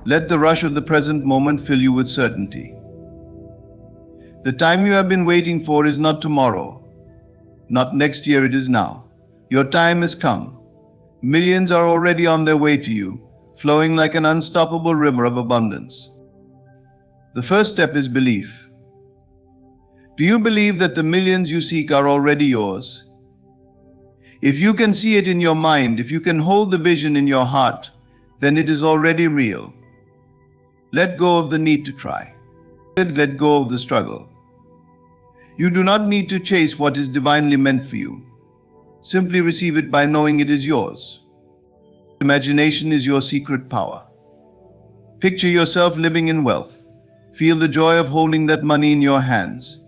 Let the rush of the present moment fill you with certainty. The time you have been waiting for is not tomorrow, not next year, it is now. Your time has come. Millions are already on their way to you, flowing like an unstoppable river of abundance. The first step is belief. Do you believe that the millions you seek are already yours? If you can see it in your mind, if you can hold the vision in your heart, then it is already real. Let go of the need to try. Let go of the struggle. You do not need to chase what is divinely meant for you. Simply receive it by knowing it is yours. Imagination is your secret power. Picture yourself living in wealth. Feel the joy of holding that money in your hands.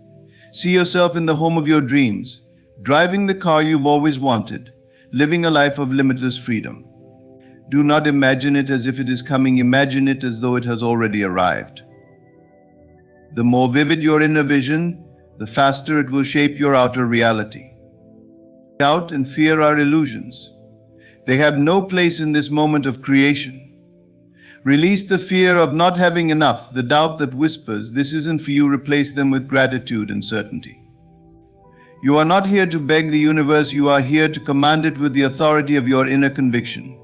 See yourself in the home of your dreams, driving the car you've always wanted, living a life of limitless freedom. Do not imagine it as if it is coming, imagine it as though it has already arrived. The more vivid your inner vision, the faster it will shape your outer reality. Doubt and fear are illusions. They have no place in this moment of creation. Release the fear of not having enough, the doubt that whispers, "This isn't for you." Replace them with gratitude and certainty. You are not here to beg the universe, you are here to command it with the authority of your inner conviction.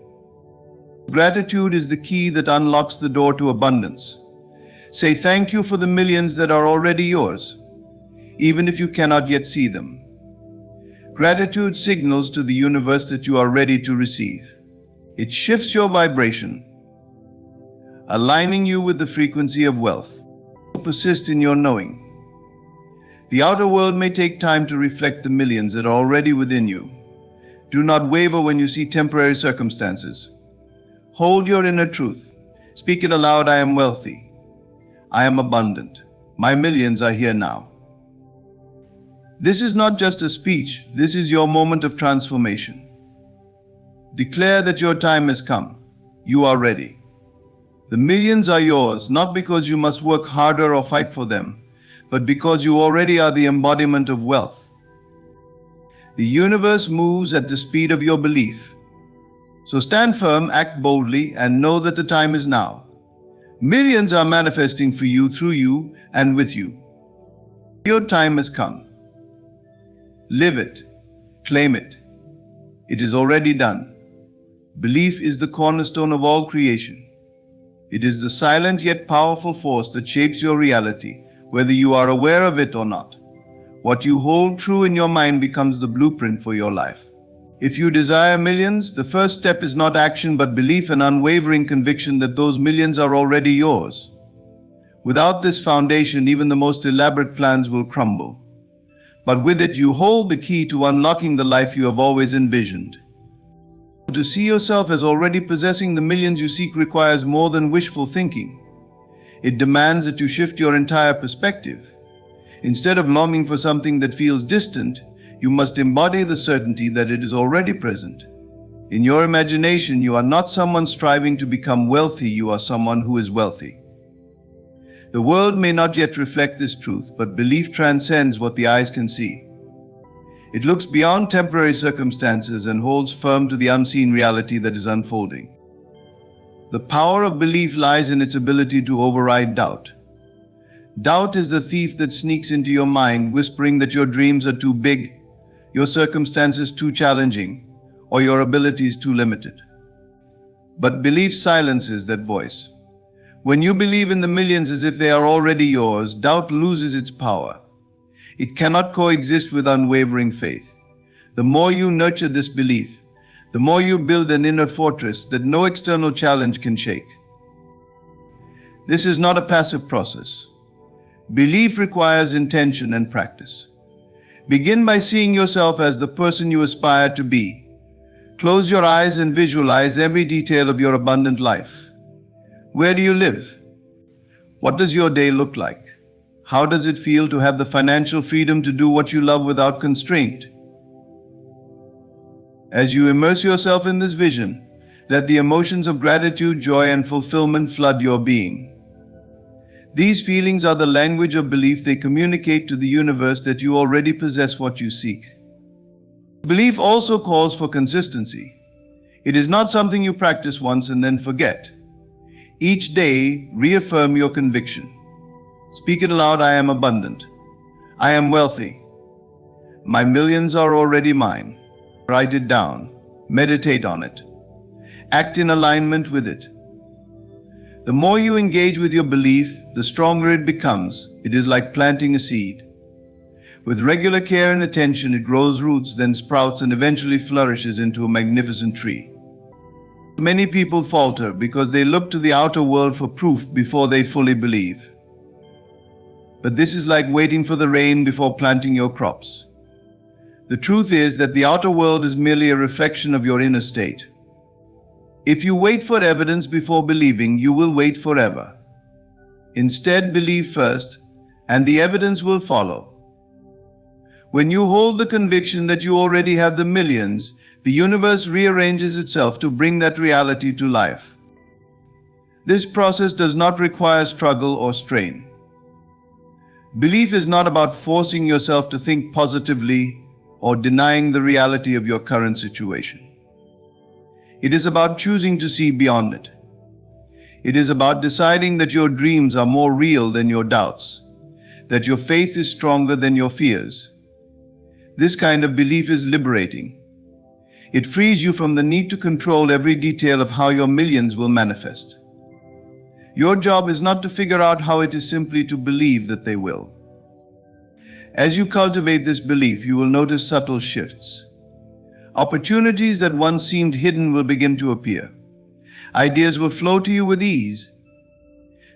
Gratitude is the key that unlocks the door to abundance. Say thank you for the millions that are already yours, even if you cannot yet see them. Gratitude signals to the universe that you are ready to receive. It shifts your vibration, aligning you with the frequency of wealth. Persist in your knowing. The outer world may take time to reflect the millions that are already within you. Do not waver when you see temporary circumstances. Hold your inner truth. Speak it aloud. I am wealthy. I am abundant. My millions are here now. This is not just a speech. This is your moment of transformation. Declare that your time has come. You are ready. The millions are yours, not because you must work harder or fight for them, but because you already are the embodiment of wealth. The universe moves at the speed of your belief. So stand firm, act boldly, and know that the time is now. Millions are manifesting for you, through you, and with you. Your time has come. Live it. Claim it. It is already done. Belief is the cornerstone of all creation. It is the silent yet powerful force that shapes your reality, whether you are aware of it or not. What you hold true in your mind becomes the blueprint for your life. If you desire millions, the first step is not action but belief and unwavering conviction that those millions are already yours. Without this foundation, even the most elaborate plans will crumble. But with it, you hold the key to unlocking the life you have always envisioned. To see yourself as already possessing the millions you seek requires more than wishful thinking. It demands that you shift your entire perspective. Instead of longing for something that feels distant, you must embody the certainty that it is already present. In your imagination, you are not someone striving to become wealthy, you are someone who is wealthy. The world may not yet reflect this truth, but belief transcends what the eyes can see. It looks beyond temporary circumstances and holds firm to the unseen reality that is unfolding. The power of belief lies in its ability to override doubt. Doubt is the thief that sneaks into your mind, whispering that your dreams are too big, your circumstances too challenging, or your abilities too limited. But belief silences that voice. When you believe in the millions as if they are already yours, doubt loses its power. It cannot coexist with unwavering faith. The more you nurture this belief, the more you build an inner fortress that no external challenge can shake. This is not a passive process. Belief requires intention and practice. Begin by seeing yourself as the person you aspire to be. Close your eyes and visualize every detail of your abundant life. Where do you live? What does your day look like? How does it feel to have the financial freedom to do what you love without constraint? As you immerse yourself in this vision, let the emotions of gratitude, joy, and fulfillment flood your being. These feelings are the language of belief. They communicate to the universe that you already possess what you seek. Belief also calls for consistency. It is not something you practice once and then forget. Each day, reaffirm your conviction. Speak it aloud: I am abundant. I am wealthy. My millions are already mine. Write it down. Meditate on it. Act in alignment with it. The more you engage with your belief, the stronger it becomes. It is like planting a seed. With regular care and attention, it grows roots, then sprouts, and eventually flourishes into a magnificent tree. Many people falter because they look to the outer world for proof before they fully believe. But this is like waiting for the rain before planting your crops. The truth is that the outer world is merely a reflection of your inner state. If you wait for evidence before believing, you will wait forever. Instead, believe first, and the evidence will follow. When you hold the conviction that you already have the millions, the universe rearranges itself to bring that reality to life. This process does not require struggle or strain. Belief is not about forcing yourself to think positively or denying the reality of your current situation. It is about choosing to see beyond it. It is about deciding that your dreams are more real than your doubts, that your faith is stronger than your fears. This kind of belief is liberating. It frees you from the need to control every detail of how your millions will manifest. Your job is not to figure out how, it is simply to believe that they will. As you cultivate this belief, you will notice subtle shifts. Opportunities that once seemed hidden will begin to appear. Ideas will flow to you with ease.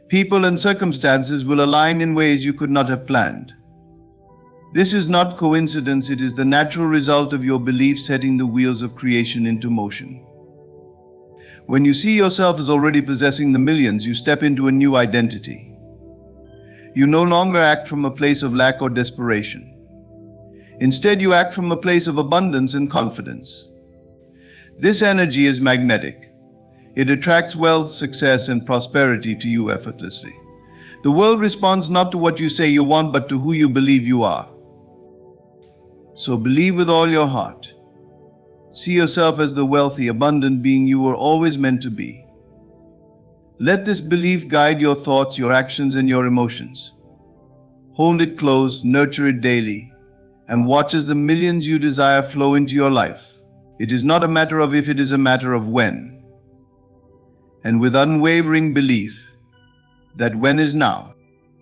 People and circumstances will align in ways you could not have planned. This is not coincidence, it is the natural result of your belief setting the wheels of creation into motion. When you see yourself as already possessing the millions, you step into a new identity. You no longer act from a place of lack or desperation. Instead, you act from a place of abundance and confidence. This energy is magnetic. It attracts wealth, success, and prosperity to you effortlessly. The world responds not to what you say you want, but to who you believe you are. So believe with all your heart. See yourself as the wealthy, abundant being you were always meant to be. Let this belief guide your thoughts, your actions, and your emotions. Hold it close, nurture it daily, and watch as the millions you desire flow into your life. It is not a matter of if, it is a matter of when. And with unwavering belief, that when is now.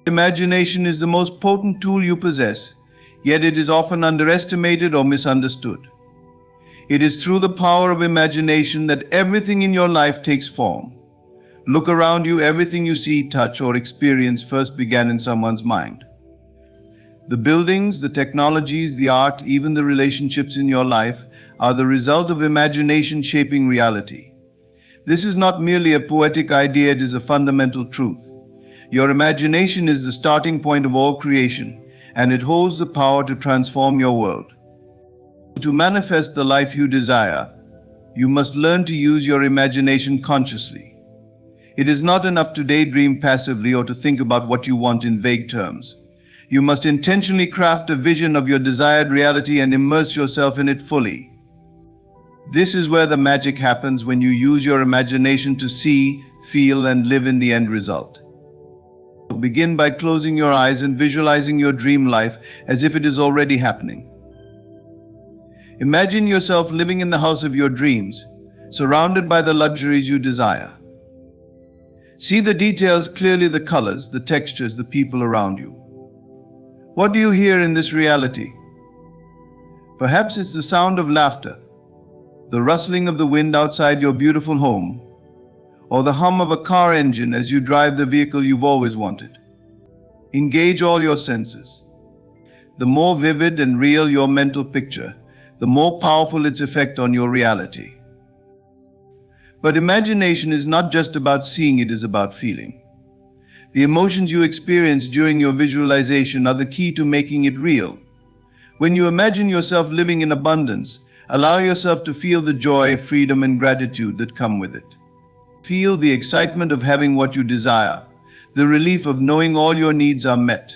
Imagination is the most potent tool you possess, yet it is often underestimated or misunderstood. It is through the power of imagination that everything in your life takes form. Look around you, everything you see, touch, or experience first began in someone's mind. The buildings, the technologies, the art, even the relationships in your life are the result of imagination shaping reality. This is not merely a poetic idea, it is a fundamental truth. Your imagination is the starting point of all creation, and it holds the power to transform your world. To manifest the life you desire, you must learn to use your imagination consciously. It is not enough to daydream passively or to think about what you want in vague terms. You must intentionally craft a vision of your desired reality and immerse yourself in it fully. This is where the magic happens, when you use your imagination to see, feel, and live in the end result. Begin by closing your eyes and visualizing your dream life as if it is already happening. Imagine yourself living in the house of your dreams, surrounded by the luxuries you desire. See the details clearly, the colors, the textures, the people around you. What do you hear in this reality? Perhaps it's the sound of laughter, the rustling of the wind outside your beautiful home, or the hum of a car engine as you drive the vehicle you've always wanted. Engage all your senses. The more vivid and real your mental picture, the more powerful its effect on your reality. But imagination is not just about seeing, it is about feeling. The emotions you experience during your visualization are the key to making it real. When you imagine yourself living in abundance, allow yourself to feel the joy, freedom, and gratitude that come with it. Feel the excitement of having what you desire, the relief of knowing all your needs are met,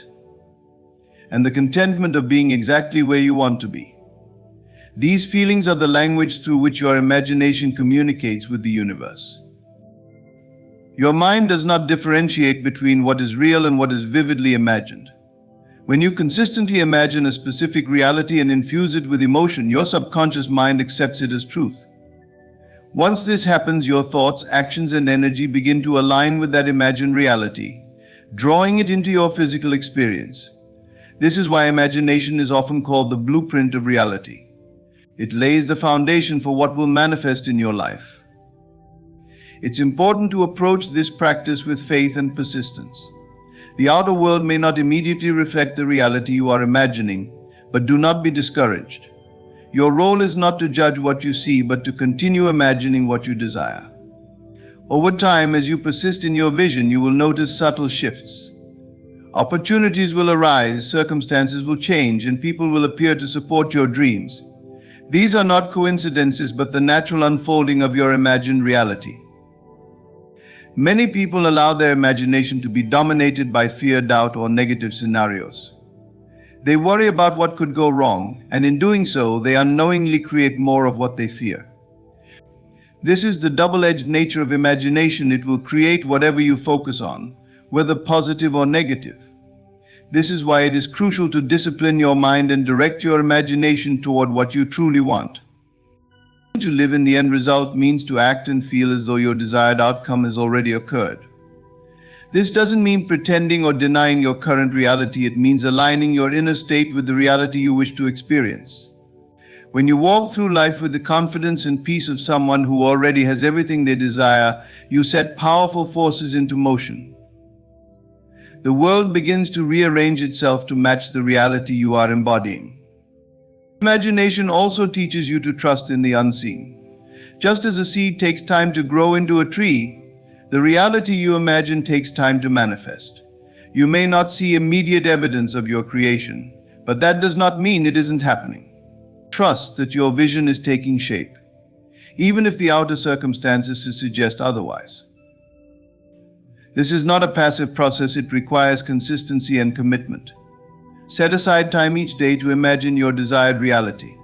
and the contentment of being exactly where you want to be. These feelings are the language through which your imagination communicates with the universe. Your mind does not differentiate between what is real and what is vividly imagined. When you consistently imagine a specific reality and infuse it with emotion, your subconscious mind accepts it as truth. Once this happens, your thoughts, actions, and energy begin to align with that imagined reality, drawing it into your physical experience. This is why imagination is often called the blueprint of reality. It lays the foundation for what will manifest in your life. It's important to approach this practice with faith and persistence. The outer world may not immediately reflect the reality you are imagining, but do not be discouraged. Your role is not to judge what you see, but to continue imagining what you desire. Over time, as you persist in your vision, you will notice subtle shifts. Opportunities will arise, circumstances will change, and people will appear to support your dreams. These are not coincidences, but the natural unfolding of your imagined reality. Many people allow their imagination to be dominated by fear, doubt, or negative scenarios. They worry about what could go wrong, and in doing so, they unknowingly create more of what they fear. This is the double-edged nature of imagination. It will create whatever you focus on, whether positive or negative. This is why it is crucial to discipline your mind and direct your imagination toward what you truly want. To live in the end result means to act and feel as though your desired outcome has already occurred. This doesn't mean pretending or denying your current reality. It means aligning your inner state with the reality you wish to experience. When you walk through life with the confidence and peace of someone who already has everything they desire, you set powerful forces into motion. The world begins to rearrange itself to match the reality you are embodying. Imagination also teaches you to trust in the unseen. Just as a seed takes time to grow into a tree, the reality you imagine takes time to manifest. You may not see immediate evidence of your creation, but that does not mean it isn't happening. Trust that your vision is taking shape, even if the outer circumstances suggest otherwise. This is not a passive process. It requires consistency and commitment. Set aside time each day to imagine your desired reality.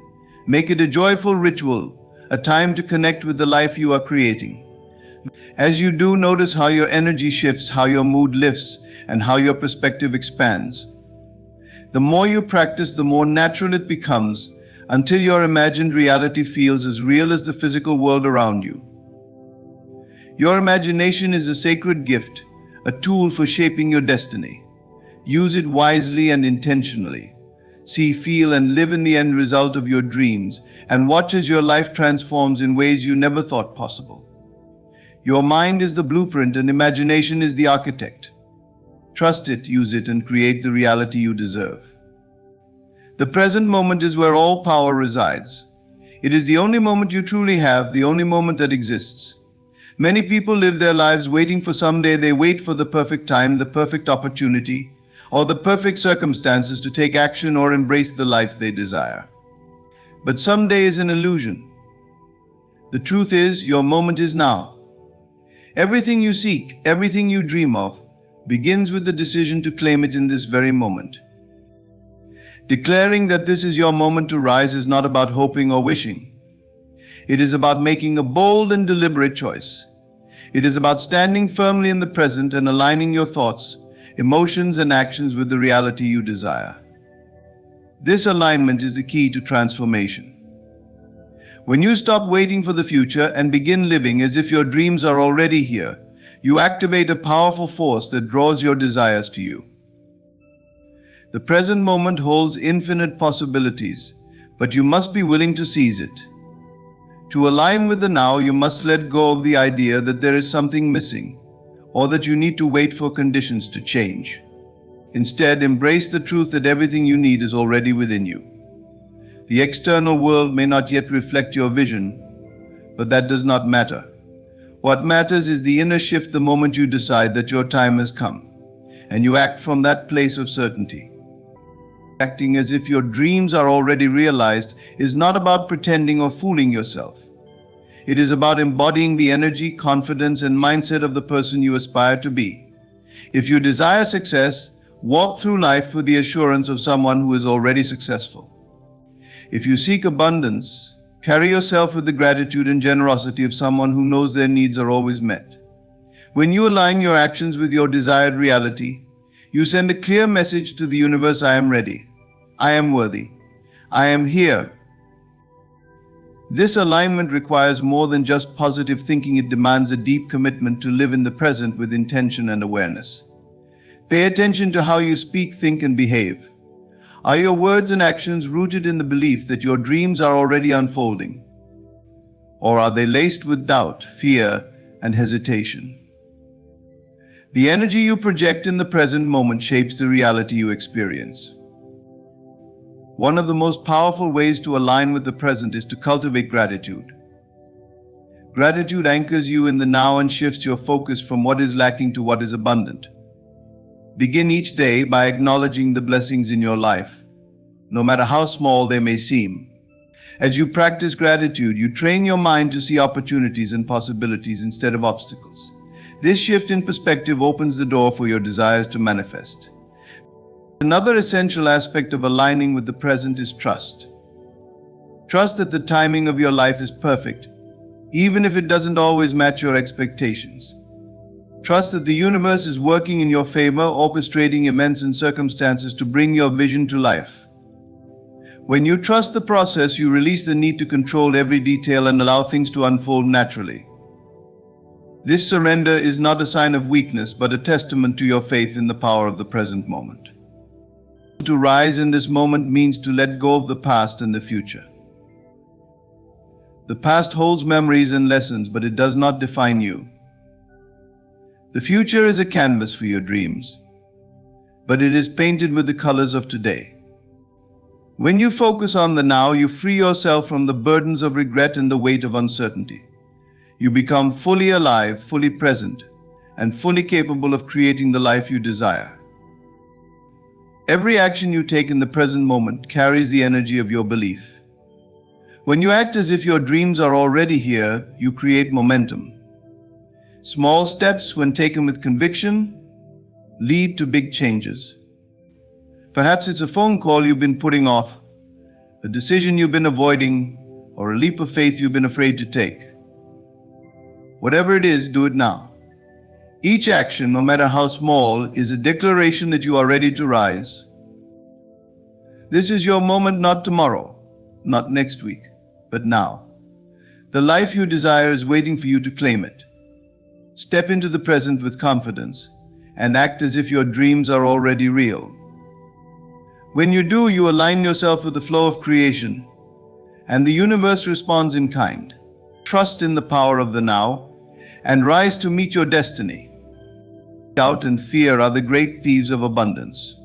Make it a joyful ritual, a time to connect with the life you are creating. As you do, notice how your energy shifts, how your mood lifts, and how your perspective expands. The more you practice, the more natural it becomes, until your imagined reality feels as real as the physical world around you. Your imagination is a sacred gift, a tool for shaping your destiny. Use it wisely and intentionally. See, feel, and live in the end result of your dreams, and watch as your life transforms in ways you never thought possible. Your mind is the blueprint and imagination is the architect. Trust it, use it, and create the reality you deserve. The present moment is where all power resides. It is the only moment you truly have, the only moment that exists. Many people live their lives waiting for someday. They wait for the perfect time, the perfect opportunity, or the perfect circumstances to take action or embrace the life they desire. But someday is an illusion. The truth is, your moment is now. Everything you seek, everything you dream of, begins with the decision to claim it in this very moment. Declaring that this is your moment to rise is not about hoping or wishing. It is about making a bold and deliberate choice. It is about standing firmly in the present and aligning your thoughts, emotions, and actions with the reality you desire. This alignment is the key to transformation. When you stop waiting for the future and begin living as if your dreams are already here, you activate a powerful force that draws your desires to you. The present moment holds infinite possibilities, but you must be willing to seize it. To align with the now, you must let go of the idea that there is something missing, or that you need to wait for conditions to change. Instead, embrace the truth that everything you need is already within you. The external world may not yet reflect your vision, but that does not matter. What matters is the inner shift the moment you decide that your time has come, and you act from that place of certainty. Acting as if your dreams are already realized is not about pretending or fooling yourself. It is about embodying the energy, confidence, and mindset of the person you aspire to be. If you desire success, walk through life with the assurance of someone who is already successful. If you seek abundance, carry yourself with the gratitude and generosity of someone who knows their needs are always met. When you align your actions with your desired reality, you send a clear message to the universe: I am ready. I am worthy. I am here. This alignment requires more than just positive thinking. It demands a deep commitment to live in the present with intention and awareness. Pay attention to how you speak, think, and behave. Are your words and actions rooted in the belief that your dreams are already unfolding? Or are they laced with doubt, fear, and hesitation? The energy you project in the present moment shapes the reality you experience. One of the most powerful ways to align with the present is to cultivate gratitude. Gratitude anchors you in the now and shifts your focus from what is lacking to what is abundant. Begin each day by acknowledging the blessings in your life, no matter how small they may seem. As you practice gratitude, you train your mind to see opportunities and possibilities instead of obstacles. This shift in perspective opens the door for your desires to manifest. Another essential aspect of aligning with the present is trust. Trust that the timing of your life is perfect, even if it doesn't always match your expectations. Trust that the universe is working in your favor, orchestrating events and circumstances to bring your vision to life. When you trust the process, you release the need to control every detail and allow things to unfold naturally. This surrender is not a sign of weakness, but a testament to your faith in the power of the present moment. To rise in this moment means to let go of the past and the future. The past holds memories and lessons, but it does not define you. The future is a canvas for your dreams, but it is painted with the colors of today. When you focus on the now, you free yourself from the burdens of regret and the weight of uncertainty. You become fully alive, fully present, and fully capable of creating the life you desire. Every action you take in the present moment carries the energy of your belief. When you act as if your dreams are already here, you create momentum. Small steps, when taken with conviction, lead to big changes. Perhaps it's a phone call you've been putting off, a decision you've been avoiding, or a leap of faith you've been afraid to take. Whatever it is, do it now. Each action, no matter how small, is a declaration that you are ready to rise. This is your moment, not tomorrow, not next week, but now. The life you desire is waiting for you to claim it. Step into the present with confidence and act as if your dreams are already real. When you do, you align yourself with the flow of creation, and the universe responds in kind. Trust in the power of the now and rise to meet your destiny. Doubt and fear are the great thieves of abundance.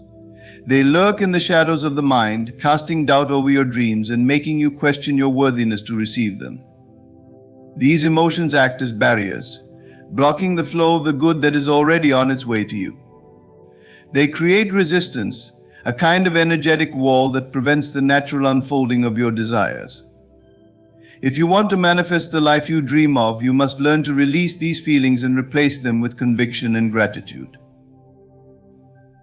They lurk in the shadows of the mind, casting doubt over your dreams and making you question your worthiness to receive them. These emotions act as barriers, blocking the flow of the good that is already on its way to you. They create resistance, a kind of energetic wall that prevents the natural unfolding of your desires. If you want to manifest the life you dream of, you must learn to release these feelings and replace them with conviction and gratitude.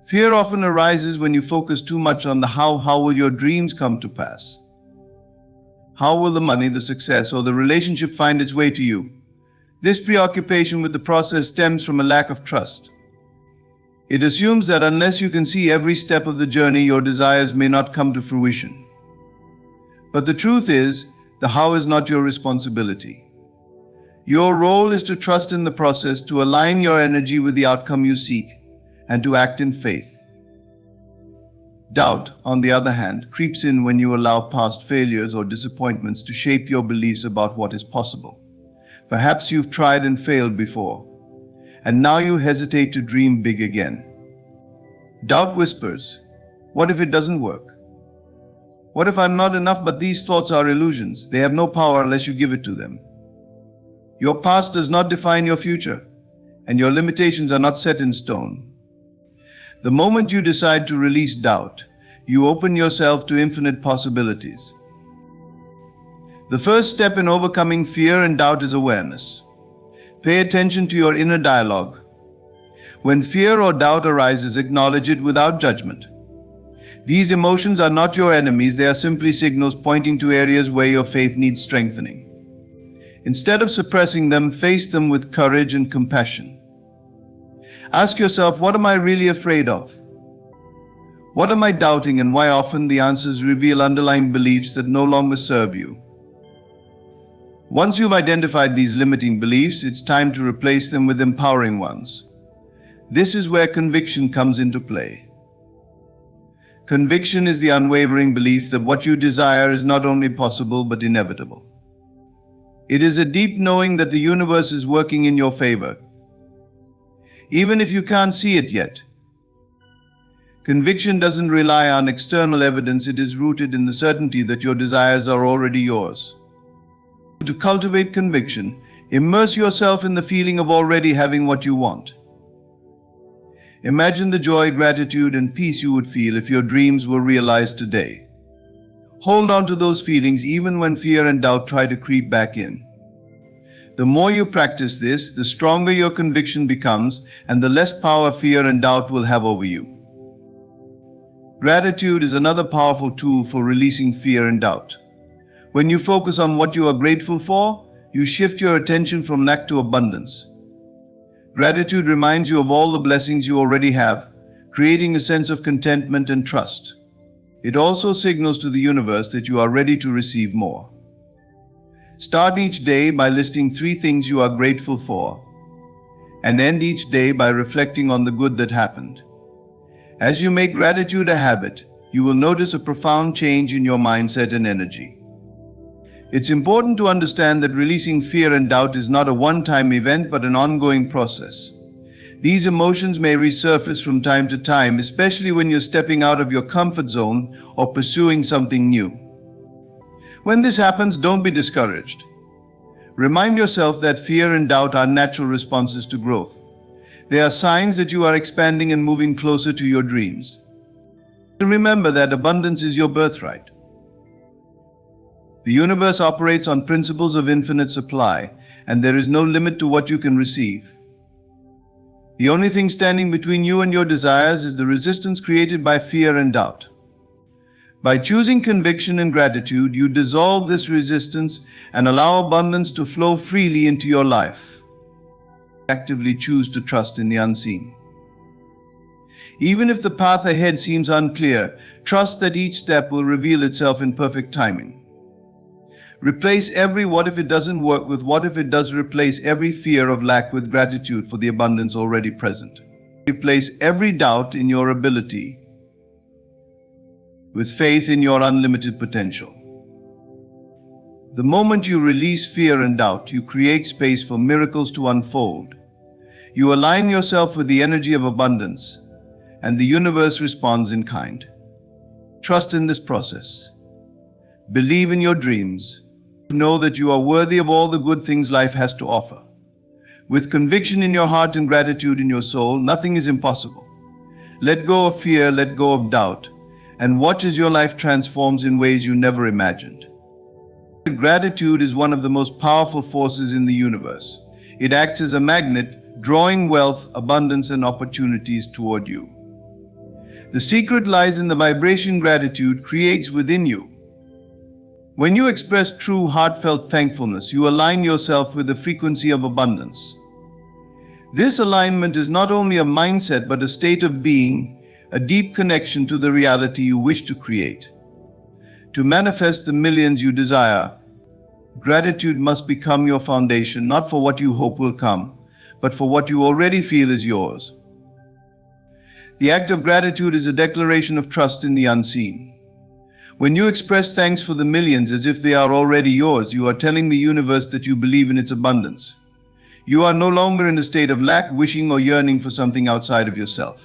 Fear often arises when you focus too much on the how will your dreams come to pass? How will the money, the success, or the relationship find its way to you? This preoccupation with the process stems from a lack of trust. It assumes that unless you can see every step of the journey, your desires may not come to fruition. But the truth is, the how is not your responsibility. Your role is to trust in the process, to align your energy with the outcome you seek, and to act in faith. Doubt, on the other hand, creeps in when you allow past failures or disappointments to shape your beliefs about what is possible. Perhaps you've tried and failed before, and now you hesitate to dream big again. Doubt whispers, what if it doesn't work? What if I'm not enough? But these thoughts are illusions. They have no power unless you give it to them. Your past does not define your future, and your limitations are not set in stone. The moment you decide to release doubt, you open yourself to infinite possibilities. The first step in overcoming fear and doubt is awareness. Pay attention to your inner dialogue. When fear or doubt arises, acknowledge it without judgment. These emotions are not your enemies, they are simply signals pointing to areas where your faith needs strengthening. Instead of suppressing them, face them with courage and compassion. Ask yourself, what am I really afraid of? What am I doubting, and why? Often the answers reveal underlying beliefs that no longer serve you. Once you've identified these limiting beliefs, it's time to replace them with empowering ones. This is where conviction comes into play. Conviction is the unwavering belief that what you desire is not only possible but inevitable. It is a deep knowing that the universe is working in your favor, even if you can't see it yet. Conviction doesn't rely on external evidence, it is rooted in the certainty that your desires are already yours. To cultivate conviction, immerse yourself in the feeling of already having what you want. Imagine the joy, gratitude, and peace you would feel if your dreams were realized today. Hold on to those feelings even when fear and doubt try to creep back in. The more you practice this, the stronger your conviction becomes, and the less power fear and doubt will have over you. Gratitude is another powerful tool for releasing fear and doubt. When you focus on what you are grateful for, you shift your attention from lack to abundance. Gratitude reminds you of all the blessings you already have, creating a sense of contentment and trust. It also signals to the universe that you are ready to receive more. Start each day by listing 3 things you are grateful for, and end each day by reflecting on the good that happened. As you make gratitude a habit, you will notice a profound change in your mindset and energy. It's important to understand that releasing fear and doubt is not a one-time event but an ongoing process. These emotions may resurface from time to time, especially when you're stepping out of your comfort zone or pursuing something new. When this happens, don't be discouraged. Remind yourself that fear and doubt are natural responses to growth. They are signs that you are expanding and moving closer to your dreams. Remember that abundance is your birthright. The universe operates on principles of infinite supply, and there is no limit to what you can receive. The only thing standing between you and your desires is the resistance created by fear and doubt. By choosing conviction and gratitude, you dissolve this resistance and allow abundance to flow freely into your life. Actively choose to trust in the unseen. Even if the path ahead seems unclear, trust that each step will reveal itself in perfect timing. Replace every what if it doesn't work with what if it does. Replace every fear of lack with gratitude for the abundance already present. Replace every doubt in your ability with faith in your unlimited potential. The moment you release fear and doubt, you create space for miracles to unfold. You align yourself with the energy of abundance, and the universe responds in kind. Trust in this process. Believe in your dreams. Know that you are worthy of all the good things life has to offer. With conviction in your heart and gratitude in your soul, nothing is impossible. Let go of fear, let go of doubt, and watch as your life transforms in ways you never imagined. Gratitude is one of the most powerful forces in the universe. It acts as a magnet, drawing wealth, abundance, and opportunities toward you. The secret lies in the vibration gratitude creates within you. When you express true, heartfelt thankfulness, you align yourself with the frequency of abundance. This alignment is not only a mindset but a state of being, a deep connection to the reality you wish to create. To manifest the millions you desire, gratitude must become your foundation, not for what you hope will come, but for what you already feel is yours. The act of gratitude is a declaration of trust in the unseen. When you express thanks for the millions as if they are already yours, you are telling the universe that you believe in its abundance. You are no longer in a state of lack, wishing or yearning for something outside of yourself.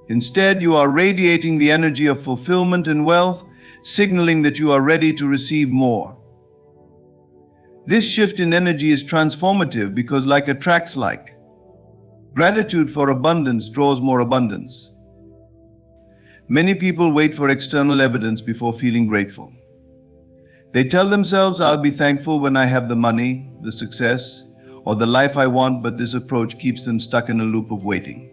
Instead, you are radiating the energy of fulfillment and wealth, signaling that you are ready to receive more. This shift in energy is transformative because, like attracts like, gratitude for abundance draws more abundance. Many people wait for external evidence before feeling grateful. They tell themselves, I'll be thankful when I have the money, the success, or the life I want, but this approach keeps them stuck in a loop of waiting.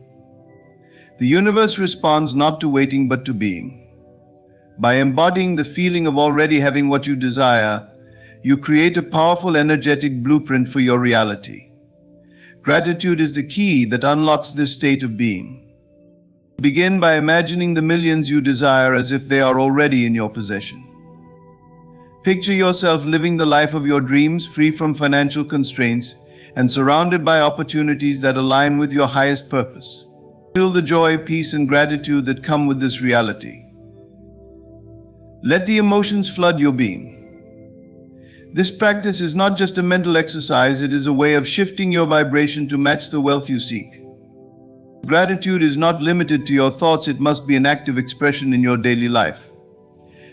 The universe responds not to waiting but to being. By embodying the feeling of already having what you desire, you create a powerful energetic blueprint for your reality. Gratitude is the key that unlocks this state of being. Begin by imagining the millions you desire as if they are already in your possession. Picture yourself living the life of your dreams, free from financial constraints and surrounded by opportunities that align with your highest purpose. Feel the joy, peace, and gratitude that come with this reality. Let the emotions flood your being. This practice is not just a mental exercise, it is a way of shifting your vibration to match the wealth you seek. Gratitude is not limited to your thoughts, it must be an active expression in your daily life.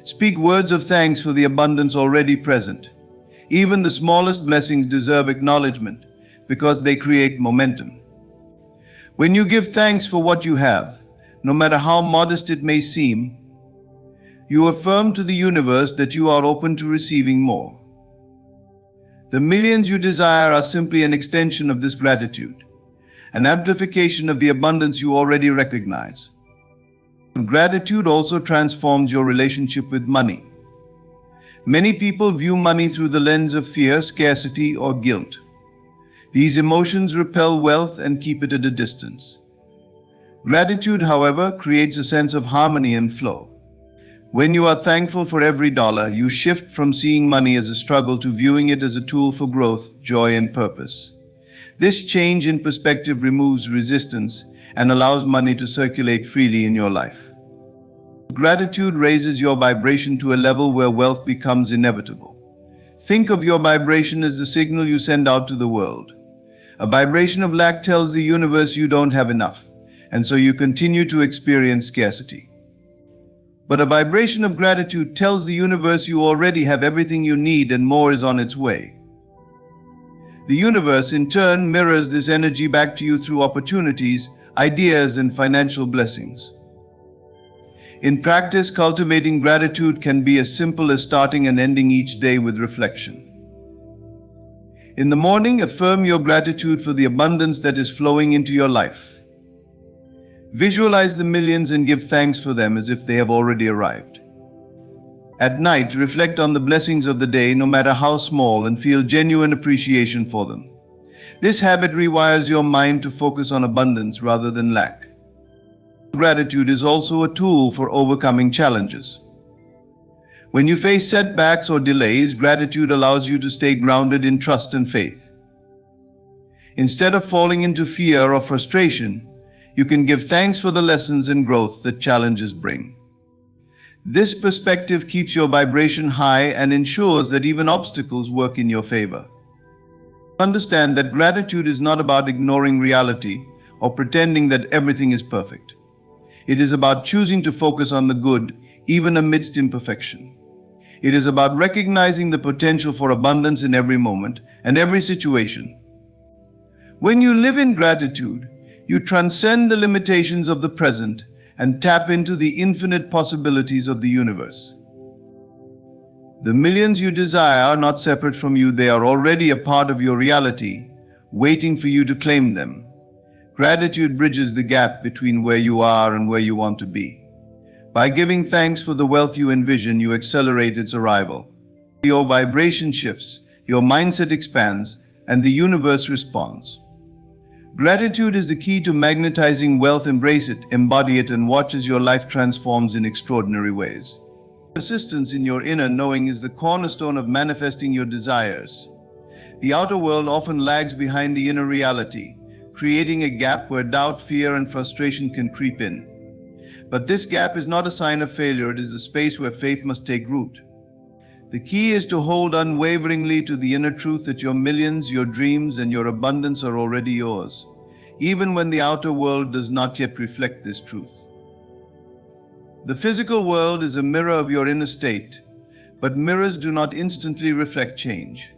Speak words of thanks for the abundance already present. Even the smallest blessings deserve acknowledgement because they create momentum. When you give thanks for what you have, no matter how modest it may seem, you affirm to the universe that you are open to receiving more. The millions you desire are simply an extension of this gratitude, an amplification of the abundance you already recognize. Gratitude also transforms your relationship with money. Many people view money through the lens of fear, scarcity, or guilt. These emotions repel wealth and keep it at a distance. Gratitude, however, creates a sense of harmony and flow. When you are thankful for every dollar, you shift from seeing money as a struggle to viewing it as a tool for growth, joy, and purpose. This change in perspective removes resistance and allows money to circulate freely in your life. Gratitude raises your vibration to a level where wealth becomes inevitable. Think of your vibration as the signal you send out to the world. A vibration of lack tells the universe you don't have enough, and so you continue to experience scarcity. But a vibration of gratitude tells the universe you already have everything you need and more is on its way. The universe, in turn, mirrors this energy back to you through opportunities, ideas, and financial blessings. In practice, cultivating gratitude can be as simple as starting and ending each day with reflection. In the morning, affirm your gratitude for the abundance that is flowing into your life. Visualize the millions and give thanks for them as if they have already arrived. At night, reflect on the blessings of the day, no matter how small, and feel genuine appreciation for them. This habit rewires your mind to focus on abundance rather than lack. Gratitude is also a tool for overcoming challenges. When you face setbacks or delays, gratitude allows you to stay grounded in trust and faith. Instead of falling into fear or frustration, you can give thanks for the lessons and growth that challenges bring. This perspective keeps your vibration high and ensures that even obstacles work in your favor. Understand that gratitude is not about ignoring reality or pretending that everything is perfect. It is about choosing to focus on the good, even amidst imperfection. It is about recognizing the potential for abundance in every moment and every situation. When you live in gratitude, you transcend the limitations of the present and tap into the infinite possibilities of the universe. The millions you desire are not separate from you, they are already a part of your reality, waiting for you to claim them. Gratitude bridges the gap between where you are and where you want to be. By giving thanks for the wealth you envision, you accelerate its arrival. Your vibration shifts, your mindset expands, and the universe responds. Gratitude is the key to magnetizing wealth. Embrace it, embody it, and watch as your life transforms in extraordinary ways. Persistence in your inner knowing is the cornerstone of manifesting your desires. The outer world often lags behind the inner reality, creating a gap where doubt, fear, and frustration can creep in. But this gap is not a sign of failure, it is a space where faith must take root. The key is to hold unwaveringly to the inner truth that your millions, your dreams, and your abundance are already yours, even when the outer world does not yet reflect this truth. The physical world is a mirror of your inner state, but mirrors do not instantly reflect change.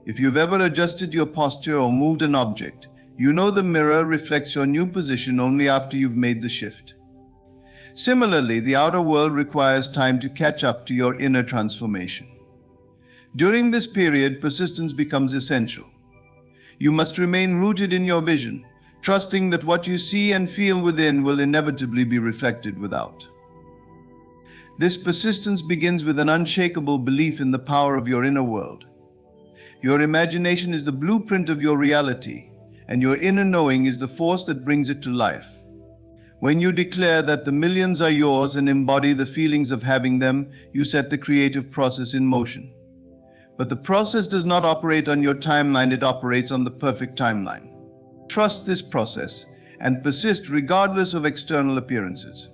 If you've ever adjusted your posture or moved an object, you know the mirror reflects your new position only after you've made the shift. Similarly, the outer world requires time to catch up to your inner transformation. During this period, persistence becomes essential. You must remain rooted in your vision, trusting that what you see and feel within will inevitably be reflected without. This persistence begins with an unshakable belief in the power of your inner world. Your imagination is the blueprint of your reality, and your inner knowing is the force that brings it to life. When you declare that the millions are yours and embody the feelings of having them, you set the creative process in motion. But the process does not operate on your timeline, it operates on the perfect timeline. Trust this process and persist regardless of external appearances.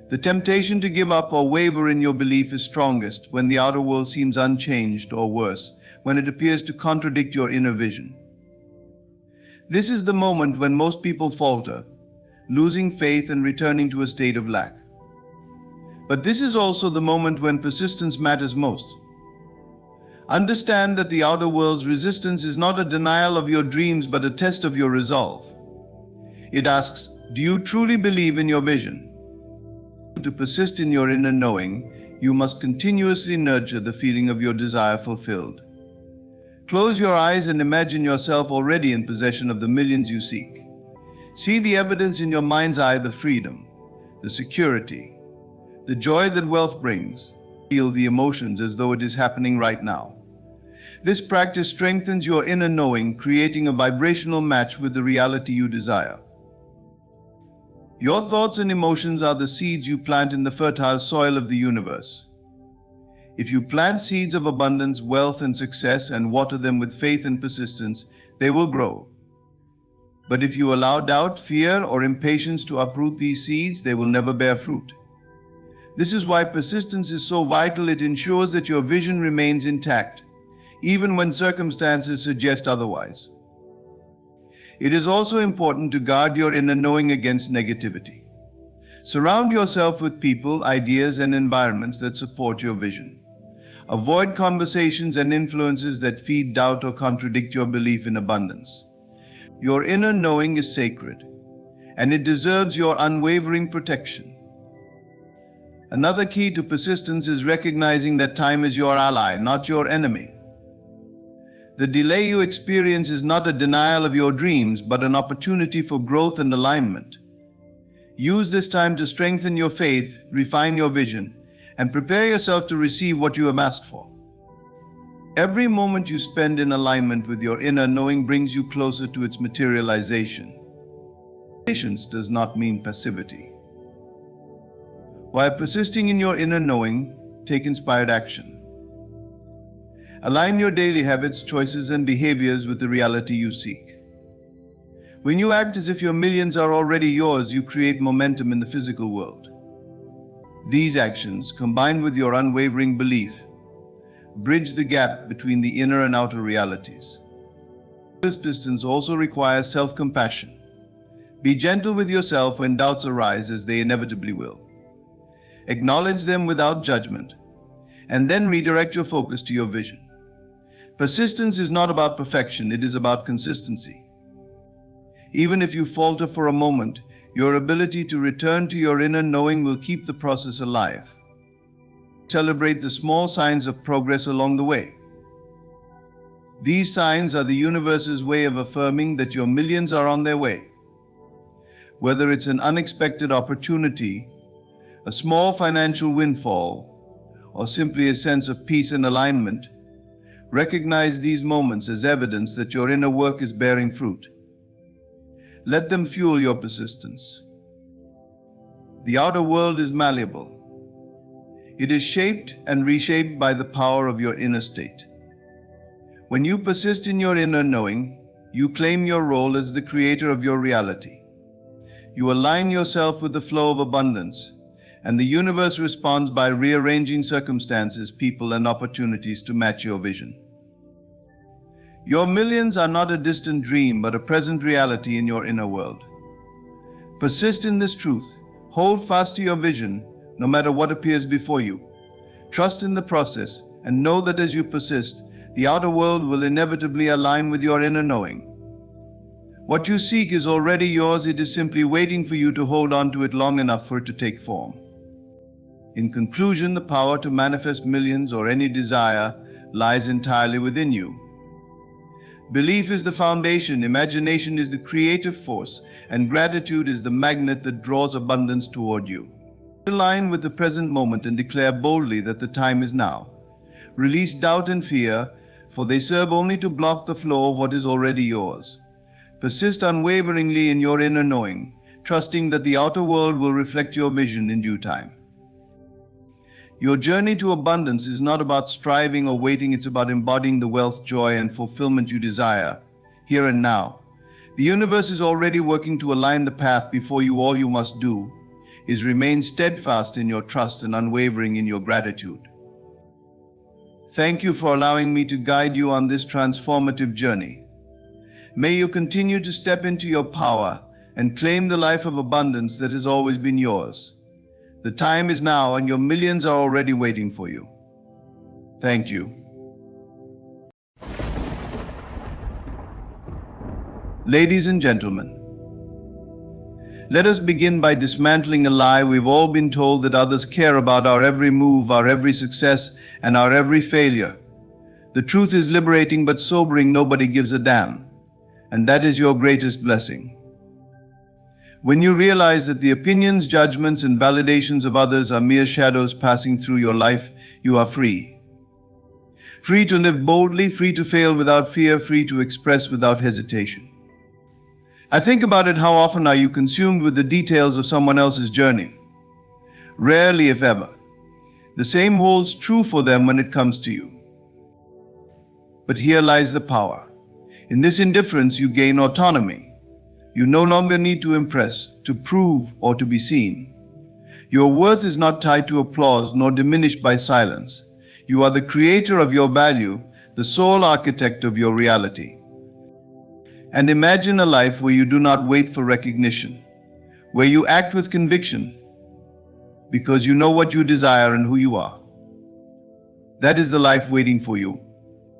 The temptation to give up or waver in your belief is strongest when the outer world seems unchanged, or worse, when it appears to contradict your inner vision. This is the moment when most people falter, losing faith and returning to a state of lack. But this is also the moment when persistence matters most. Understand that the outer world's resistance is not a denial of your dreams, but a test of your resolve. It asks, do you truly believe in your vision? To persist in your inner knowing, you must continuously nurture the feeling of your desire fulfilled. Close your eyes and imagine yourself already in possession of the millions you seek. See the evidence in your mind's eye, the freedom, the security, the joy that wealth brings. Feel the emotions as though it is happening right now. This practice strengthens your inner knowing, creating a vibrational match with the reality you desire. Your thoughts and emotions are the seeds you plant in the fertile soil of the universe. If you plant seeds of abundance, wealth, and success and water them with faith and persistence, they will grow. But if you allow doubt, fear, or impatience to uproot these seeds, they will never bear fruit. This is why persistence is so vital. It ensures that your vision remains intact, even when circumstances suggest otherwise. It is also important to guard your inner knowing against negativity. Surround yourself with people, ideas, and environments that support your vision. Avoid conversations and influences that feed doubt or contradict your belief in abundance. Your inner knowing is sacred, and it deserves your unwavering protection. Another key to persistence is recognizing that time is your ally, not your enemy. The delay you experience is not a denial of your dreams, but an opportunity for growth and alignment. Use this time to strengthen your faith, refine your vision, and prepare yourself to receive what you have asked for. Every moment you spend in alignment with your inner knowing brings you closer to its materialization. Patience does not mean passivity. While persisting in your inner knowing, take inspired action. Align your daily habits, choices, and behaviors with the reality you seek. When you act as if your millions are already yours, you create momentum in the physical world. These actions, combined with your unwavering belief, bridge the gap between the inner and outer realities. Persistence also requires self-compassion. Be gentle with yourself when doubts arise, as they inevitably will. Acknowledge them without judgment, and then redirect your focus to your vision. Persistence is not about perfection, it is about consistency. Even if you falter for a moment, your ability to return to your inner knowing will keep the process alive. Celebrate the small signs of progress along the way. These signs are the universe's way of affirming that your millions are on their way. Whether it's an unexpected opportunity, a small financial windfall, or simply a sense of peace and alignment, recognize these moments as evidence that your inner work is bearing fruit. Let them fuel your persistence. The outer world is malleable. It is shaped and reshaped by the power of your inner state. When you persist in your inner knowing, you claim your role as the creator of your reality. You align yourself with the flow of abundance, and the universe responds by rearranging circumstances, people, and opportunities to match your vision. Your millions are not a distant dream, but a present reality in your inner world. Persist in this truth. Hold fast to your vision, no matter what appears before you. Trust in the process, and know that as you persist, the outer world will inevitably align with your inner knowing. What you seek is already yours. It is simply waiting for you to hold on to it long enough for it to take form. In conclusion, the power to manifest millions or any desire lies entirely within you. Belief is the foundation, imagination is the creative force, and gratitude is the magnet that draws abundance toward you. Align with the present moment and declare boldly that the time is now. Release doubt and fear, for they serve only to block the flow of what is already yours. Persist unwaveringly in your inner knowing, trusting that the outer world will reflect your vision in due time. Your journey to abundance is not about striving or waiting, it's about embodying the wealth, joy, and fulfillment you desire, here and now. The universe is already working to align the path before you. All you must do is remain steadfast in your trust and unwavering in your gratitude. Thank you for allowing me to guide you on this transformative journey. May you continue to step into your power and claim the life of abundance that has always been yours. The time is now, and your millions are already waiting for you. Thank you. Ladies and gentlemen, let us begin by dismantling a lie we've all been told, that others care about our every move, our every success, and our every failure. The truth is liberating but sobering. Nobody gives a damn. And that is your greatest blessing. When you realize that the opinions, judgments, and validations of others are mere shadows passing through your life, you are free. Free to live boldly, free to fail without fear, free to express without hesitation. I think about it, how often are you consumed with the details of someone else's journey? Rarely, if ever. The same holds true for them when it comes to you. But here lies the power. In this indifference, you gain autonomy. You no longer need to impress, to prove, or to be seen. Your worth is not tied to applause nor diminished by silence. You are the creator of your value, the sole architect of your reality. And imagine a life where you do not wait for recognition, where you act with conviction, because you know what you desire and who you are. That is the life waiting for you,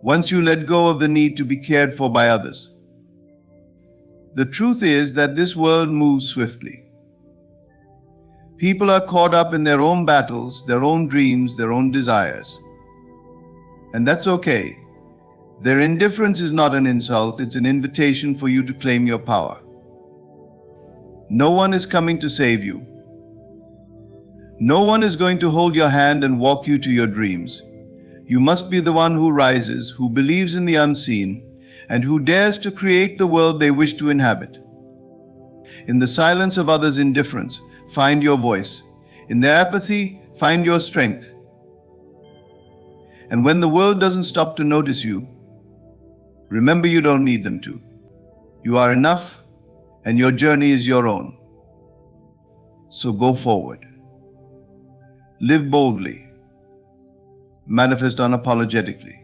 once you let go of the need to be cared for by others. The truth is that this world moves swiftly. People are caught up in their own battles, their own dreams, their own desires. And that's okay. Their indifference is not an insult, it's an invitation for you to claim your power. No one is coming to save you. No one is going to hold your hand and walk you to your dreams. You must be the one who rises, who believes in the unseen, and who dares to create the world they wish to inhabit. In the silence of others' indifference, find your voice. In their apathy, find your strength. And when the world doesn't stop to notice you, remember you don't need them to. You are enough, and your journey is your own. So go forward. Live boldly. Manifest unapologetically.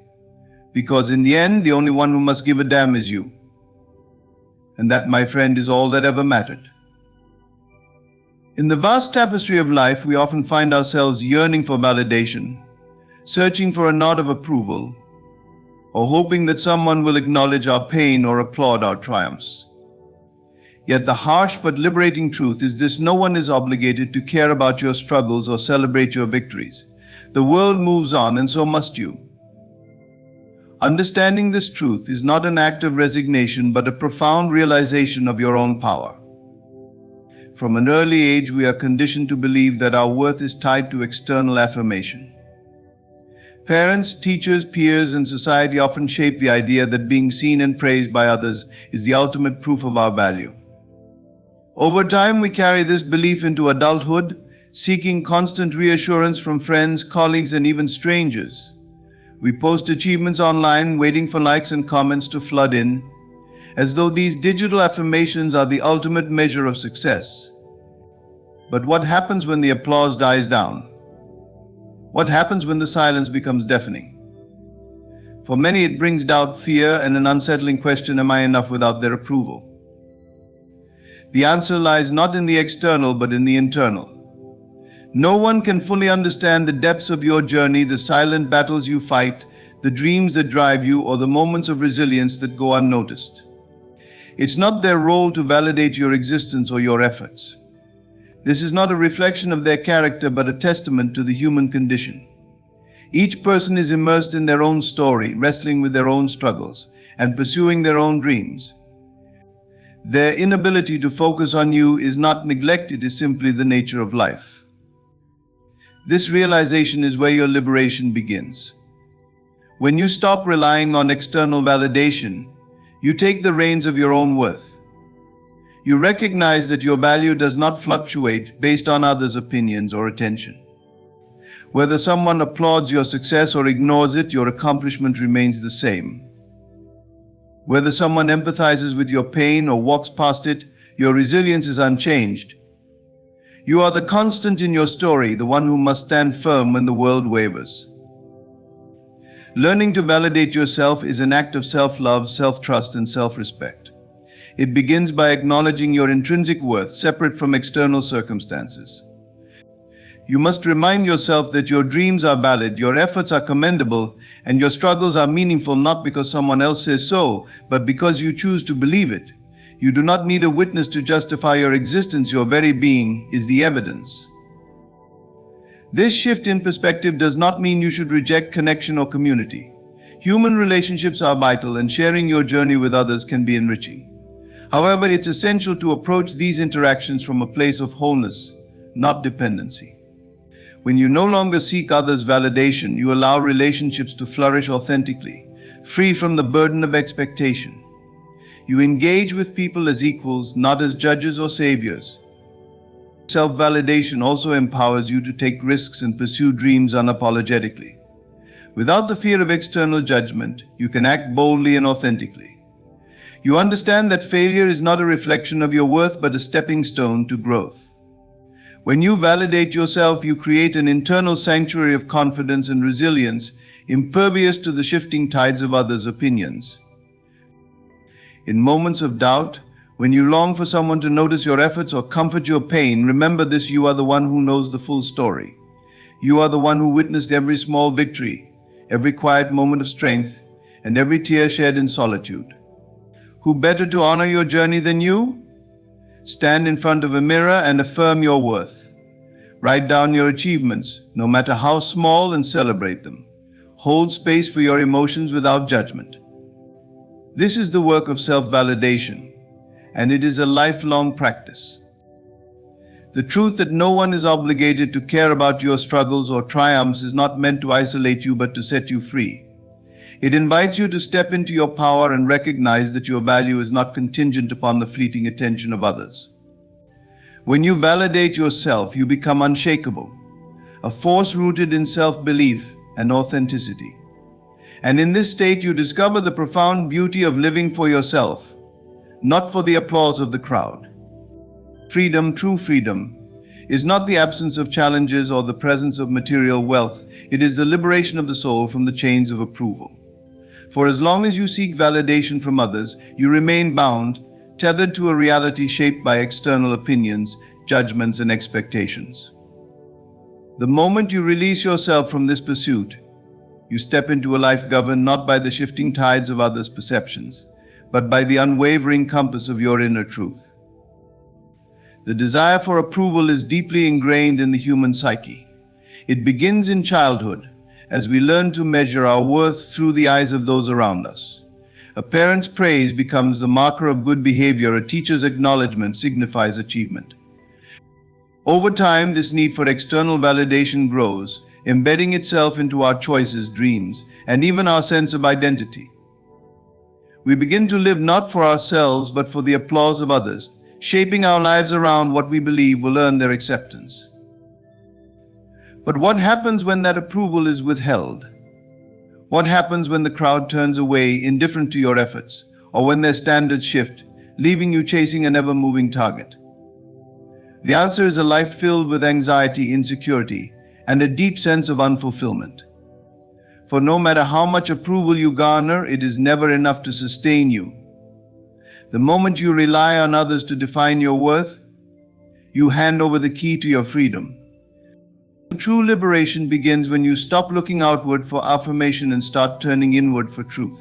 Because in the end, the only one who must give a damn is you. And that, my friend, is all that ever mattered. In the vast tapestry of life, we often find ourselves yearning for validation, searching for a nod of approval, or hoping that someone will acknowledge our pain or applaud our triumphs. Yet the harsh but liberating truth is this: no one is obligated to care about your struggles or celebrate your victories. The world moves on, and so must you. Understanding this truth is not an act of resignation, but a profound realization of your own power. From an early age, we are conditioned to believe that our worth is tied to external affirmation. Parents, teachers, peers, and society often shape the idea that being seen and praised by others is the ultimate proof of our value. Over time, we carry this belief into adulthood, seeking constant reassurance from friends, colleagues, and even strangers. We post achievements online, waiting for likes and comments to flood in, as though these digital affirmations are the ultimate measure of success. But what happens when the applause dies down? What happens when the silence becomes deafening? For many, it brings doubt, fear, and an unsettling question: am I enough without their approval? The answer lies not in the external, but in the internal. No one can fully understand the depths of your journey, the silent battles you fight, the dreams that drive you, or the moments of resilience that go unnoticed. It's not their role to validate your existence or your efforts. This is not a reflection of their character, but a testament to the human condition. Each person is immersed in their own story, wrestling with their own struggles, and pursuing their own dreams. Their inability to focus on you is not neglect, it is simply the nature of life. This realization is where your liberation begins. When you stop relying on external validation, you take the reins of your own worth. You recognize that your value does not fluctuate based on others' opinions or attention. Whether someone applauds your success or ignores it, your accomplishment remains the same. Whether someone empathizes with your pain or walks past it, your resilience is unchanged. You are the constant in your story, the one who must stand firm when the world wavers. Learning to validate yourself is an act of self-love, self-trust, and self-respect. It begins by acknowledging your intrinsic worth, separate from external circumstances. You must remind yourself that your dreams are valid, your efforts are commendable, and your struggles are meaningful not because someone else says so, but because you choose to believe it. You do not need a witness to justify your existence, your very being is the evidence. This shift in perspective does not mean you should reject connection or community. Human relationships are vital, and sharing your journey with others can be enriching. However, it's essential to approach these interactions from a place of wholeness, not dependency. When you no longer seek others' validation, you allow relationships to flourish authentically, free from the burden of expectation. You engage with people as equals, not as judges or saviors. Self-validation also empowers you to take risks and pursue dreams unapologetically. Without the fear of external judgment, you can act boldly and authentically. You understand that failure is not a reflection of your worth, but a stepping stone to growth. When you validate yourself, you create an internal sanctuary of confidence and resilience, impervious to the shifting tides of others' opinions. In moments of doubt, when you long for someone to notice your efforts or comfort your pain, remember this: you are the one who knows the full story. You are the one who witnessed every small victory, every quiet moment of strength, and every tear shed in solitude. Who better to honor your journey than you? Stand in front of a mirror and affirm your worth. Write down your achievements, no matter how small, and celebrate them. Hold space for your emotions without judgment. This is the work of self-validation, and it is a lifelong practice. The truth that no one is obligated to care about your struggles or triumphs is not meant to isolate you, but to set you free. It invites you to step into your power and recognize that your value is not contingent upon the fleeting attention of others. When you validate yourself, you become unshakable, a force rooted in self-belief and authenticity. And in this state, you discover the profound beauty of living for yourself, not for the applause of the crowd. Freedom, true freedom, is not the absence of challenges or the presence of material wealth. It is the liberation of the soul from the chains of approval. For as long as you seek validation from others, you remain bound, tethered to a reality shaped by external opinions, judgments, and expectations. The moment you release yourself from this pursuit, you step into a life governed not by the shifting tides of others' perceptions, but by the unwavering compass of your inner truth. The desire for approval is deeply ingrained in the human psyche. It begins in childhood, as we learn to measure our worth through the eyes of those around us. A parent's praise becomes the marker of good behavior. A teacher's acknowledgement signifies achievement. Over time, this need for external validation grows, embedding itself into our choices, dreams, and even our sense of identity. We begin to live not for ourselves, but for the applause of others, shaping our lives around what we believe will earn their acceptance. But what happens when that approval is withheld? What happens when the crowd turns away, indifferent to your efforts, or when their standards shift, leaving you chasing an ever-moving target? The answer is a life filled with anxiety, insecurity, and a deep sense of unfulfillment. For no matter how much approval you garner, it is never enough to sustain you. The moment you rely on others to define your worth, you hand over the key to your freedom. True liberation begins when you stop looking outward for affirmation and start turning inward for truth.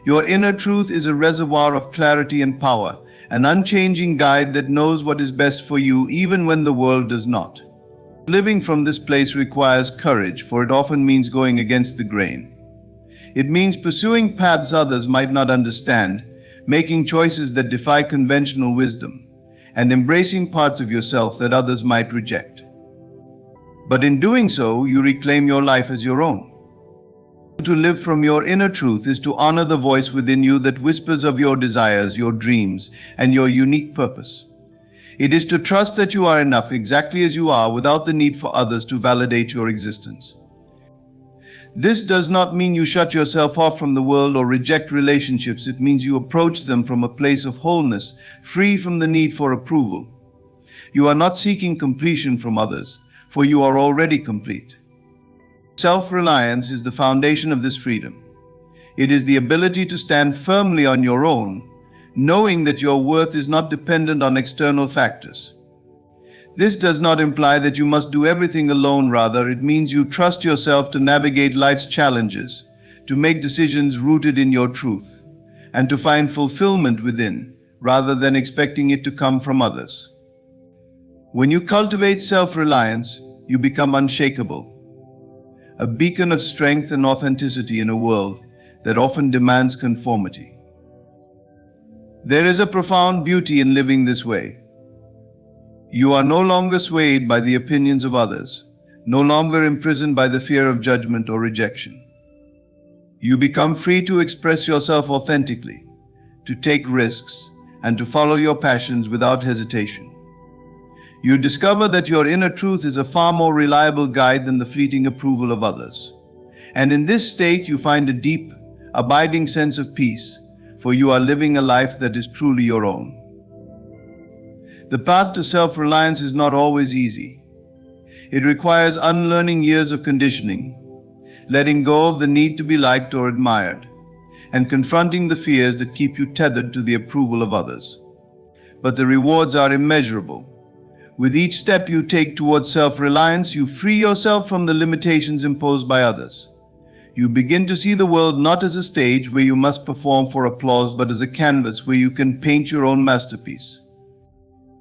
Your inner truth is a reservoir of clarity and power, an unchanging guide that knows what is best for you even when the world does not. Living from this place requires courage, for it often means going against the grain. It means pursuing paths others might not understand, making choices that defy conventional wisdom, and embracing parts of yourself that others might reject. But in doing so, you reclaim your life as your own. To live from your inner truth is to honor the voice within you that whispers of your desires, your dreams, and your unique purpose. It is to trust that you are enough exactly as you are without the need for others to validate your existence. This does not mean you shut yourself off from the world or reject relationships. It means you approach them from a place of wholeness, free from the need for approval. You are not seeking completion from others, for you are already complete. Self-reliance is the foundation of this freedom. It is the ability to stand firmly on your own, knowing that your worth is not dependent on external factors. This does not imply that you must do everything alone. Rather, it means you trust yourself to navigate life's challenges, to make decisions rooted in your truth, and to find fulfillment within, rather than expecting it to come from others. When you cultivate self-reliance, you become unshakable, a beacon of strength and authenticity in a world that often demands conformity. There is a profound beauty in living this way. You are no longer swayed by the opinions of others, no longer imprisoned by the fear of judgment or rejection. You become free to express yourself authentically, to take risks, and to follow your passions without hesitation. You discover that your inner truth is a far more reliable guide than the fleeting approval of others. And in this state, you find a deep, abiding sense of peace, for you are living a life that is truly your own. The path to self-reliance is not always easy. It requires unlearning years of conditioning, letting go of the need to be liked or admired, and confronting the fears that keep you tethered to the approval of others. But the rewards are immeasurable. With each step you take towards self-reliance, you free yourself from the limitations imposed by others. You begin to see the world not as a stage where you must perform for applause, but as a canvas where you can paint your own masterpiece.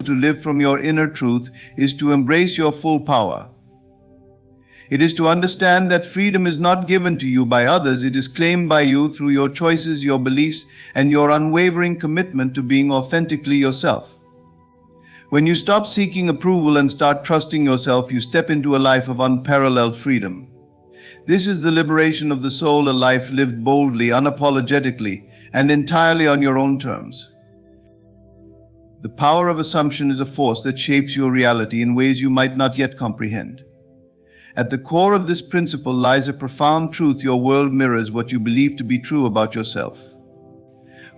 To live from your inner truth is to embrace your full power. It is to understand that freedom is not given to you by others, it is claimed by you through your choices, your beliefs, and your unwavering commitment to being authentically yourself. When you stop seeking approval and start trusting yourself, you step into a life of unparalleled freedom. This is the liberation of the soul, a life lived boldly, unapologetically, and entirely on your own terms. The power of assumption is a force that shapes your reality in ways you might not yet comprehend. At the core of this principle lies a profound truth: your world mirrors what you believe to be true about yourself.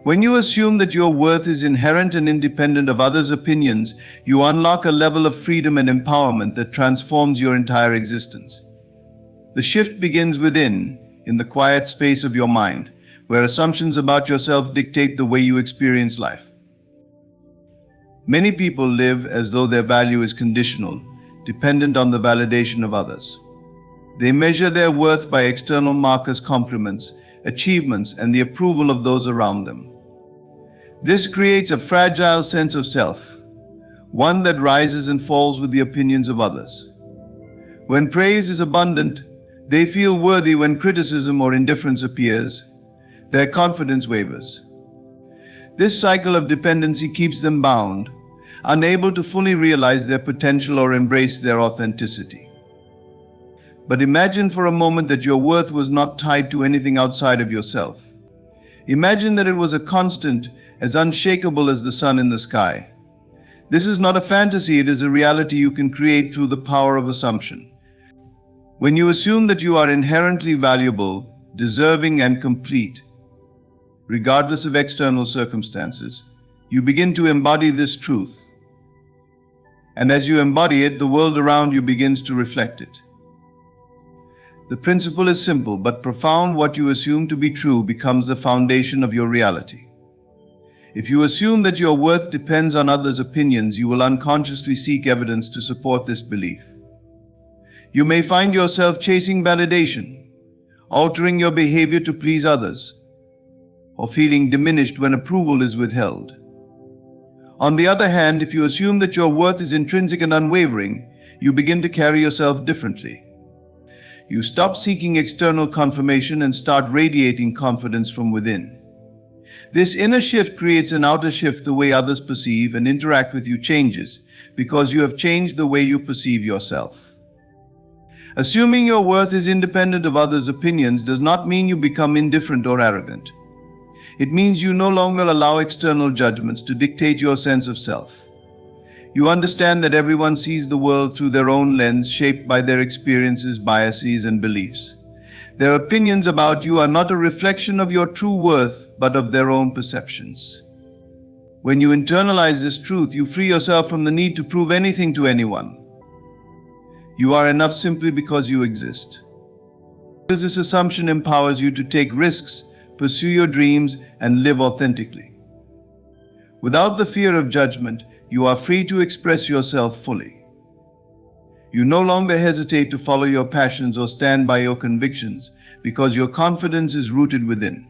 When you assume that your worth is inherent and independent of others' opinions, you unlock a level of freedom and empowerment that transforms your entire existence. The shift begins within, in the quiet space of your mind, where assumptions about yourself dictate the way you experience life. Many people live as though their value is conditional, dependent on the validation of others. They measure their worth by external markers, compliments, achievements, and the approval of those around them. This creates a fragile sense of self, one that rises and falls with the opinions of others. When praise is abundant, they feel worthy. When criticism or indifference appears, their confidence wavers. This cycle of dependency keeps them bound, unable to fully realize their potential or embrace their authenticity. But imagine for a moment that your worth was not tied to anything outside of yourself. Imagine that it was a constant, as unshakable as the sun in the sky. This is not a fantasy, it is a reality you can create through the power of assumption. When you assume that you are inherently valuable, deserving, and complete, regardless of external circumstances, you begin to embody this truth. And as you embody it, the world around you begins to reflect it. The principle is simple but profound. What you assume to be true becomes the foundation of your reality. If you assume that your worth depends on others' opinions, you will unconsciously seek evidence to support this belief. You may find yourself chasing validation, altering your behavior to please others, or feeling diminished when approval is withheld. On the other hand, if you assume that your worth is intrinsic and unwavering, you begin to carry yourself differently. You stop seeking external confirmation and start radiating confidence from within. This inner shift creates an outer shift. The way others perceive and interact with you changes because you have changed the way you perceive yourself. Assuming your worth is independent of others' opinions does not mean you become indifferent or arrogant. It means you no longer allow external judgments to dictate your sense of self. You understand that everyone sees the world through their own lens, shaped by their experiences, biases, and beliefs. Their opinions about you are not a reflection of your true worth, but of their own perceptions. When you internalize this truth, you free yourself from the need to prove anything to anyone. You are enough simply because you exist. This assumption empowers you to take risks, pursue your dreams, and live authentically. Without the fear of judgment, you are free to express yourself fully. You no longer hesitate to follow your passions or stand by your convictions because your confidence is rooted within.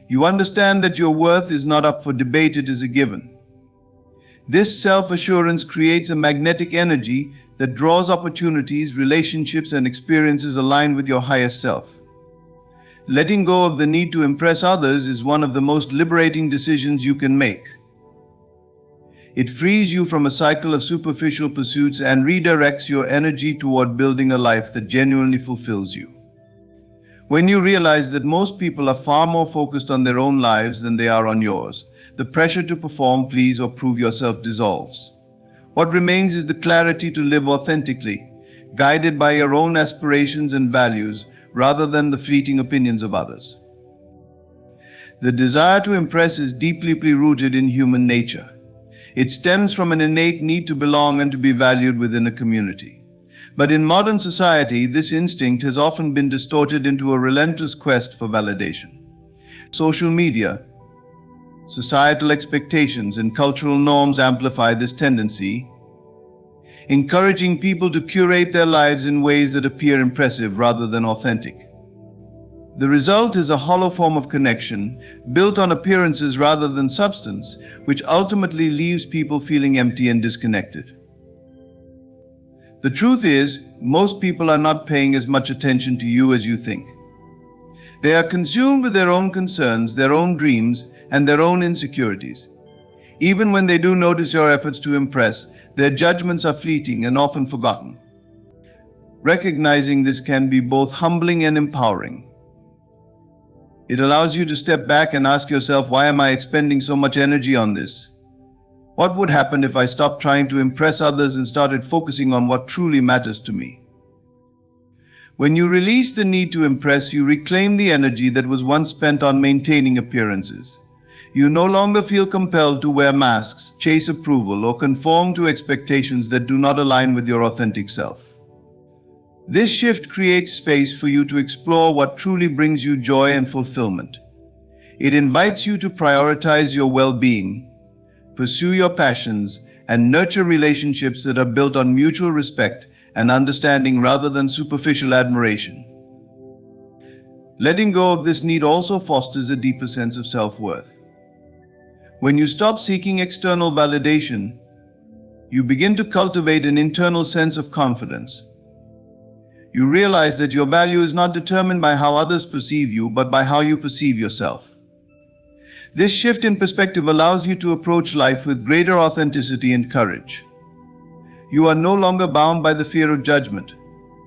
You understand that your worth is not up for debate, it is a given. This self-assurance creates a magnetic energy that draws opportunities, relationships, and experiences aligned with your highest self. Letting go of the need to impress others is one of the most liberating decisions you can make. It frees you from a cycle of superficial pursuits and redirects your energy toward building a life that genuinely fulfills you. When you realize that most people are far more focused on their own lives than they are on yours, the pressure to perform, please, or prove yourself dissolves. What remains is the clarity to live authentically, guided by your own aspirations and values rather than the fleeting opinions of others. The desire to impress is deeply rooted in human nature. It stems from an innate need to belong and to be valued within a community. But in modern society, this instinct has often been distorted into a relentless quest for validation. Social media, societal expectations, and cultural norms amplify this tendency, encouraging people to curate their lives in ways that appear impressive rather than authentic. The result is a hollow form of connection, built on appearances rather than substance, which ultimately leaves people feeling empty and disconnected. The truth is, most people are not paying as much attention to you as you think. They are consumed with their own concerns, their own dreams, and their own insecurities. Even when they do notice your efforts to impress, their judgments are fleeting and often forgotten. Recognizing this can be both humbling and empowering. It allows you to step back and ask yourself, why am I expending so much energy on this? What would happen if I stopped trying to impress others and started focusing on what truly matters to me? When you release the need to impress, you reclaim the energy that was once spent on maintaining appearances. You no longer feel compelled to wear masks, chase approval, or conform to expectations that do not align with your authentic self. This shift creates space for you to explore what truly brings you joy and fulfillment. It invites you to prioritize your well-being, pursue your passions, and nurture relationships that are built on mutual respect and understanding rather than superficial admiration. Letting go of this need also fosters a deeper sense of self-worth. When you stop seeking external validation, you begin to cultivate an internal sense of confidence. You realize that your value is not determined by how others perceive you, but by how you perceive yourself. This shift in perspective allows you to approach life with greater authenticity and courage. You are no longer bound by the fear of judgment,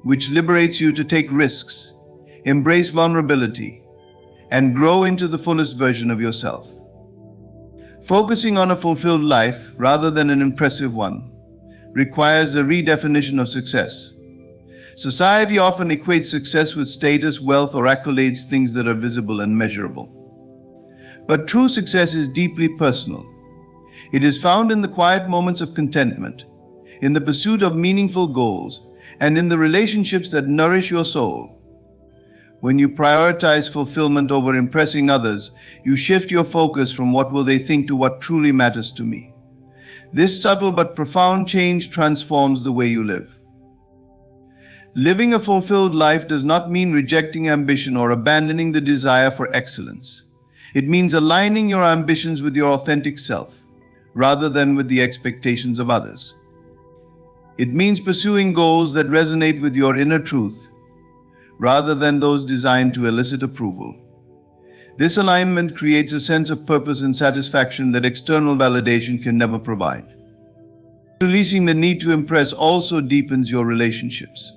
which liberates you to take risks, embrace vulnerability, and grow into the fullest version of yourself. Focusing on a fulfilled life rather than an impressive one requires a redefinition of success. Society often equates success with status, wealth, or accolades, things that are visible and measurable. But true success is deeply personal. It is found in the quiet moments of contentment, in the pursuit of meaningful goals, and in the relationships that nourish your soul. When you prioritize fulfillment over impressing others, you shift your focus from what will they think to what truly matters to me. This subtle but profound change transforms the way you live. Living a fulfilled life does not mean rejecting ambition or abandoning the desire for excellence. It means aligning your ambitions with your authentic self, rather than with the expectations of others. It means pursuing goals that resonate with your inner truth, rather than those designed to elicit approval. This alignment creates a sense of purpose and satisfaction that external validation can never provide. Releasing the need to impress also deepens your relationships.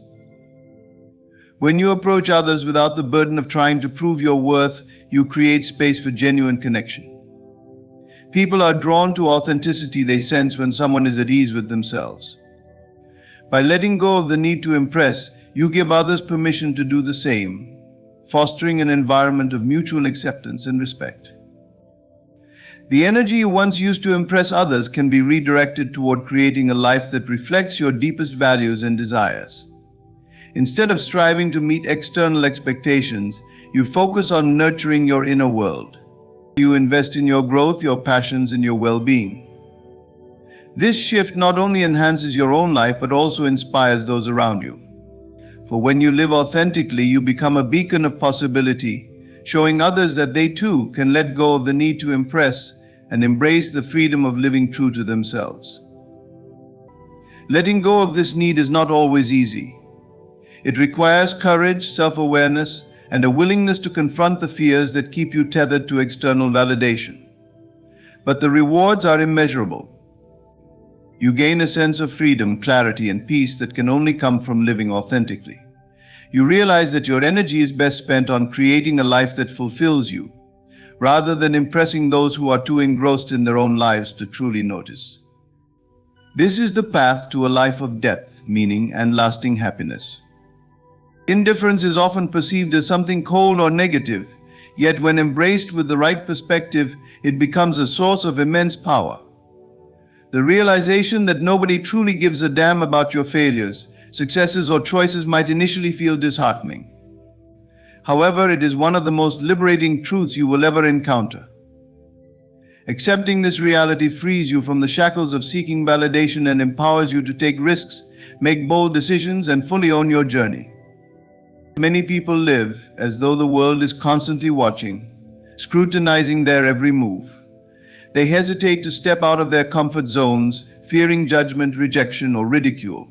When you approach others without the burden of trying to prove your worth, you create space for genuine connection. People are drawn to authenticity they sense when someone is at ease with themselves. By letting go of the need to impress, you give others permission to do the same, fostering an environment of mutual acceptance and respect. The energy you once used to impress others can be redirected toward creating a life that reflects your deepest values and desires. Instead of striving to meet external expectations, you focus on nurturing your inner world. You invest in your growth, your passions, and your well-being. This shift not only enhances your own life but also inspires those around you. For when you live authentically, you become a beacon of possibility, showing others that they too can let go of the need to impress and embrace the freedom of living true to themselves. Letting go of this need is not always easy. It requires courage, self-awareness, and a willingness to confront the fears that keep you tethered to external validation. But the rewards are immeasurable. You gain a sense of freedom, clarity, and peace that can only come from living authentically. You realize that your energy is best spent on creating a life that fulfills you, rather than impressing those who are too engrossed in their own lives to truly notice. This is the path to a life of depth, meaning, and lasting happiness. Indifference is often perceived as something cold or negative, yet when embraced with the right perspective, it becomes a source of immense power. The realization that nobody truly gives a damn about your failures, successes, or choices might initially feel disheartening. However, it is one of the most liberating truths you will ever encounter. Accepting this reality frees you from the shackles of seeking validation and empowers you to take risks, make bold decisions, and fully own your journey. Many people live as though the world is constantly watching, scrutinizing their every move. They hesitate to step out of their comfort zones, fearing judgment, rejection, or ridicule.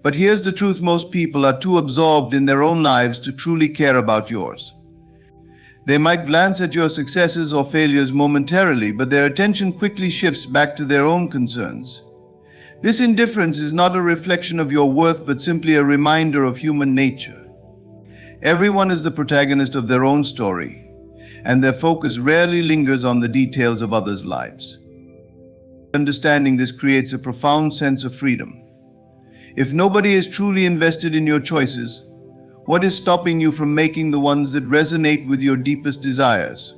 But here's the truth: most people are too absorbed in their own lives to truly care about yours. They might glance at your successes or failures momentarily, but their attention quickly shifts back to their own concerns. This indifference is not a reflection of your worth, but simply a reminder of human nature. Everyone is the protagonist of their own story, and their focus rarely lingers on the details of others' lives. Understanding this creates a profound sense of freedom. If nobody is truly invested in your choices, what is stopping you from making the ones that resonate with your deepest desires?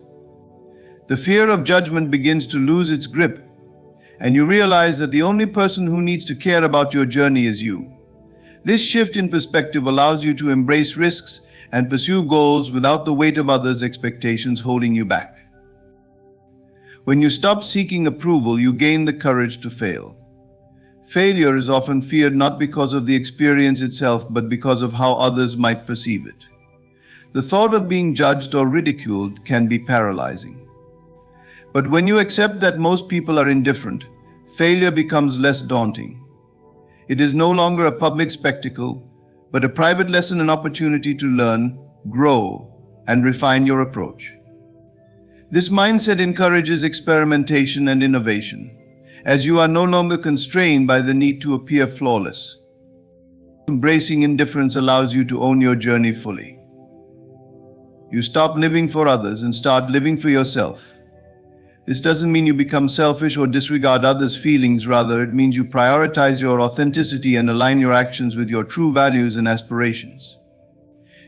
The fear of judgment begins to lose its grip, and you realize that the only person who needs to care about your journey is you. This shift in perspective allows you to embrace risks and pursue goals without the weight of others' expectations holding you back. When you stop seeking approval, you gain the courage to fail. Failure is often feared not because of the experience itself, but because of how others might perceive it. The thought of being judged or ridiculed can be paralyzing. But when you accept that most people are indifferent, failure becomes less daunting. It is no longer a public spectacle, but a private lesson, an opportunity to learn, grow, and refine your approach. This mindset encourages experimentation and innovation, as you are no longer constrained by the need to appear flawless. Embracing indifference allows you to own your journey fully. You stop living for others and start living for yourself. This doesn't mean you become selfish or disregard others' feelings. Rather, it means you prioritize your authenticity and align your actions with your true values and aspirations.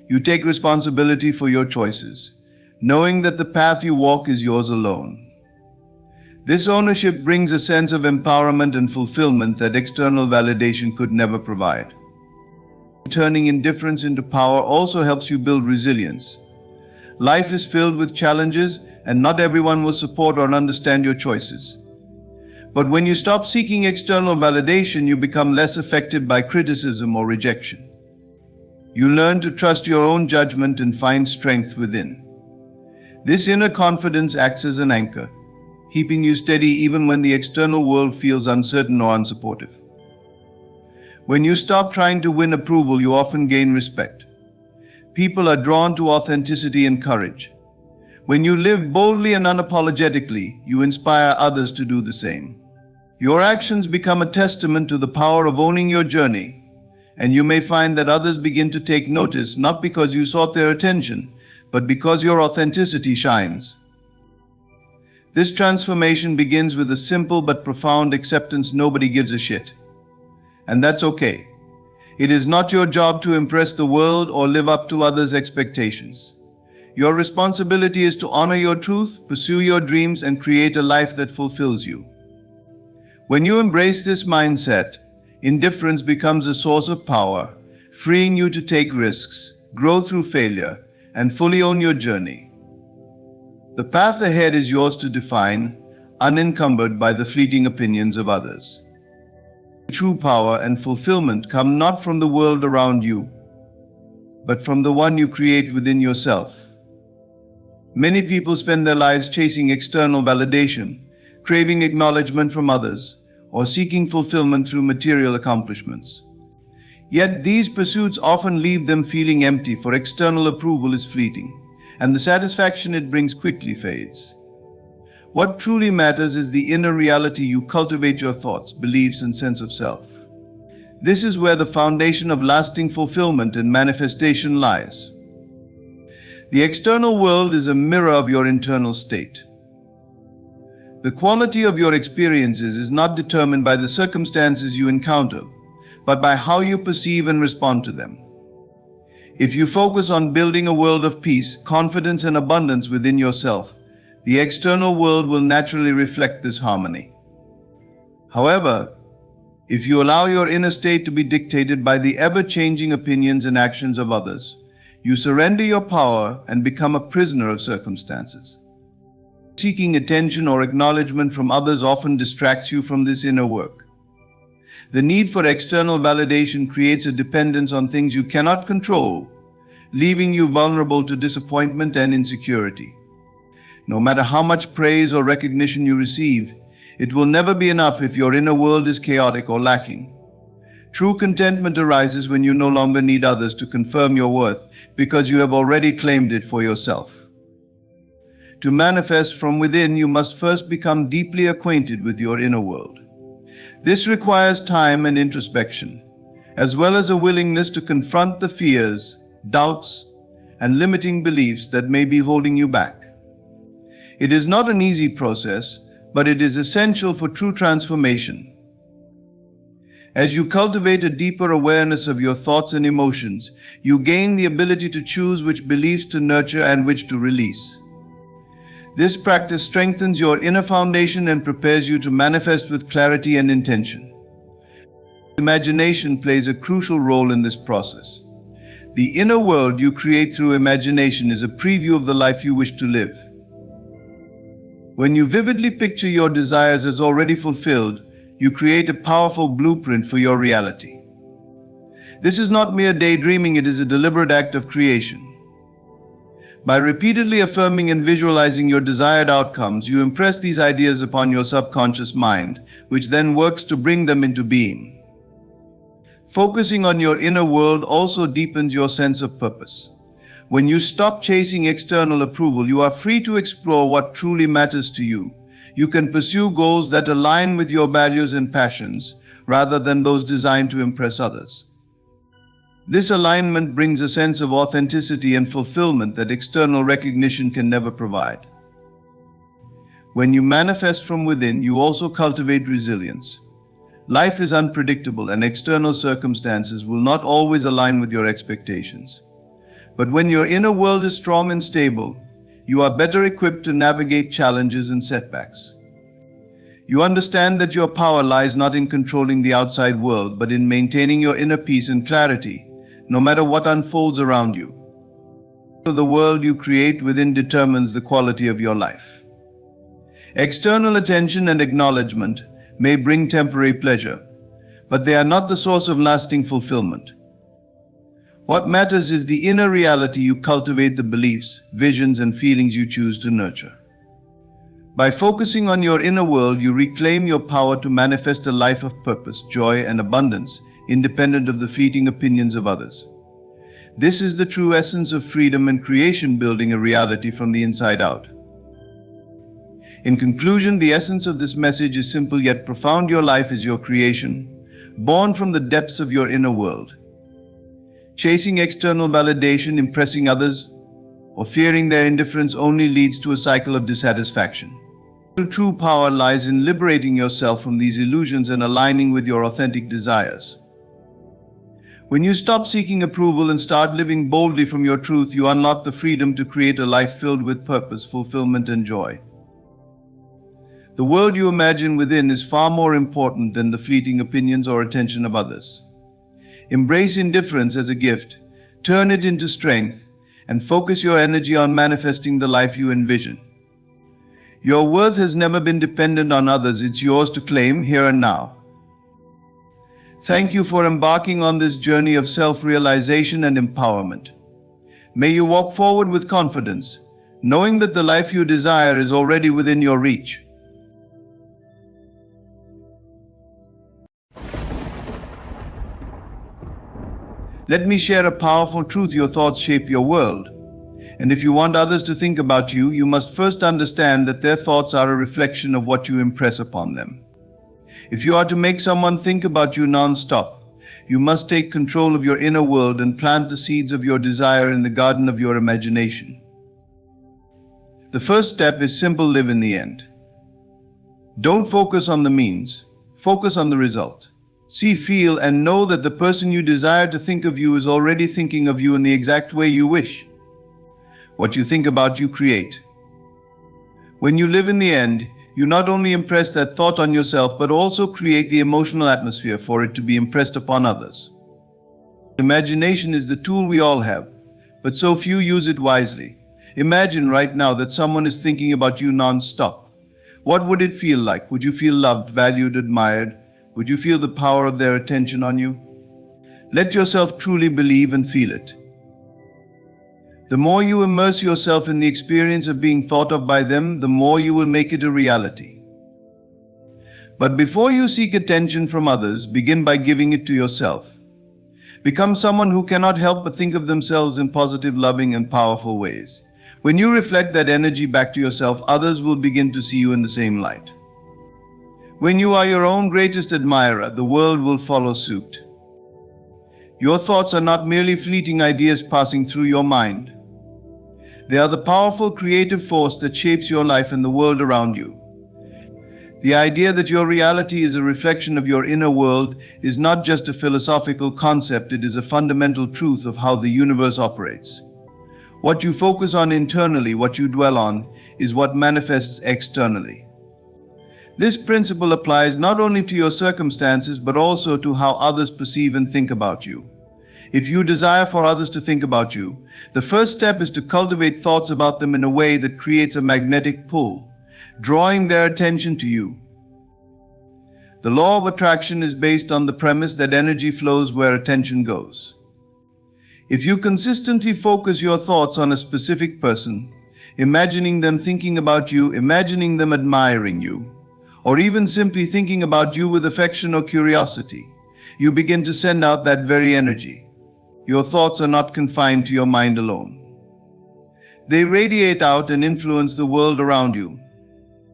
You take responsibility for your choices, knowing that the path you walk is yours alone. This ownership brings a sense of empowerment and fulfillment that external validation could never provide. Turning indifference into power also helps you build resilience. Life is filled with challenges, and not everyone will support or understand your choices. But when you stop seeking external validation, you become less affected by criticism or rejection. You learn to trust your own judgment and find strength within. This inner confidence acts as an anchor, keeping you steady even when the external world feels uncertain or unsupportive. When you stop trying to win approval, you often gain respect. People are drawn to authenticity and courage. When you live boldly and unapologetically, you inspire others to do the same. Your actions become a testament to the power of owning your journey And you may find that others begin to take notice, not because you sought their attention, but because your authenticity shines. This transformation begins with a simple but profound acceptance: nobody gives a shit. And that's okay. It is not your job to impress the world or live up to others' expectations. Your responsibility is to honor your truth, pursue your dreams, and create a life that fulfills you. When you embrace this mindset, indifference becomes a source of power, freeing you to take risks, grow through failure, and fully own your journey. The path ahead is yours to define, unencumbered by the fleeting opinions of others. True power and fulfillment come not from the world around you, but from the one you create within yourself. Many people spend their lives chasing external validation, craving acknowledgement from others, or seeking fulfillment through material accomplishments. Yet these pursuits often leave them feeling empty, for external approval is fleeting, and the satisfaction it brings quickly fades. What truly matters is the inner reality you cultivate: your thoughts, beliefs, and sense of self. This is where the foundation of lasting fulfillment and manifestation lies. The external world is a mirror of your internal state. The quality of your experiences is not determined by the circumstances you encounter, but by how you perceive and respond to them. If you focus on building a world of peace, confidence, and abundance within yourself, the external world will naturally reflect this harmony. However, if you allow your inner state to be dictated by the ever-changing opinions and actions of others, you surrender your power and become a prisoner of circumstances. Seeking attention or acknowledgement from others often distracts you from this inner work. The need for external validation creates a dependence on things you cannot control, leaving you vulnerable to disappointment and insecurity. No matter how much praise or recognition you receive, it will never be enough if your inner world is chaotic or lacking. True contentment arises when you no longer need others to confirm your worth, because you have already claimed it for yourself. To manifest from within, you must first become deeply acquainted with your inner world. This requires time and introspection, as well as a willingness to confront the fears, doubts, and limiting beliefs that may be holding you back. It is not an easy process, but it is essential for true transformation. As you cultivate a deeper awareness of your thoughts and emotions, you gain the ability to choose which beliefs to nurture and which to release. This practice strengthens your inner foundation and prepares you to manifest with clarity and intention. Imagination plays a crucial role in this process. The inner world you create through imagination is a preview of the life you wish to live. When you vividly picture your desires as already fulfilled, you create a powerful blueprint for your reality. This is not mere daydreaming, it is a deliberate act of creation. By repeatedly affirming and visualizing your desired outcomes, you impress these ideas upon your subconscious mind, which then works to bring them into being. Focusing on your inner world also deepens your sense of purpose. When you stop chasing external approval, you are free to explore what truly matters to you. You can pursue goals that align with your values and passions, rather than those designed to impress others. This alignment brings a sense of authenticity and fulfillment that external recognition can never provide. When you manifest from within, you also cultivate resilience. Life is unpredictable, and external circumstances will not always align with your expectations. But when your inner world is strong and stable, you are better equipped to navigate challenges and setbacks. You understand that your power lies not in controlling the outside world, but in maintaining your inner peace and clarity, no matter what unfolds around you. The world you create within determines the quality of your life. External attention and acknowledgement may bring temporary pleasure, but they are not the source of lasting fulfillment. What matters is the inner reality you cultivate, the beliefs, visions, and feelings you choose to nurture. By focusing on your inner world, you reclaim your power to manifest a life of purpose, joy, and abundance, independent of the fleeting opinions of others. This is the true essence of freedom and creation, building a reality from the inside out. In conclusion, the essence of this message is simple yet profound. Your life is your creation, born from the depths of your inner world. Chasing external validation, impressing others, or fearing their indifference only leads to a cycle of dissatisfaction. True power lies in liberating yourself from these illusions and aligning with your authentic desires. When you stop seeking approval and start living boldly from your truth, you unlock the freedom to create a life filled with purpose, fulfillment, and joy. The world you imagine within is far more important than the fleeting opinions or attention of others. Embrace indifference as a gift, turn it into strength, and focus your energy on manifesting the life you envision. Your worth has never been dependent on others. It's yours to claim here and now. Thank you for embarking on this journey of self-realization and empowerment. May you walk forward with confidence, knowing that the life you desire is already within your reach. Let me share a powerful truth: your thoughts shape your world. And if you want others to think about you, you must first understand that their thoughts are a reflection of what you impress upon them. If you are to make someone think about you non-stop, you must take control of your inner world and plant the seeds of your desire in the garden of your imagination. The first step is simple: live in the end. Don't focus on the means, focus on the result. See, feel, and know that the person you desire to think of you is already thinking of you in the exact way you wish. What you think about, you create. When you live in the end, you not only impress that thought on yourself, but also create the emotional atmosphere for it to be impressed upon others. Imagination is the tool we all have, but so few use it wisely. Imagine right now that someone is thinking about you non-stop. What would it feel like? Would you feel loved, valued, admired? Would you feel the power of their attention on you? Let yourself truly believe and feel it. The more you immerse yourself in the experience of being thought of by them, the more you will make it a reality. But before you seek attention from others, begin by giving it to yourself. Become someone who cannot help but think of themselves in positive, loving, and powerful ways. When you reflect that energy back to yourself, others will begin to see you in the same light. When you are your own greatest admirer, the world will follow suit. Your thoughts are not merely fleeting ideas passing through your mind. They are the powerful creative force that shapes your life and the world around you. The idea that your reality is a reflection of your inner world is not just a philosophical concept, it is a fundamental truth of how the universe operates. What you focus on internally, what you dwell on, is what manifests externally. This principle applies not only to your circumstances, but also to how others perceive and think about you. If you desire for others to think about you, the first step is to cultivate thoughts about them in a way that creates a magnetic pull, drawing their attention to you. The law of attraction is based on the premise that energy flows where attention goes. If you consistently focus your thoughts on a specific person, imagining them thinking about you, imagining them admiring you, or even simply thinking about you with affection or curiosity, you begin to send out that very energy. Your thoughts are not confined to your mind alone. They radiate out and influence the world around you.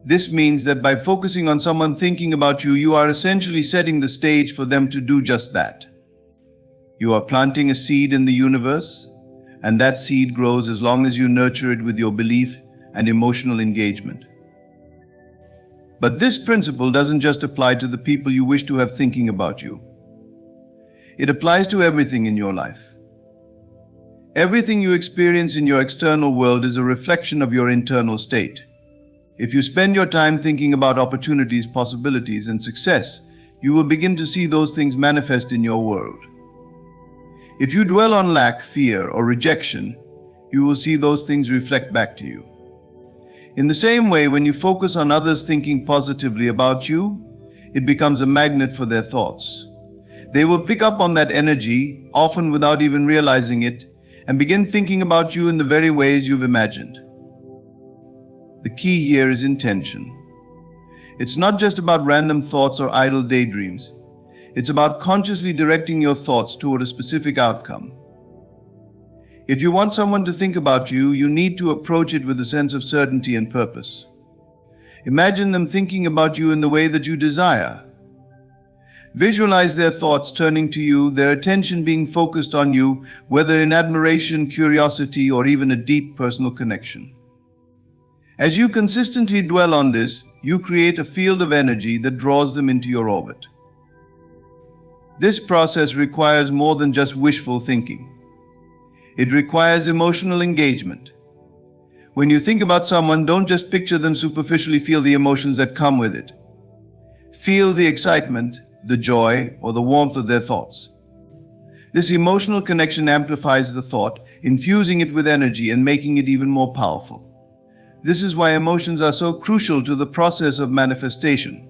This means that by focusing on someone thinking about you, you are essentially setting the stage for them to do just that. You are planting a seed in the universe, and that seed grows as long as you nurture it with your belief and emotional engagement. But this principle doesn't just apply to the people you wish to have thinking about you. It applies to everything in your life. Everything you experience in your external world is a reflection of your internal state. If you spend your time thinking about opportunities, possibilities, and success, you will begin to see those things manifest in your world. If you dwell on lack, fear, or rejection, you will see those things reflect back to you. In the same way, when you focus on others thinking positively about you, it becomes a magnet for their thoughts. They will pick up on that energy, often without even realizing it, and begin thinking about you in the very ways you've imagined. The key here is intention. It's not just about random thoughts or idle daydreams. It's about consciously directing your thoughts toward a specific outcome. If you want someone to think about you, you need to approach it with a sense of certainty and purpose. Imagine them thinking about you in the way that you desire. Visualize their thoughts turning to you, their attention being focused on you, whether in admiration, curiosity, or even a deep personal connection. As you consistently dwell on this, you create a field of energy that draws them into your orbit. This process requires more than just wishful thinking. It requires emotional engagement. When you think about someone, don't just picture them superficially, feel the emotions that come with it. Feel the excitement, the joy, or the warmth of their thoughts. This emotional connection amplifies the thought, infusing it with energy and making it even more powerful. This is why emotions are so crucial to the process of manifestation.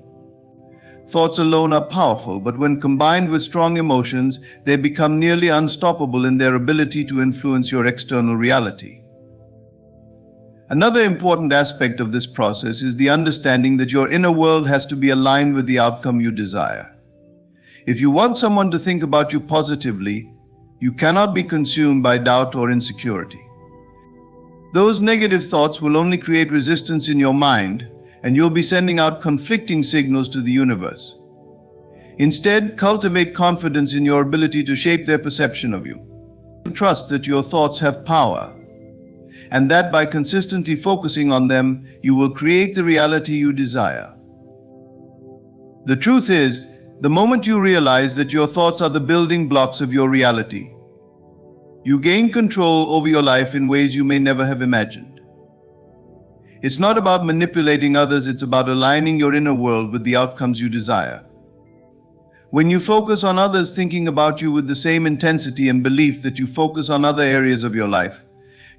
Thoughts alone are powerful, but when combined with strong emotions, they become nearly unstoppable in their ability to influence your external reality. Another important aspect of this process is the understanding that your inner world has to be aligned with the outcome you desire. If you want someone to think about you positively, you cannot be consumed by doubt or insecurity. Those negative thoughts will only create resistance in your mind, and you'll be sending out conflicting signals to the universe. Instead, cultivate confidence in your ability to shape their perception of you. Trust that your thoughts have power, and that by consistently focusing on them, you will create the reality you desire. The truth is, the moment you realize that your thoughts are the building blocks of your reality, you gain control over your life in ways you may never have imagined. It's not about manipulating others, it's about aligning your inner world with the outcomes you desire. When you focus on others thinking about you with the same intensity and belief that you focus on other areas of your life,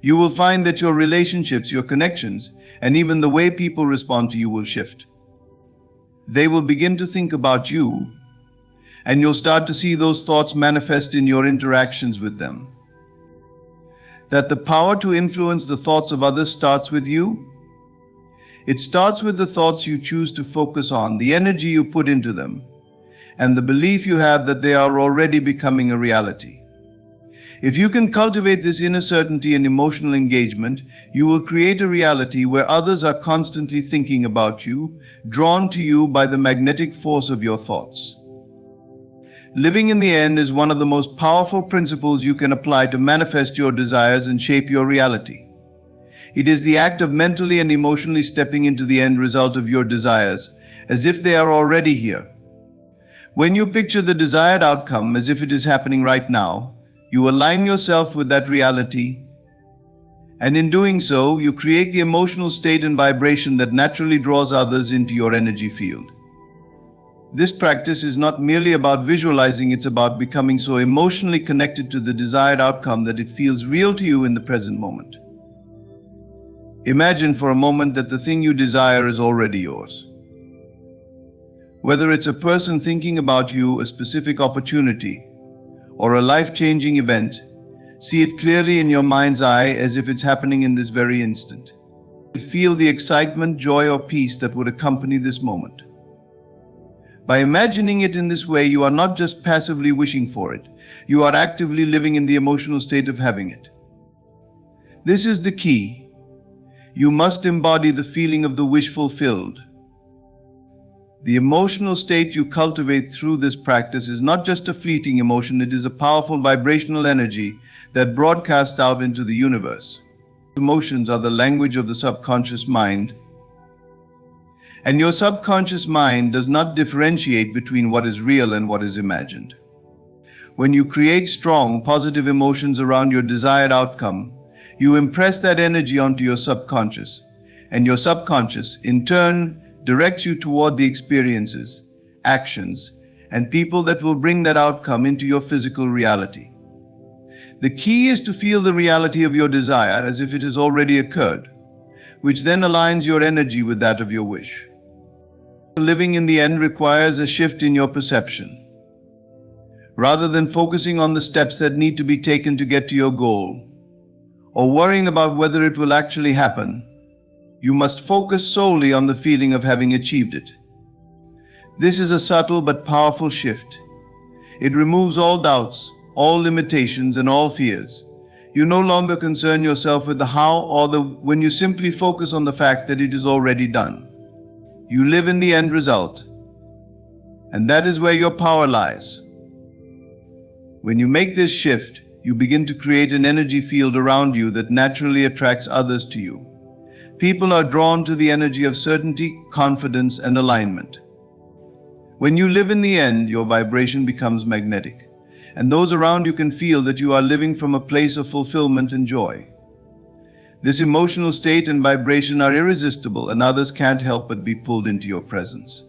you will find that your relationships, your connections, and even the way people respond to you will shift. They will begin to think about you, and you'll start to see those thoughts manifest in your interactions with them. That the power to influence the thoughts of others starts with you. It starts with the thoughts you choose to focus on, the energy you put into them, and the belief you have that they are already becoming a reality. If you can cultivate this inner certainty and emotional engagement, you will create a reality where others are constantly thinking about you, drawn to you by the magnetic force of your thoughts. Living in the end is one of the most powerful principles you can apply to manifest your desires and shape your reality. It is the act of mentally and emotionally stepping into the end result of your desires, as if they are already here. When you picture the desired outcome as if it is happening right now, you align yourself with that reality, and in doing so, you create the emotional state and vibration that naturally draws others into your energy field. This practice is not merely about visualizing, it's about becoming so emotionally connected to the desired outcome that it feels real to you in the present moment. Imagine for a moment that the thing you desire is already yours. Whether it's a person thinking about you, a specific opportunity, or a life-changing event, see it clearly in your mind's eye as if it's happening in this very instant. Feel the excitement, joy, or peace that would accompany this moment. By imagining it in this way, you are not just passively wishing for it, you are actively living in the emotional state of having it. This is the key. You must embody the feeling of the wish fulfilled. The emotional state you cultivate through this practice is not just a fleeting emotion, it is a powerful vibrational energy that broadcasts out into the universe. Emotions are the language of the subconscious mind, and your subconscious mind does not differentiate between what is real and what is imagined. When you create strong, positive emotions around your desired outcome, you impress that energy onto your subconscious, and your subconscious, in turn, directs you toward the experiences, actions, and people that will bring that outcome into your physical reality. The key is to feel the reality of your desire as if it has already occurred, which then aligns your energy with that of your wish. Living in the end requires a shift in your perception. Rather than focusing on the steps that need to be taken to get to your goal, or worrying about whether it will actually happen, you must focus solely on the feeling of having achieved it. This is a subtle but powerful shift. It removes all doubts, all limitations, and all fears. You no longer concern yourself with the how or the when, you simply focus on the fact that it is already done. You live in the end result. And that is where your power lies. When you make this shift, you begin to create an energy field around you that naturally attracts others to you. People are drawn to the energy of certainty, confidence, and alignment. When you live in the end, your vibration becomes magnetic, and those around you can feel that you are living from a place of fulfillment and joy. This emotional state and vibration are irresistible, and others can't help but be pulled into your presence.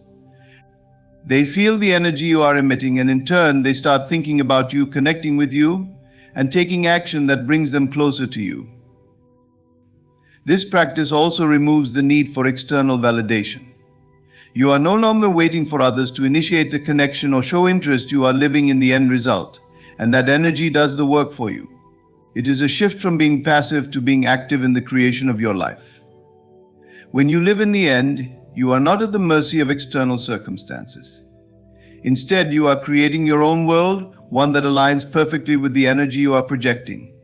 They feel the energy you are emitting, and in turn, they start thinking about you, connecting with you, and taking action that brings them closer to you. This practice also removes the need for external validation. You are no longer waiting for others to initiate the connection or show interest. You are living in the end result, and that energy does the work for you. It is a shift from being passive to being active in the creation of your life. When you live in the end, you are not at the mercy of external circumstances. Instead, you are creating your own world, one that aligns perfectly with the energy you are projecting.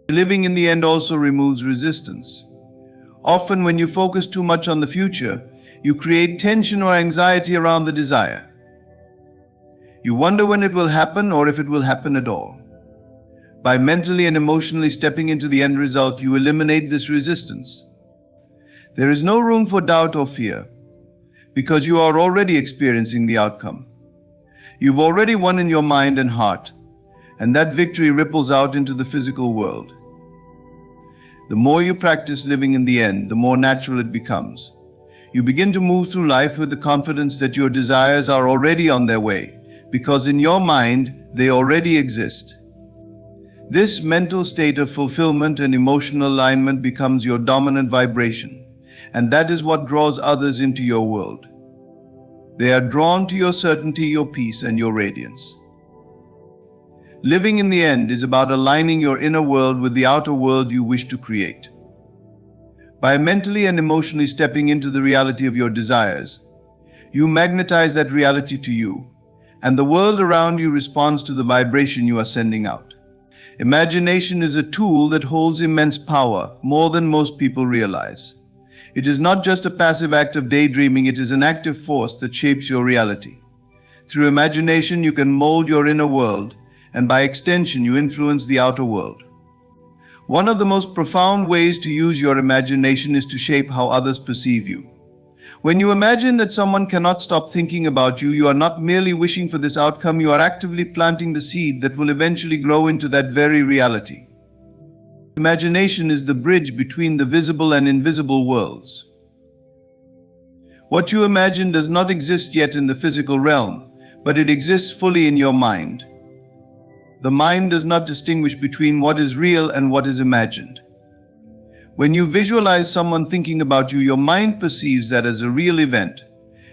Living in the end also removes resistance. Often, when you focus too much on the future, you create tension or anxiety around the desire. You wonder when it will happen or if it will happen at all. By mentally and emotionally stepping into the end result, you eliminate this resistance. There is no room for doubt or fear, because you are already experiencing the outcome. You've already won in your mind and heart, and that victory ripples out into the physical world. The more you practice living in the end, the more natural it becomes. You begin to move through life with the confidence that your desires are already on their way, because in your mind, they already exist. This mental state of fulfillment and emotional alignment becomes your dominant vibration, and that is what draws others into your world. They are drawn to your certainty, your peace, and your radiance. Living in the end is about aligning your inner world with the outer world you wish to create. By mentally and emotionally stepping into the reality of your desires, you magnetize that reality to you, and the world around you responds to the vibration you are sending out. Imagination is a tool that holds immense power, more than most people realize. It is not just a passive act of daydreaming, it is an active force that shapes your reality. Through imagination, you can mold your inner world, and by extension, you influence the outer world. One of the most profound ways to use your imagination is to shape how others perceive you. When you imagine that someone cannot stop thinking about you, you are not merely wishing for this outcome, you are actively planting the seed that will eventually grow into that very reality. Imagination is the bridge between the visible and invisible worlds. What you imagine does not exist yet in the physical realm, but it exists fully in your mind. The mind does not distinguish between what is real and what is imagined. When you visualize someone thinking about you, your mind perceives that as a real event,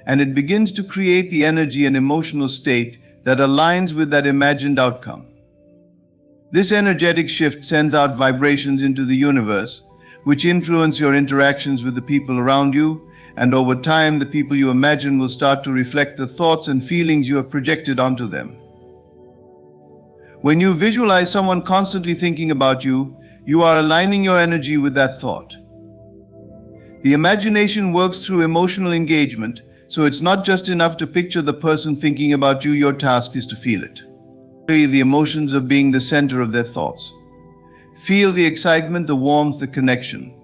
and it begins to create the energy and emotional state that aligns with that imagined outcome. This energetic shift sends out vibrations into the universe, which influence your interactions with the people around you, and over time, the people you imagine will start to reflect the thoughts and feelings you have projected onto them. When you visualize someone constantly thinking about you, you are aligning your energy with that thought. The imagination works through emotional engagement, so it's not just enough to picture the person thinking about you, your task is to feel it. Feel the emotions of being the center of their thoughts. Feel the excitement, the warmth, the connection.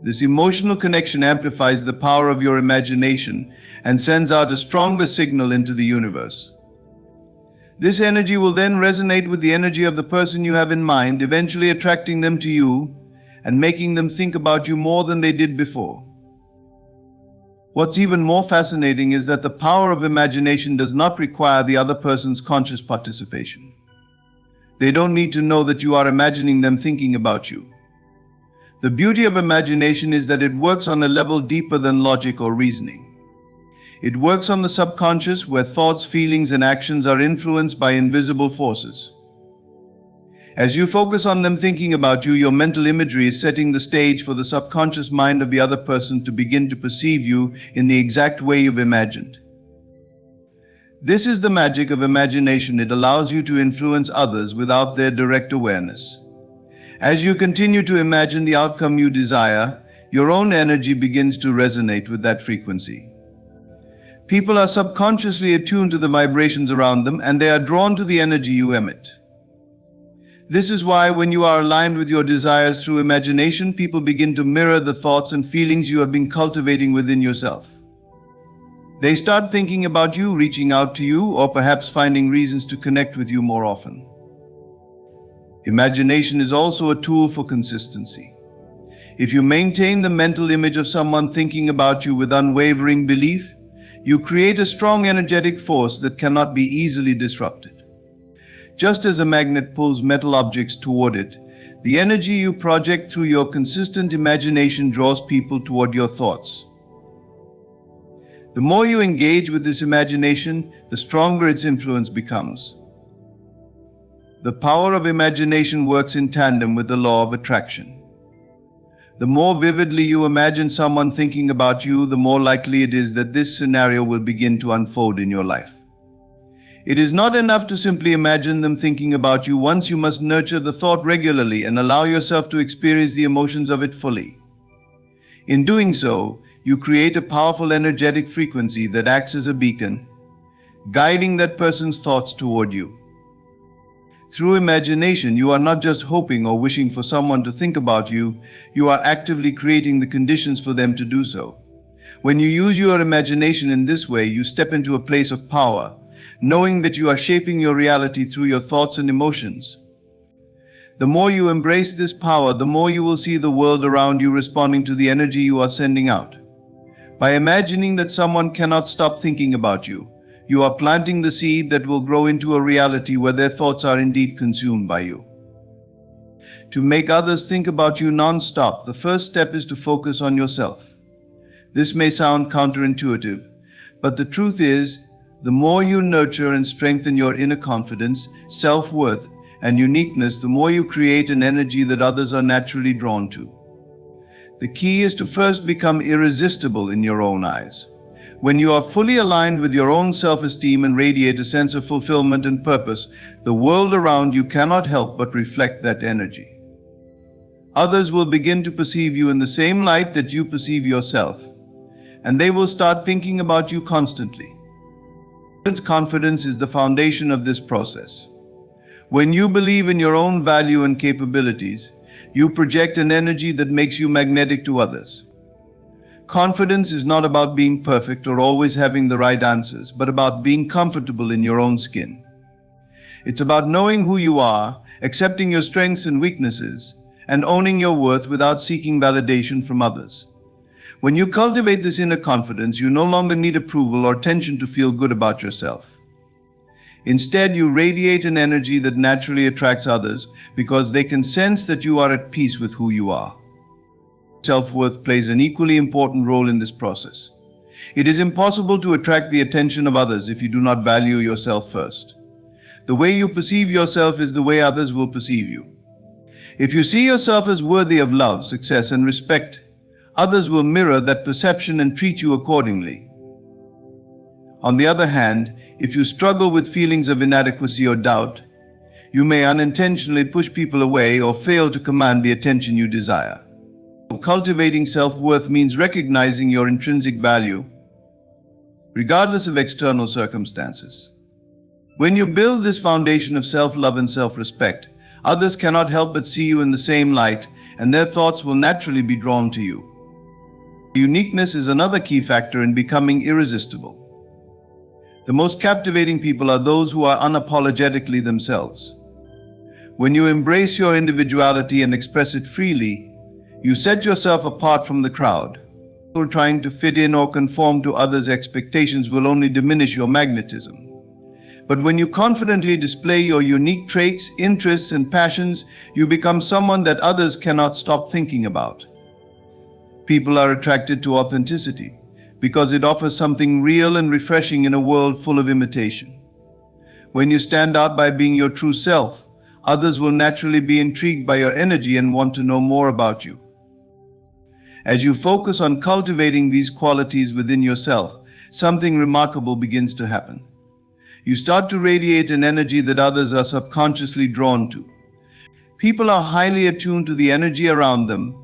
This emotional connection amplifies the power of your imagination and sends out a stronger signal into the universe. This energy will then resonate with the energy of the person you have in mind, eventually attracting them to you and making them think about you more than they did before. What's even more fascinating is that the power of imagination does not require the other person's conscious participation. They don't need to know that you are imagining them thinking about you. The beauty of imagination is that it works on a level deeper than logic or reasoning. It works on the subconscious, where thoughts, feelings, and actions are influenced by invisible forces. As you focus on them thinking about you, your mental imagery is setting the stage for the subconscious mind of the other person to begin to perceive you in the exact way you've imagined. This is the magic of imagination. It allows you to influence others without their direct awareness. As you continue to imagine the outcome you desire, your own energy begins to resonate with that frequency. People are subconsciously attuned to the vibrations around them, and they are drawn to the energy you emit. This is why when you are aligned with your desires through imagination, people begin to mirror the thoughts and feelings you have been cultivating within yourself. They start thinking about you, reaching out to you, or perhaps finding reasons to connect with you more often. Imagination is also a tool for consistency. If you maintain the mental image of someone thinking about you with unwavering belief, you create a strong energetic force that cannot be easily disrupted. Just as a magnet pulls metal objects toward it, the energy you project through your consistent imagination draws people toward your thoughts. The more you engage with this imagination, the stronger its influence becomes. The power of imagination works in tandem with the law of attraction. The more vividly you imagine someone thinking about you, the more likely it is that this scenario will begin to unfold in your life. It is not enough to simply imagine them thinking about you. Once, you must nurture the thought regularly and allow yourself to experience the emotions of it fully. In doing so, you create a powerful energetic frequency that acts as a beacon, guiding that person's thoughts toward you. Through imagination, you are not just hoping or wishing for someone to think about you, you are actively creating the conditions for them to do so. When you use your imagination in this way, you step into a place of power, knowing that you are shaping your reality through your thoughts and emotions. The more you embrace this power, the more you will see the world around you responding to the energy you are sending out. By imagining that someone cannot stop thinking about you, you are planting the seed that will grow into a reality where their thoughts are indeed consumed by you. To make others think about you non-stop, the first step is to focus on yourself. This may sound counterintuitive, but the truth is, the more you nurture and strengthen your inner confidence, self-worth, and uniqueness, the more you create an energy that others are naturally drawn to. The key is to first become irresistible in your own eyes. When you are fully aligned with your own self-esteem and radiate a sense of fulfillment and purpose, the world around you cannot help but reflect that energy. Others will begin to perceive you in the same light that you perceive yourself, and they will start thinking about you constantly. Confidence is the foundation of this process. When you believe in your own value and capabilities, you project an energy that makes you magnetic to others. Confidence is not about being perfect or always having the right answers, but about being comfortable in your own skin. It's about knowing who you are, accepting your strengths and weaknesses, and owning your worth without seeking validation from others. When you cultivate this inner confidence, you no longer need approval or attention to feel good about yourself. Instead, you radiate an energy that naturally attracts others because they can sense that you are at peace with who you are. Self-worth plays an equally important role in this process. It is impossible to attract the attention of others if you do not value yourself first. The way you perceive yourself is the way others will perceive you. If you see yourself as worthy of love, success, and respect, others will mirror that perception and treat you accordingly. On the other hand, if you struggle with feelings of inadequacy or doubt, you may unintentionally push people away or fail to command the attention you desire. Cultivating self-worth means recognizing your intrinsic value, regardless of external circumstances. When you build this foundation of self-love and self-respect, others cannot help but see you in the same light, and their thoughts will naturally be drawn to you. Uniqueness is another key factor in becoming irresistible. The most captivating people are those who are unapologetically themselves. When you embrace your individuality and express it freely, you set yourself apart from the crowd. Trying to fit in or conform to others' expectations will only diminish your magnetism. But when you confidently display your unique traits, interests, and passions, you become someone that others cannot stop thinking about. People are attracted to authenticity because it offers something real and refreshing in a world full of imitation. When you stand out by being your true self, others will naturally be intrigued by your energy and want to know more about you. As you focus on cultivating these qualities within yourself, something remarkable begins to happen. You start to radiate an energy that others are subconsciously drawn to. People are highly attuned to the energy around them,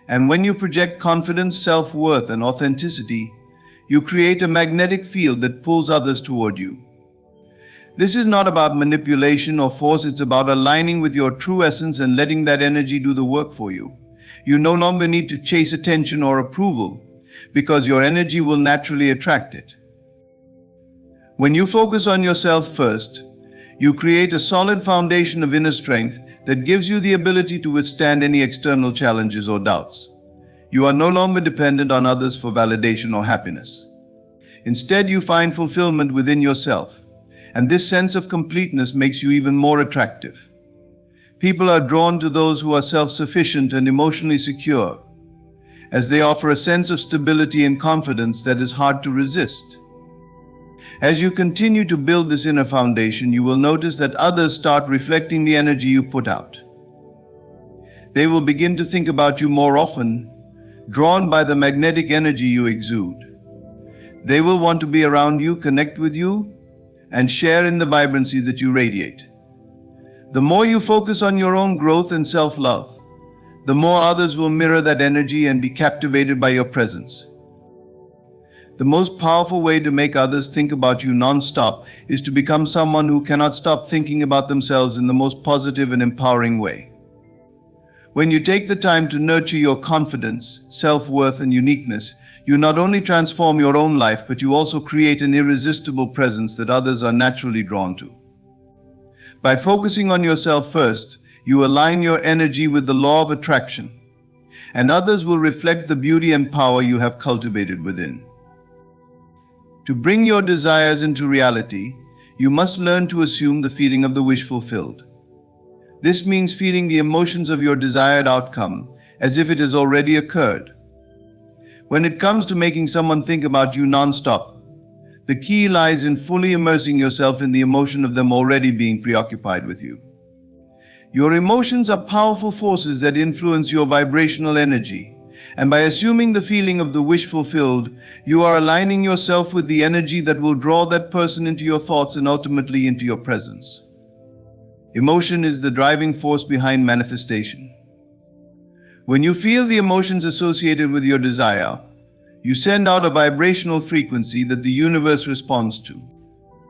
and when you project confidence, self-worth, and authenticity, You create a magnetic field that pulls others toward you. This is not about manipulation or force, it's about aligning with your true essence and letting that energy do the work for you. You no longer need to chase attention or approval, because your energy will naturally attract it. When you focus on yourself first, you create a solid foundation of inner strength that gives you the ability to withstand any external challenges or doubts. You are no longer dependent on others for validation or happiness. Instead, you find fulfillment within yourself, and this sense of completeness makes you even more attractive. People are drawn to those who are self-sufficient and emotionally secure, as they offer a sense of stability and confidence that is hard to resist. As you continue to build this inner foundation, you will notice that others start reflecting the energy you put out. They will begin to think about you more often, drawn by the magnetic energy you exude. They will want to be around you, connect with you, and share in the vibrancy that you radiate. The more you focus on your own growth and self-love, the more others will mirror that energy and be captivated by your presence. The most powerful way to make others think about you non-stop is to become someone who cannot stop thinking about themselves in the most positive and empowering way. When you take the time to nurture your confidence, self-worth, and uniqueness, you not only transform your own life, but you also create an irresistible presence that others are naturally drawn to. By focusing on yourself first, you align your energy with the law of attraction, and others will reflect the beauty and power you have cultivated within. To bring your desires into reality, you must learn to assume the feeling of the wish fulfilled. This means feeling the emotions of your desired outcome as if it has already occurred. When it comes to making someone think about you non-stop, the key lies in fully immersing yourself in the emotion of them already being preoccupied with you. Your emotions are powerful forces that influence your vibrational energy, and by assuming the feeling of the wish fulfilled, you are aligning yourself with the energy that will draw that person into your thoughts and ultimately into your presence. Emotion is the driving force behind manifestation. When you feel the emotions associated with your desire, you send out a vibrational frequency that the universe responds to.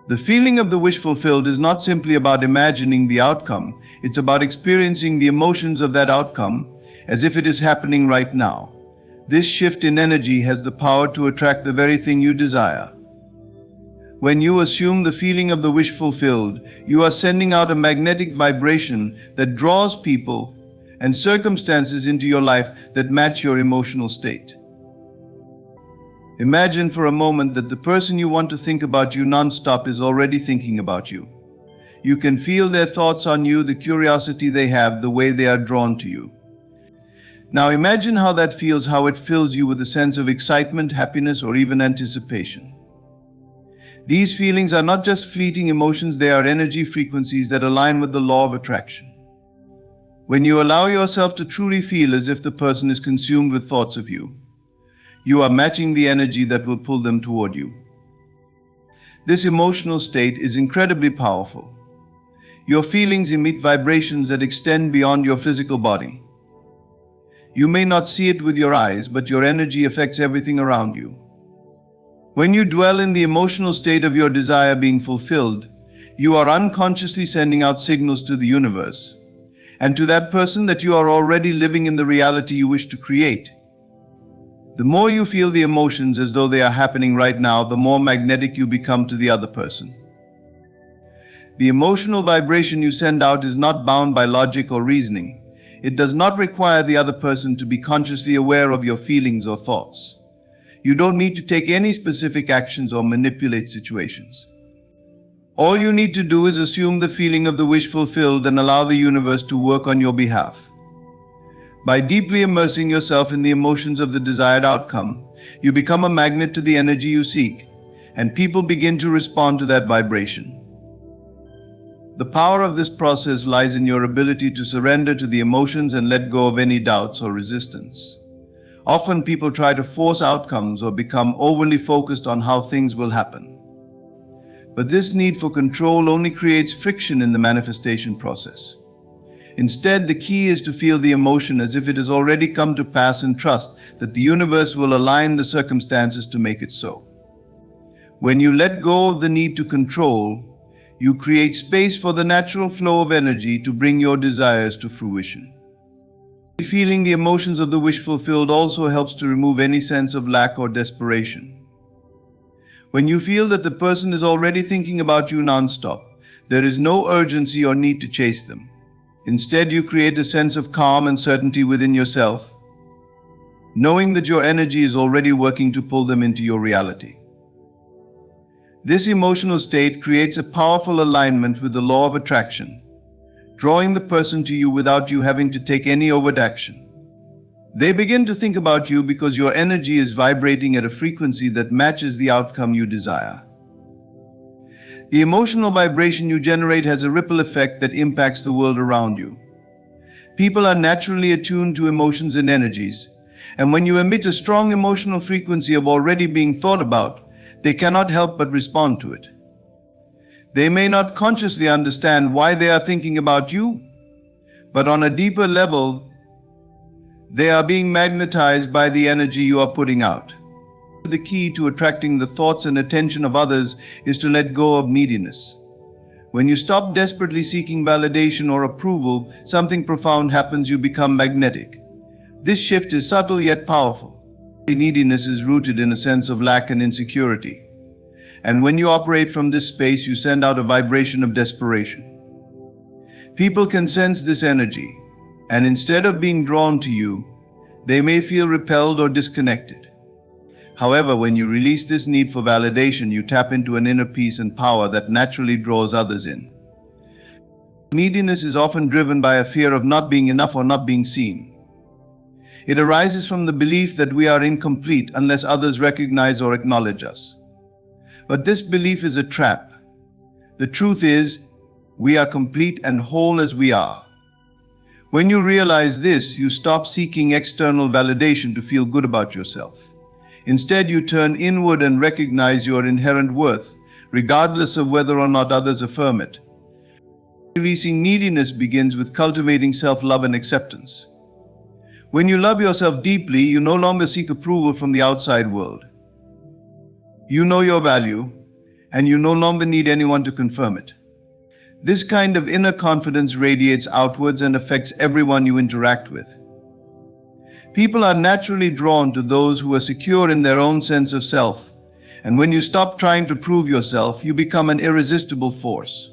The feeling of the wish fulfilled is not simply about imagining the outcome, it's about experiencing the emotions of that outcome as if it is happening right now. This shift in energy has the power to attract the very thing you desire. When you assume the feeling of the wish fulfilled, you are sending out a magnetic vibration that draws people and circumstances into your life that match your emotional state. Imagine for a moment that the person you want to think about you non-stop is already thinking about you. You can feel their thoughts on you, the curiosity they have, the way they are drawn to you. Now imagine how that feels, how it fills you with a sense of excitement, happiness, or even anticipation. These feelings are not just fleeting emotions, they are energy frequencies that align with the law of attraction. When you allow yourself to truly feel as if the person is consumed with thoughts of you, you are matching the energy that will pull them toward you. This emotional state is incredibly powerful. Your feelings emit vibrations that extend beyond your physical body. You may not see it with your eyes, but your energy affects everything around you. When you dwell in the emotional state of your desire being fulfilled, you are unconsciously sending out signals to the universe and to that person that you are already living in the reality you wish to create. The more you feel the emotions as though they are happening right now, the more magnetic you become to the other person. The emotional vibration you send out is not bound by logic or reasoning. It does not require the other person to be consciously aware of your feelings or thoughts. You don't need to take any specific actions or manipulate situations. All you need to do is assume the feeling of the wish fulfilled and allow the universe to work on your behalf. By deeply immersing yourself in the emotions of the desired outcome, you become a magnet to the energy you seek, and people begin to respond to that vibration. The power of this process lies in your ability to surrender to the emotions and let go of any doubts or resistance. Often people try to force outcomes or become overly focused on how things will happen. But this need for control only creates friction in the manifestation process. Instead, the key is to feel the emotion as if it has already come to pass and trust that the universe will align the circumstances to make it so. When you let go of the need to control, you create space for the natural flow of energy to bring your desires to fruition. Feeling the emotions of the wish fulfilled also helps to remove any sense of lack or desperation. When you feel that the person is already thinking about you non-stop, there is no urgency or need to chase them. Instead, you create a sense of calm and certainty within yourself, knowing that your energy is already working to pull them into your reality. This emotional state creates a powerful alignment with the law of attraction, drawing the person to you without you having to take any overt action. They begin to think about you because your energy is vibrating at a frequency that matches the outcome you desire. The emotional vibration you generate has a ripple effect that impacts the world around you. People are naturally attuned to emotions and energies, and when you emit a strong emotional frequency of already being thought about, they cannot help but respond to it. They may not consciously understand why they are thinking about you, but on a deeper level, they are being magnetized by the energy you are putting out. The key to attracting the thoughts and attention of others is to let go of neediness. When you stop desperately seeking validation or approval, something profound happens. You become magnetic. This shift is subtle yet powerful. Neediness is rooted in a sense of lack and insecurity. And when you operate from this space, you send out a vibration of desperation. People can sense this energy, and instead of being drawn to you, they may feel repelled or disconnected. However, when you release this need for validation, you tap into an inner peace and power that naturally draws others in. Neediness is often driven by a fear of not being enough or not being seen. It arises from the belief that we are incomplete unless others recognize or acknowledge us. But this belief is a trap. The truth is, we are complete and whole as we are. When you realize this, you stop seeking external validation to feel good about yourself. Instead, you turn inward and recognize your inherent worth, regardless of whether or not others affirm it. Releasing neediness begins with cultivating self-love and acceptance. When you love yourself deeply, you no longer seek approval from the outside world. You know your value, and you no longer need anyone to confirm it. This kind of inner confidence radiates outwards and affects everyone you interact with. People are naturally drawn to those who are secure in their own sense of self, and when you stop trying to prove yourself, you become an irresistible force.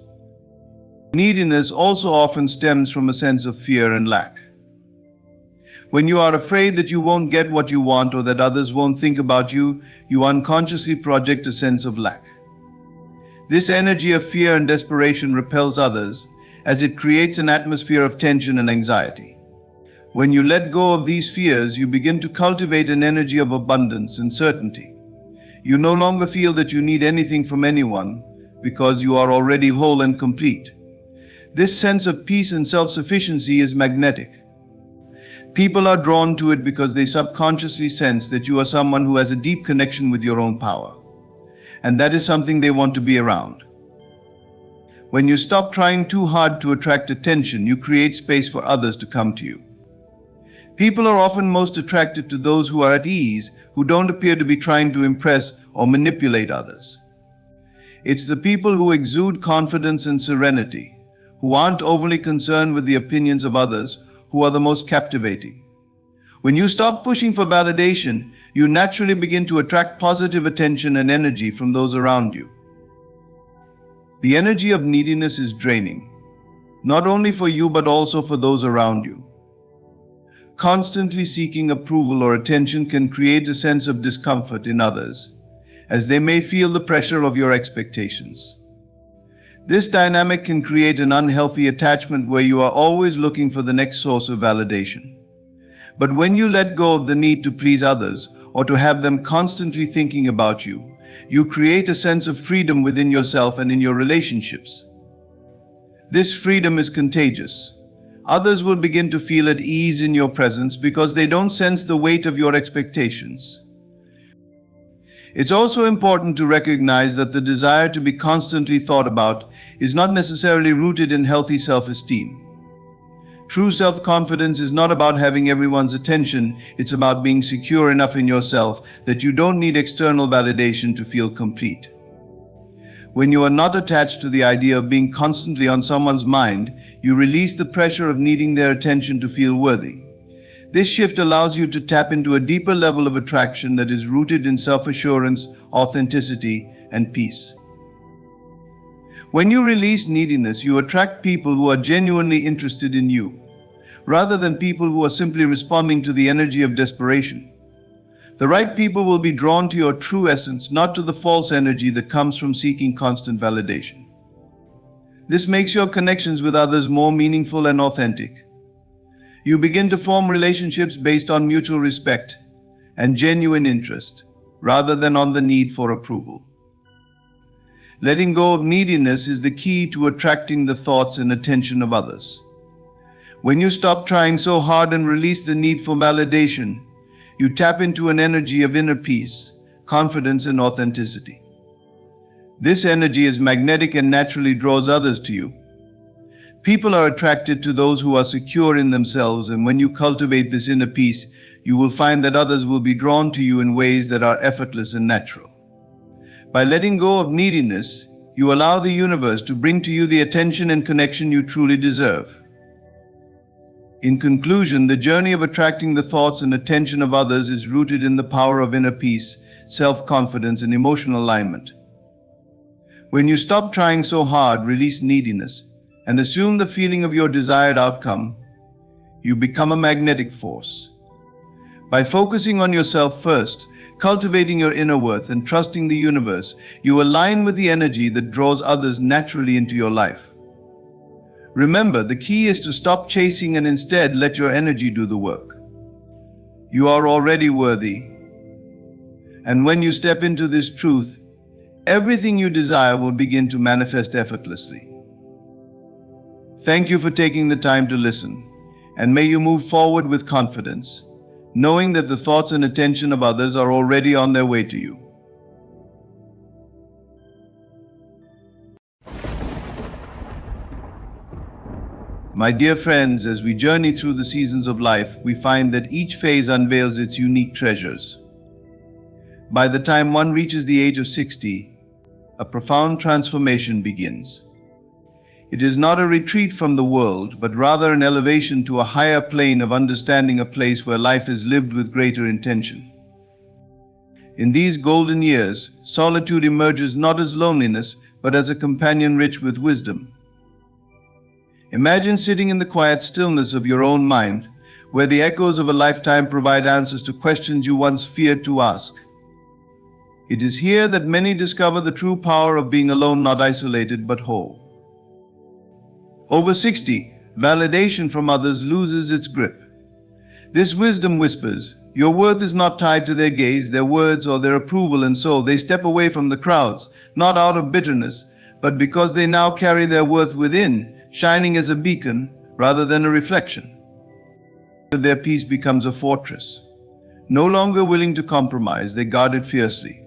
Neediness also often stems from a sense of fear and lack. When you are afraid that you won't get what you want or that others won't think about you, you unconsciously project a sense of lack. This energy of fear and desperation repels others, as it creates an atmosphere of tension and anxiety. When you let go of these fears, you begin to cultivate an energy of abundance and certainty. You no longer feel that you need anything from anyone because you are already whole and complete. This sense of peace and self-sufficiency is magnetic. People are drawn to it because they subconsciously sense that you are someone who has a deep connection with your own power. And that is something they want to be around. When you stop trying too hard to attract attention, you create space for others to come to you. People are often most attracted to those who are at ease, who don't appear to be trying to impress or manipulate others. It's the people who exude confidence and serenity, who aren't overly concerned with the opinions of others, who are the most captivating. When you stop pushing for validation, you naturally begin to attract positive attention and energy from those around you. The energy of neediness is draining, not only for you but also for those around you. Constantly seeking approval or attention can create a sense of discomfort in others, as they may feel the pressure of your expectations. This dynamic can create an unhealthy attachment where you are always looking for the next source of validation. But when you let go of the need to please others or to have them constantly thinking about you, you create a sense of freedom within yourself and in your relationships. This freedom is contagious. Others will begin to feel at ease in your presence because they don't sense the weight of your expectations. It's also important to recognize that the desire to be constantly thought about is not necessarily rooted in healthy self-esteem. True self-confidence is not about having everyone's attention, it's about being secure enough in yourself that you don't need external validation to feel complete. When you are not attached to the idea of being constantly on someone's mind, you release the pressure of needing their attention to feel worthy. This shift allows you to tap into a deeper level of attraction that is rooted in self-assurance, authenticity, and peace. When you release neediness, you attract people who are genuinely interested in you, rather than people who are simply responding to the energy of desperation. The right people will be drawn to your true essence, not to the false energy that comes from seeking constant validation. This makes your connections with others more meaningful and authentic. You begin to form relationships based on mutual respect and genuine interest, rather than on the need for approval. Letting go of neediness is the key to attracting the thoughts and attention of others. When you stop trying so hard and release the need for validation, you tap into an energy of inner peace, confidence, and authenticity. This energy is magnetic and naturally draws others to you. People are attracted to those who are secure in themselves, and when you cultivate this inner peace, you will find that others will be drawn to you in ways that are effortless and natural. By letting go of neediness, you allow the universe to bring to you the attention and connection you truly deserve. In conclusion, the journey of attracting the thoughts and attention of others is rooted in the power of inner peace, self-confidence, and emotional alignment. When you stop trying so hard, release neediness, and assume the feeling of your desired outcome, you become a magnetic force. By focusing on yourself first, cultivating your inner worth, and trusting the universe, you align with the energy that draws others naturally into your life. Remember, the key is to stop chasing and instead let your energy do the work. You are already worthy. And when you step into this truth, everything you desire will begin to manifest effortlessly. Thank you for taking the time to listen, and may you move forward with confidence, knowing that the thoughts and attention of others are already on their way to you. My dear friends, as we journey through the seasons of life, we find that each phase unveils its unique treasures. By the time one reaches the age of 60, a profound transformation begins. It is not a retreat from the world, but rather an elevation to a higher plane of understanding, a place where life is lived with greater intention. In these golden years, solitude emerges not as loneliness, but as a companion rich with wisdom. Imagine sitting in the quiet stillness of your own mind, where the echoes of a lifetime provide answers to questions you once feared to ask. It is here that many discover the true power of being alone, not isolated, but whole. Over 60, validation from others loses its grip. This wisdom whispers, your worth is not tied to their gaze, their words, or their approval, and so they step away from the crowds, not out of bitterness, but because they now carry their worth within, shining as a beacon rather than a reflection. Their peace becomes a fortress. No longer willing to compromise, they guard it fiercely.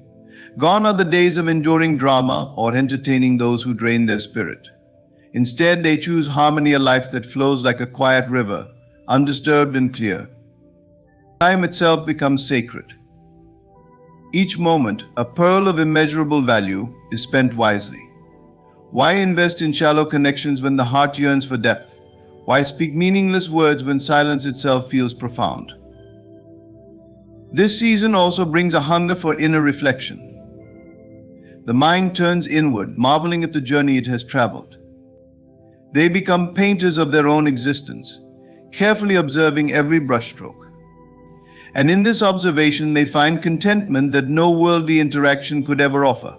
Gone are the days of enduring drama or entertaining those who drain their spirit. Instead, they choose harmony, a life that flows like a quiet river, undisturbed and clear. Time itself becomes sacred. Each moment, a pearl of immeasurable value, is spent wisely. Why invest in shallow connections when the heart yearns for depth? Why speak meaningless words when silence itself feels profound? This season also brings a hunger for inner reflection. The mind turns inward, marveling at the journey it has traveled. They become painters of their own existence, carefully observing every brushstroke. And in this observation, they find contentment that no worldly interaction could ever offer.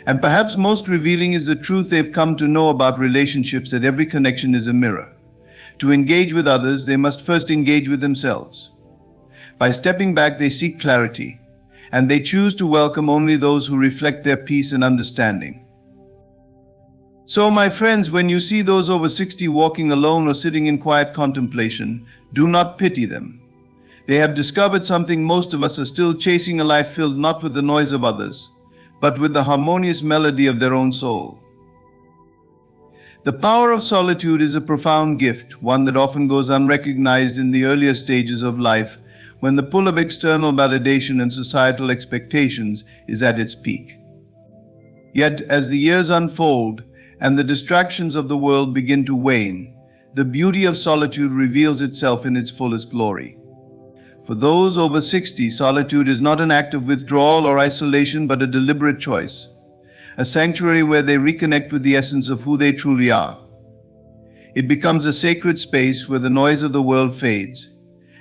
And perhaps most revealing is the truth they've come to know about relationships, that every connection is a mirror. To engage with others, they must first engage with themselves. By stepping back, they seek clarity, and they choose to welcome only those who reflect their peace and understanding. So, my friends, when you see those over 60 walking alone or sitting in quiet contemplation, do not pity them. They have discovered something most of us are still chasing, a life filled not with the noise of others, but with the harmonious melody of their own soul. The power of solitude is a profound gift, one that often goes unrecognized in the earlier stages of life when the pull of external validation and societal expectations is at its peak. Yet, as the years unfold and the distractions of the world begin to wane, the beauty of solitude reveals itself in its fullest glory. For those over 60, solitude is not an act of withdrawal or isolation, but a deliberate choice, a sanctuary where they reconnect with the essence of who they truly are. It becomes a sacred space where the noise of the world fades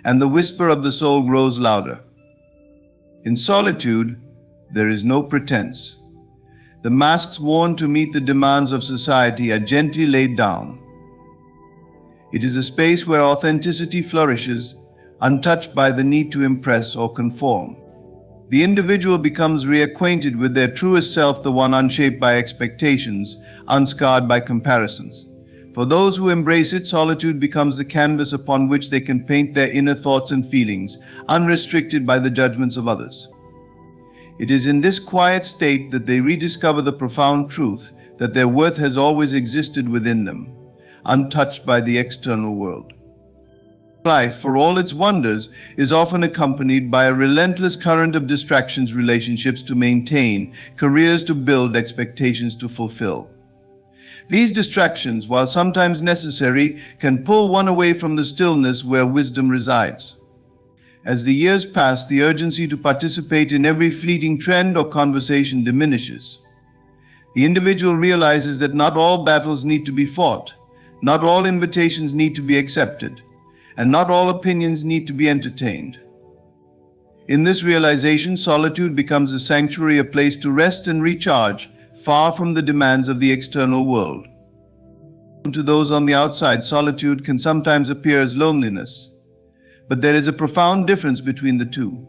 and the whisper of the soul grows louder. In solitude, there is no pretense. The masks worn to meet the demands of society are gently laid down. It is a space where authenticity flourishes, untouched by the need to impress or conform. The individual becomes reacquainted with their truest self, the one unshaped by expectations, unscarred by comparisons. For those who embrace it, solitude becomes the canvas upon which they can paint their inner thoughts and feelings, unrestricted by the judgments of others. It is in this quiet state that they rediscover the profound truth that their worth has always existed within them, untouched by the external world. Life, for all its wonders, is often accompanied by a relentless current of distractions, relationships to maintain, careers to build, expectations to fulfill. These distractions, while sometimes necessary, can pull one away from the stillness where wisdom resides. As the years pass, the urgency to participate in every fleeting trend or conversation diminishes. The individual realizes that not all battles need to be fought, not all invitations need to be accepted, and not all opinions need to be entertained. In this realization, solitude becomes a sanctuary, a place to rest and recharge, far from the demands of the external world. To those on the outside, solitude can sometimes appear as loneliness, but there is a profound difference between the two.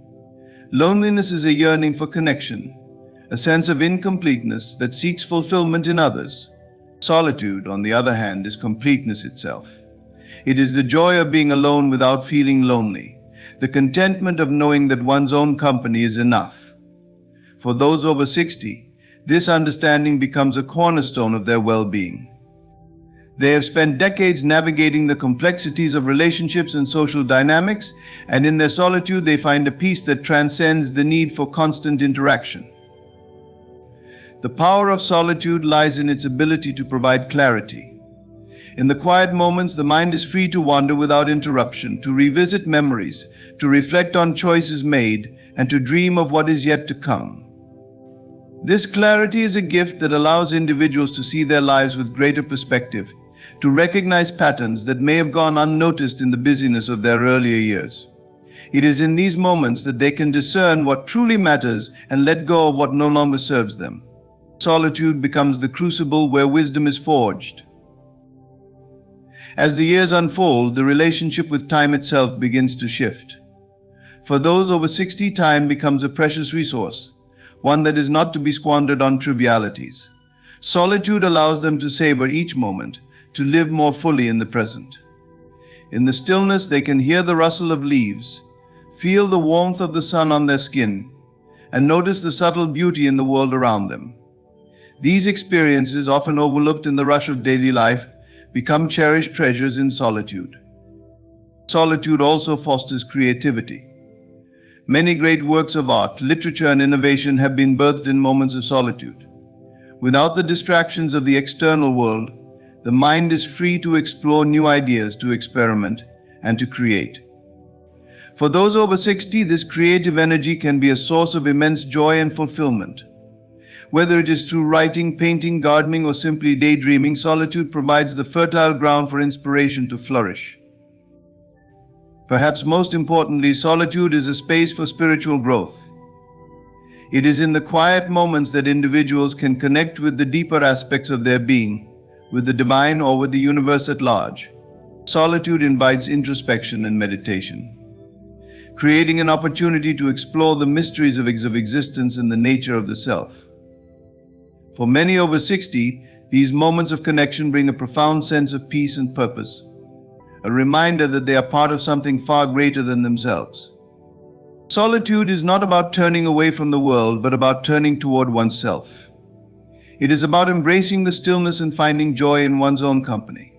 Loneliness is a yearning for connection, a sense of incompleteness that seeks fulfillment in others. Solitude, on the other hand, is completeness itself. It is the joy of being alone without feeling lonely, the contentment of knowing that one's own company is enough. For those over 60, this understanding becomes a cornerstone of their well-being. They have spent decades navigating the complexities of relationships and social dynamics, and in their solitude they find a peace that transcends the need for constant interaction. The power of solitude lies in its ability to provide clarity. In the quiet moments, the mind is free to wander without interruption, to revisit memories, to reflect on choices made, and to dream of what is yet to come. This clarity is a gift that allows individuals to see their lives with greater perspective, to recognize patterns that may have gone unnoticed in the busyness of their earlier years. It is in these moments that they can discern what truly matters and let go of what no longer serves them. Solitude becomes the crucible where wisdom is forged. As the years unfold, the relationship with time itself begins to shift. For those over 60, time becomes a precious resource, one that is not to be squandered on trivialities. Solitude allows them to savor each moment, to live more fully in the present. In the stillness, they can hear the rustle of leaves, feel the warmth of the sun on their skin, and notice the subtle beauty in the world around them. These experiences, often overlooked in the rush of daily life, become cherished treasures in solitude. Solitude also fosters creativity. Many great works of art, literature, and innovation have been birthed in moments of solitude. Without the distractions of the external world, the mind is free to explore new ideas, to experiment, and to create. For those over 60, this creative energy can be a source of immense joy and fulfillment. Whether it is through writing, painting, gardening, or simply daydreaming, solitude provides the fertile ground for inspiration to flourish. Perhaps most importantly, solitude is a space for spiritual growth. It is in the quiet moments that individuals can connect with the deeper aspects of their being, with the divine or with the universe at large. Solitude invites introspection and meditation, creating an opportunity to explore the mysteries of existence and the nature of the self. For many over 60, these moments of connection bring a profound sense of peace and purpose, a reminder that they are part of something far greater than themselves. Solitude is not about turning away from the world, but about turning toward oneself. It is about embracing the stillness and finding joy in one's own company.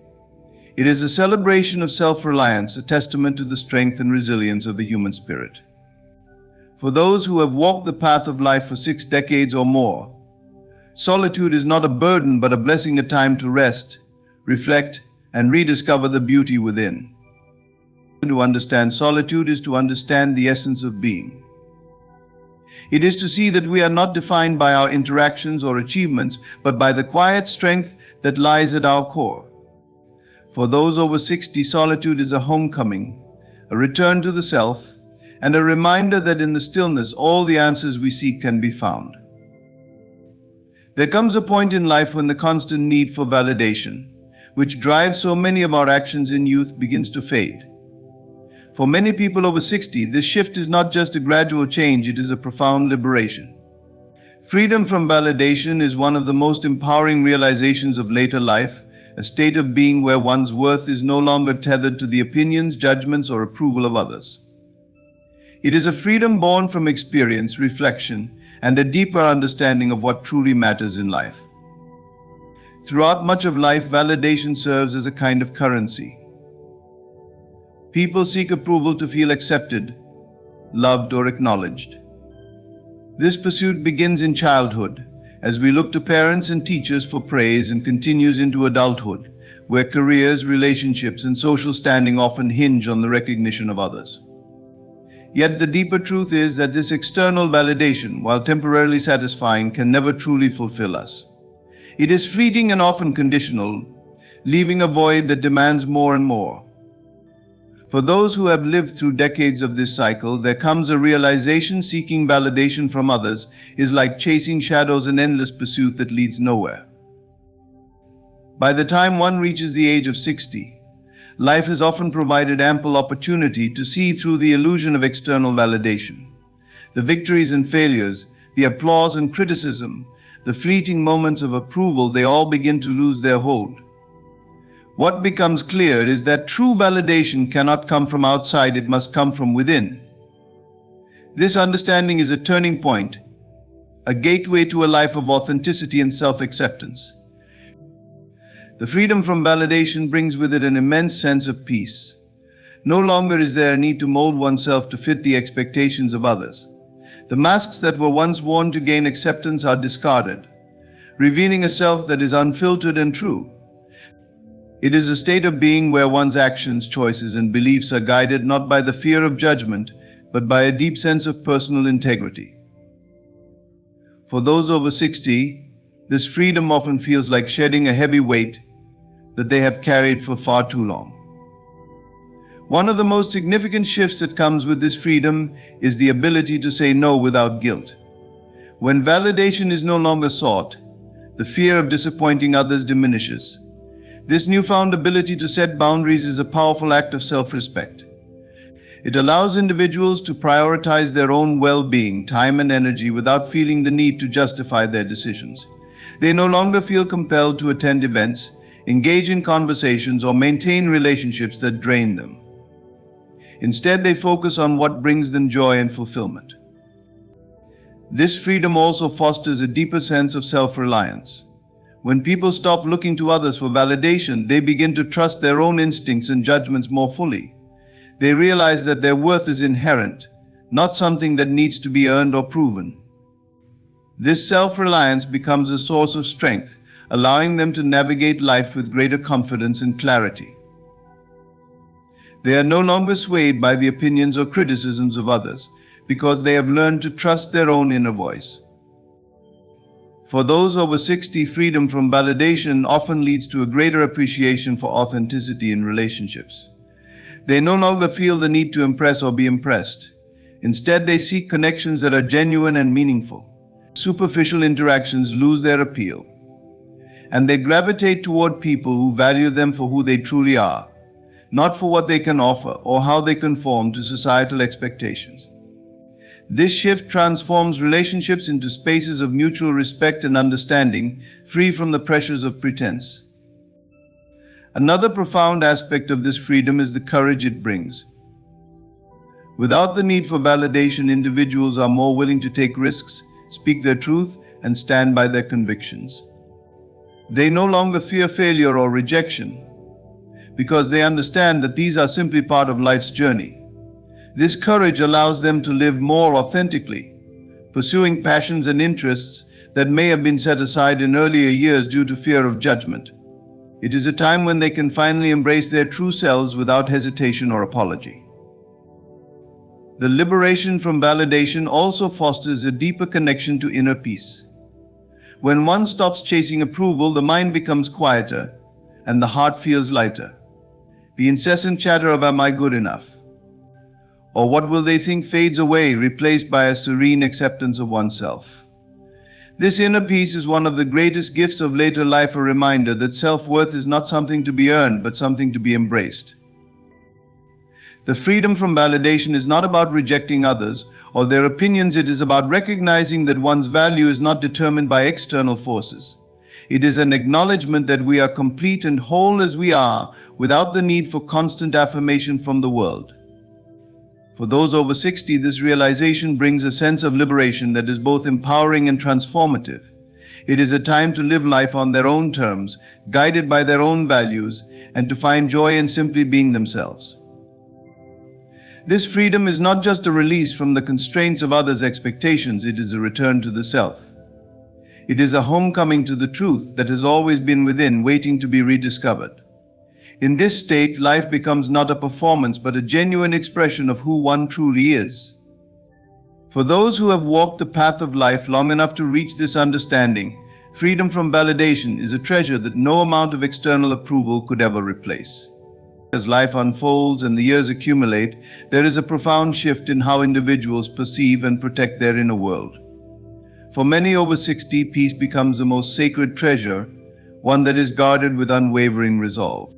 It is a celebration of self-reliance, a testament to the strength and resilience of the human spirit. For those who have walked the path of life for 6 decades or more, solitude is not a burden but a blessing, a time to rest, reflect, and rediscover the beauty within. To understand solitude is to understand the essence of being. It is to see that we are not defined by our interactions or achievements, but by the quiet strength that lies at our core. For those over 60, solitude is a homecoming, a return to the self, and a reminder that in the stillness all the answers we seek can be found. There comes a point in life when the constant need for validation, which drives so many of our actions in youth, begins to fade. For many people over 60, this shift is not just a gradual change, it is a profound liberation. Freedom from validation is one of the most empowering realizations of later life, a state of being where one's worth is no longer tethered to the opinions, judgments, or approval of others. It is a freedom born from experience, reflection, and a deeper understanding of what truly matters in life. Throughout much of life, validation serves as a kind of currency. People seek approval to feel accepted, loved, or acknowledged. This pursuit begins in childhood, as we look to parents and teachers for praise, and continues into adulthood, where careers, relationships, and social standing often hinge on the recognition of others. Yet the deeper truth is that this external validation, while temporarily satisfying, can never truly fulfill us. It is fleeting and often conditional, leaving a void that demands more and more. For those who have lived through decades of this cycle, there comes a realization seeking validation from others is like chasing shadows, an endless pursuit that leads nowhere. By the time one reaches the age of 60, life has often provided ample opportunity to see through the illusion of external validation. The victories and failures, the applause and criticism, the fleeting moments of approval, they all begin to lose their hold. What becomes clear is that true validation cannot come from outside, it must come from within. This understanding is a turning point, a gateway to a life of authenticity and self-acceptance. The freedom from validation brings with it an immense sense of peace. No longer is there a need to mold oneself to fit the expectations of others. The masks that were once worn to gain acceptance are discarded, revealing a self that is unfiltered and true. It is a state of being where one's actions, choices, and beliefs are guided not by the fear of judgment, but by a deep sense of personal integrity. For those over 60, this freedom often feels like shedding a heavy weight that they have carried for far too long. One of the most significant shifts that comes with this freedom is the ability to say no without guilt. When validation is no longer sought, the fear of disappointing others diminishes. This newfound ability to set boundaries is a powerful act of self-respect. It allows individuals to prioritize their own well-being, time, and energy without feeling the need to justify their decisions. They no longer feel compelled to attend events, engage in conversations, or maintain relationships that drain them. Instead, they focus on what brings them joy and fulfillment. This freedom also fosters a deeper sense of self-reliance. When people stop looking to others for validation, they begin to trust their own instincts and judgments more fully. They realize that their worth is inherent, not something that needs to be earned or proven. This self-reliance becomes a source of strength, allowing them to navigate life with greater confidence and clarity. They are no longer swayed by the opinions or criticisms of others, because they have learned to trust their own inner voice. For those over 60, freedom from validation often leads to a greater appreciation for authenticity in relationships. They no longer feel the need to impress or be impressed. Instead, they seek connections that are genuine and meaningful. Superficial interactions lose their appeal, and they gravitate toward people who value them for who they truly are, not for what they can offer or how they conform to societal expectations. This shift transforms relationships into spaces of mutual respect and understanding, free from the pressures of pretense. Another profound aspect of this freedom is the courage it brings. Without the need for validation, individuals are more willing to take risks, speak their truth, and stand by their convictions. They no longer fear failure or rejection, because they understand that these are simply part of life's journey. This courage allows them to live more authentically, pursuing passions and interests that may have been set aside in earlier years due to fear of judgment. It is a time when they can finally embrace their true selves without hesitation or apology. The liberation from validation also fosters a deeper connection to inner peace. When one stops chasing approval, the mind becomes quieter and the heart feels lighter. The incessant chatter of "am I good enough?" or "what will they think?" fades away, replaced by a serene acceptance of oneself. This inner peace is one of the greatest gifts of later life, a reminder that self-worth is not something to be earned, but something to be embraced. The freedom from validation is not about rejecting others or their opinions. It is about recognizing that one's value is not determined by external forces. It is an acknowledgement that we are complete and whole as we are, without the need for constant affirmation from the world. For those over 60, this realization brings a sense of liberation that is both empowering and transformative. It is a time to live life on their own terms, guided by their own values, and to find joy in simply being themselves. This freedom is not just a release from the constraints of others' expectations, it is a return to the self. It is a homecoming to the truth that has always been within, waiting to be rediscovered. In this state, life becomes not a performance, but a genuine expression of who one truly is. For those who have walked the path of life long enough to reach this understanding, freedom from validation is a treasure that no amount of external approval could ever replace. As life unfolds and the years accumulate, there is a profound shift in how individuals perceive and protect their inner world. For many over 60, peace becomes the most sacred treasure, one that is guarded with unwavering resolve.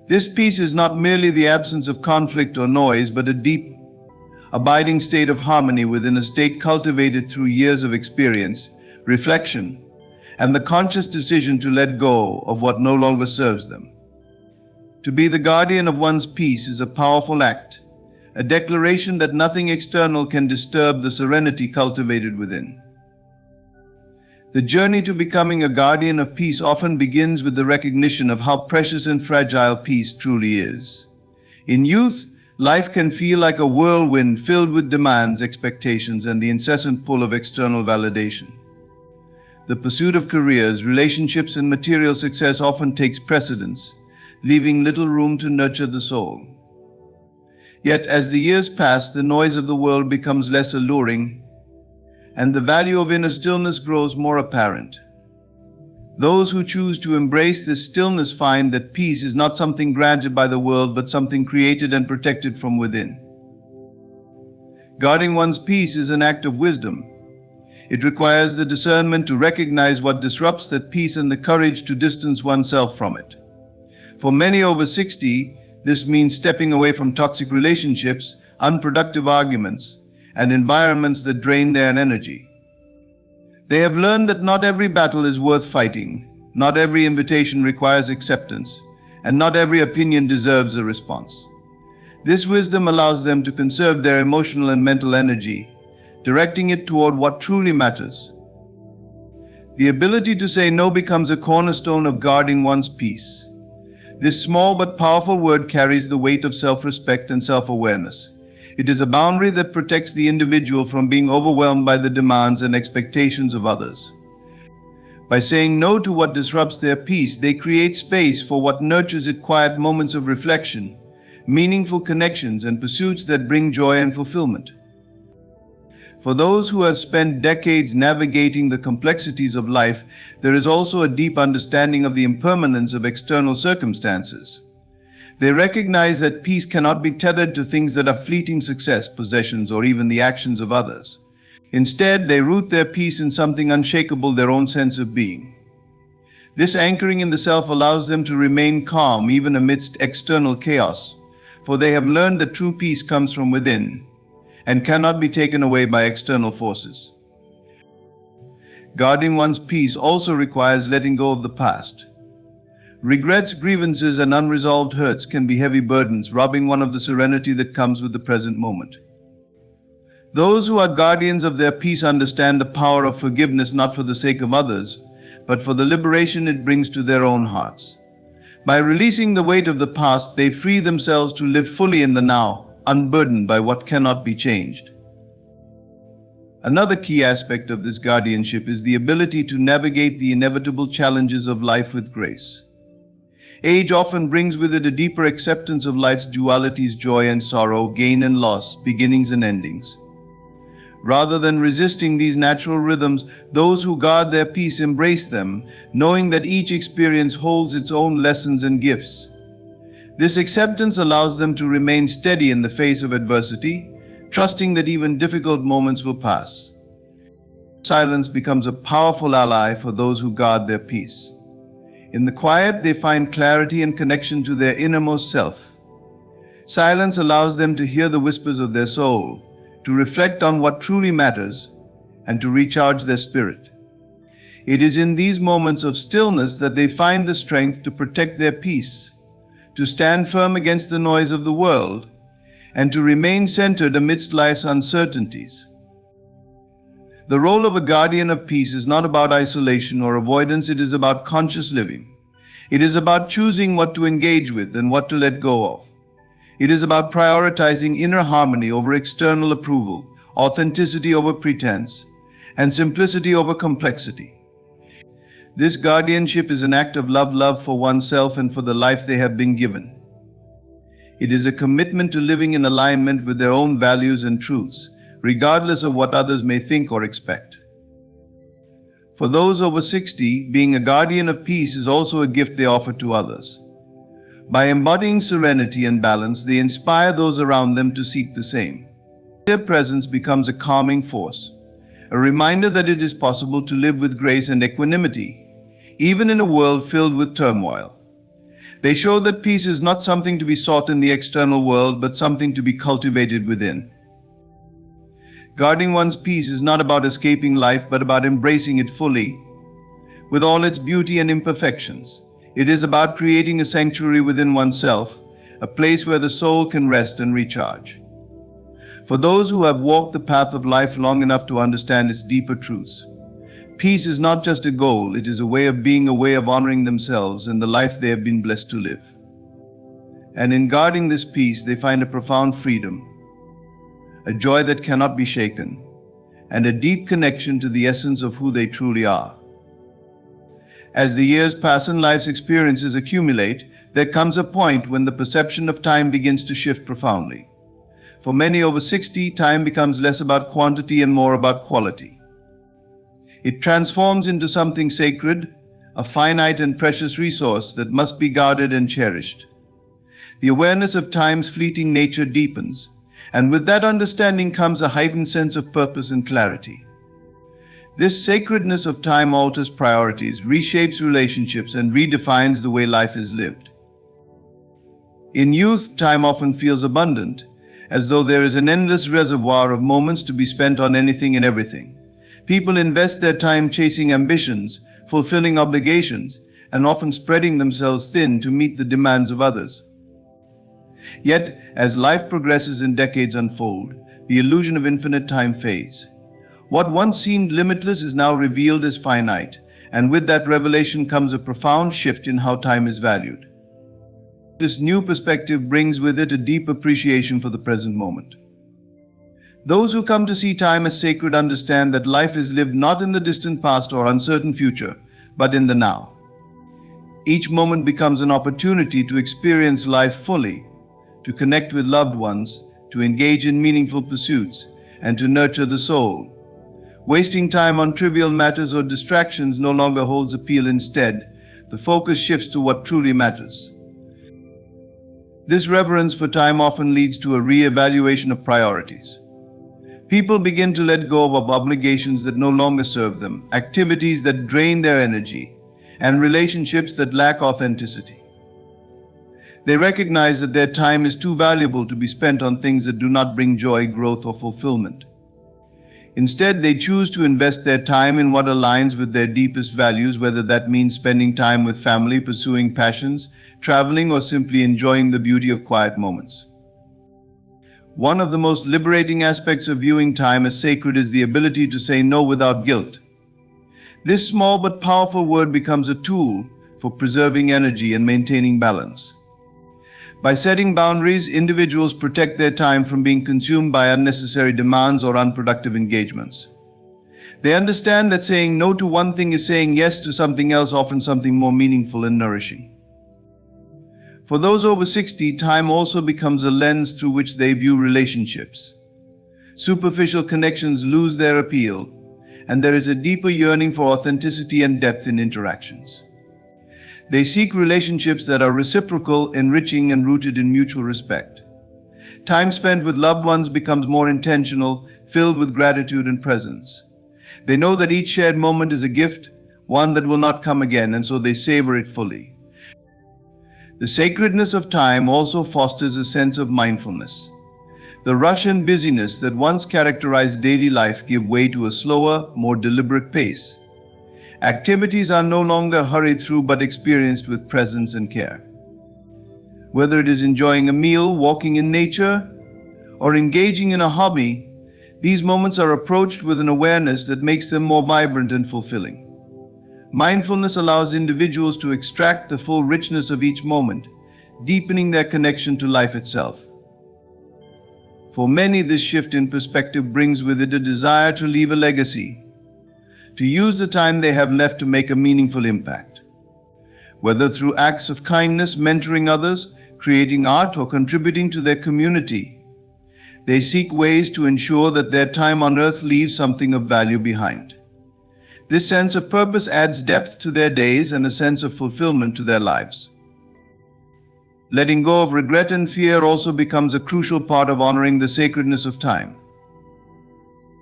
This peace is not merely the absence of conflict or noise, but a deep, abiding state of harmony within, a state cultivated through years of experience, reflection, and the conscious decision to let go of what no longer serves them. To be the guardian of one's peace is a powerful act, a declaration that nothing external can disturb the serenity cultivated within. The journey to becoming a guardian of peace often begins with the recognition of how precious and fragile peace truly is. In youth, life can feel like a whirlwind filled with demands, expectations, and the incessant pull of external validation. The pursuit of careers, relationships, and material success often takes precedence, leaving little room to nurture the soul. Yet, as the years pass, the noise of the world becomes less alluring, and the value of inner stillness grows more apparent. Those who choose to embrace this stillness find that peace is not something granted by the world, but something created and protected from within. Guarding one's peace is an act of wisdom. It requires the discernment to recognize what disrupts that peace and the courage to distance oneself from it. For many over 60, this means stepping away from toxic relationships, unproductive arguments, and environments that drain their energy. They have learned that not every battle is worth fighting, not every invitation requires acceptance, and not every opinion deserves a response. This wisdom allows them to conserve their emotional and mental energy, directing it toward what truly matters. The ability to say no becomes a cornerstone of guarding one's peace. This small but powerful word carries the weight of self-respect and self-awareness. It is a boundary that protects the individual from being overwhelmed by the demands and expectations of others. By saying no to what disrupts their peace, they create space for what nurtures it, quiet moments of reflection, meaningful connections, and pursuits that bring joy and fulfillment. For those who have spent decades navigating the complexities of life, there is also a deep understanding of the impermanence of external circumstances. They recognize that peace cannot be tethered to things that are fleeting: success, possessions, or even the actions of others. Instead, they root their peace in something unshakable: their own sense of being. This anchoring in the self allows them to remain calm even amidst external chaos, for they have learned that true peace comes from within and cannot be taken away by external forces. Guarding one's peace also requires letting go of the past. Regrets, grievances, and unresolved hurts can be heavy burdens, robbing one of the serenity that comes with the present moment. Those who are guardians of their peace understand the power of forgiveness, not for the sake of others, but for the liberation it brings to their own hearts. By releasing the weight of the past, they free themselves to live fully in the now, unburdened by what cannot be changed. Another key aspect of this guardianship is the ability to navigate the inevitable challenges of life with grace. Age often brings with it a deeper acceptance of life's dualities, joy and sorrow, gain and loss, beginnings and endings. Rather than resisting these natural rhythms, those who guard their peace embrace them, knowing that each experience holds its own lessons and gifts. This acceptance allows them to remain steady in the face of adversity, trusting that even difficult moments will pass. Silence becomes a powerful ally for those who guard their peace. In the quiet, they find clarity and connection to their innermost self. Silence allows them to hear the whispers of their soul, to reflect on what truly matters, and to recharge their spirit. It is in these moments of stillness that they find the strength to protect their peace, to stand firm against the noise of the world, and to remain centered amidst life's uncertainties. The role of a guardian of peace is not about isolation or avoidance, it is about conscious living. It is about choosing what to engage with and what to let go of. It is about prioritizing inner harmony over external approval, authenticity over pretense, and simplicity over complexity. This guardianship is an act of love for oneself and for the life they have been given. It is a commitment to living in alignment with their own values and truths, regardless of what others may think or expect. For those over 60, being a guardian of peace is also a gift they offer to others. By embodying serenity and balance, they inspire those around them to seek the same. Their presence becomes a calming force, a reminder that it is possible to live with grace and equanimity, even in a world filled with turmoil. They show that peace is not something to be sought in the external world, but something to be cultivated within. Guarding one's peace is not about escaping life, but about embracing it fully, with all its beauty and imperfections. It is about creating a sanctuary within oneself, a place where the soul can rest and recharge. For those who have walked the path of life long enough to understand its deeper truths, peace is not just a goal, it is a way of being, a way of honoring themselves and the life they have been blessed to live. And in guarding this peace, they find a profound freedom, a joy that cannot be shaken, and a deep connection to the essence of who they truly are. As the years pass and life's experiences accumulate, there comes a point when the perception of time begins to shift profoundly. For many over 60, time becomes less about quantity and more about quality. It transforms into something sacred, a finite and precious resource that must be guarded and cherished. The awareness of time's fleeting nature deepens, and with that understanding comes a heightened sense of purpose and clarity. This sacredness of time alters priorities, reshapes relationships, and redefines the way life is lived. In youth, time often feels abundant, as though there is an endless reservoir of moments to be spent on anything and everything. People invest their time chasing ambitions, fulfilling obligations, and often spreading themselves thin to meet the demands of others. Yet, as life progresses and decades unfold, the illusion of infinite time fades. What once seemed limitless is now revealed as finite, and with that revelation comes a profound shift in how time is valued. This new perspective brings with it a deep appreciation for the present moment. Those who come to see time as sacred understand that life is lived not in the distant past or uncertain future, but in the now. Each moment becomes an opportunity to experience life fully, to connect with loved ones, to engage in meaningful pursuits, and to nurture the soul. Wasting time on trivial matters or distractions no longer holds appeal. Instead, the focus shifts to what truly matters. This reverence for time often leads to a re-evaluation of priorities. People begin to let go of obligations that no longer serve them, activities that drain their energy, and relationships that lack authenticity. They recognize that their time is too valuable to be spent on things that do not bring joy, growth, or fulfillment. Instead, they choose to invest their time in what aligns with their deepest values, whether that means spending time with family, pursuing passions, traveling, or simply enjoying the beauty of quiet moments. One of the most liberating aspects of viewing time as sacred is the ability to say no without guilt. This small but powerful word becomes a tool for preserving energy and maintaining balance. By setting boundaries, individuals protect their time from being consumed by unnecessary demands or unproductive engagements. They understand that saying no to one thing is saying yes to something else, often something more meaningful and nourishing. For those over 60, time also becomes a lens through which they view relationships. Superficial connections lose their appeal, and there is a deeper yearning for authenticity and depth in interactions. They seek relationships that are reciprocal, enriching, and rooted in mutual respect. Time spent with loved ones becomes more intentional, filled with gratitude and presence. They know that each shared moment is a gift, one that will not come again, and so they savor it fully. The sacredness of time also fosters a sense of mindfulness. The rush and busyness that once characterized daily life give way to a slower, more deliberate pace. Activities are no longer hurried through but experienced with presence and care. Whether it is enjoying a meal, walking in nature, or engaging in a hobby, these moments are approached with an awareness that makes them more vibrant and fulfilling. Mindfulness allows individuals to extract the full richness of each moment, deepening their connection to life itself. For many, this shift in perspective brings with it a desire to leave a legacy, to use the time they have left to make a meaningful impact. Whether through acts of kindness, mentoring others, creating art, or contributing to their community, they seek ways to ensure that their time on earth leaves something of value behind. This sense of purpose adds depth to their days and a sense of fulfillment to their lives. Letting go of regret and fear also becomes a crucial part of honoring the sacredness of time.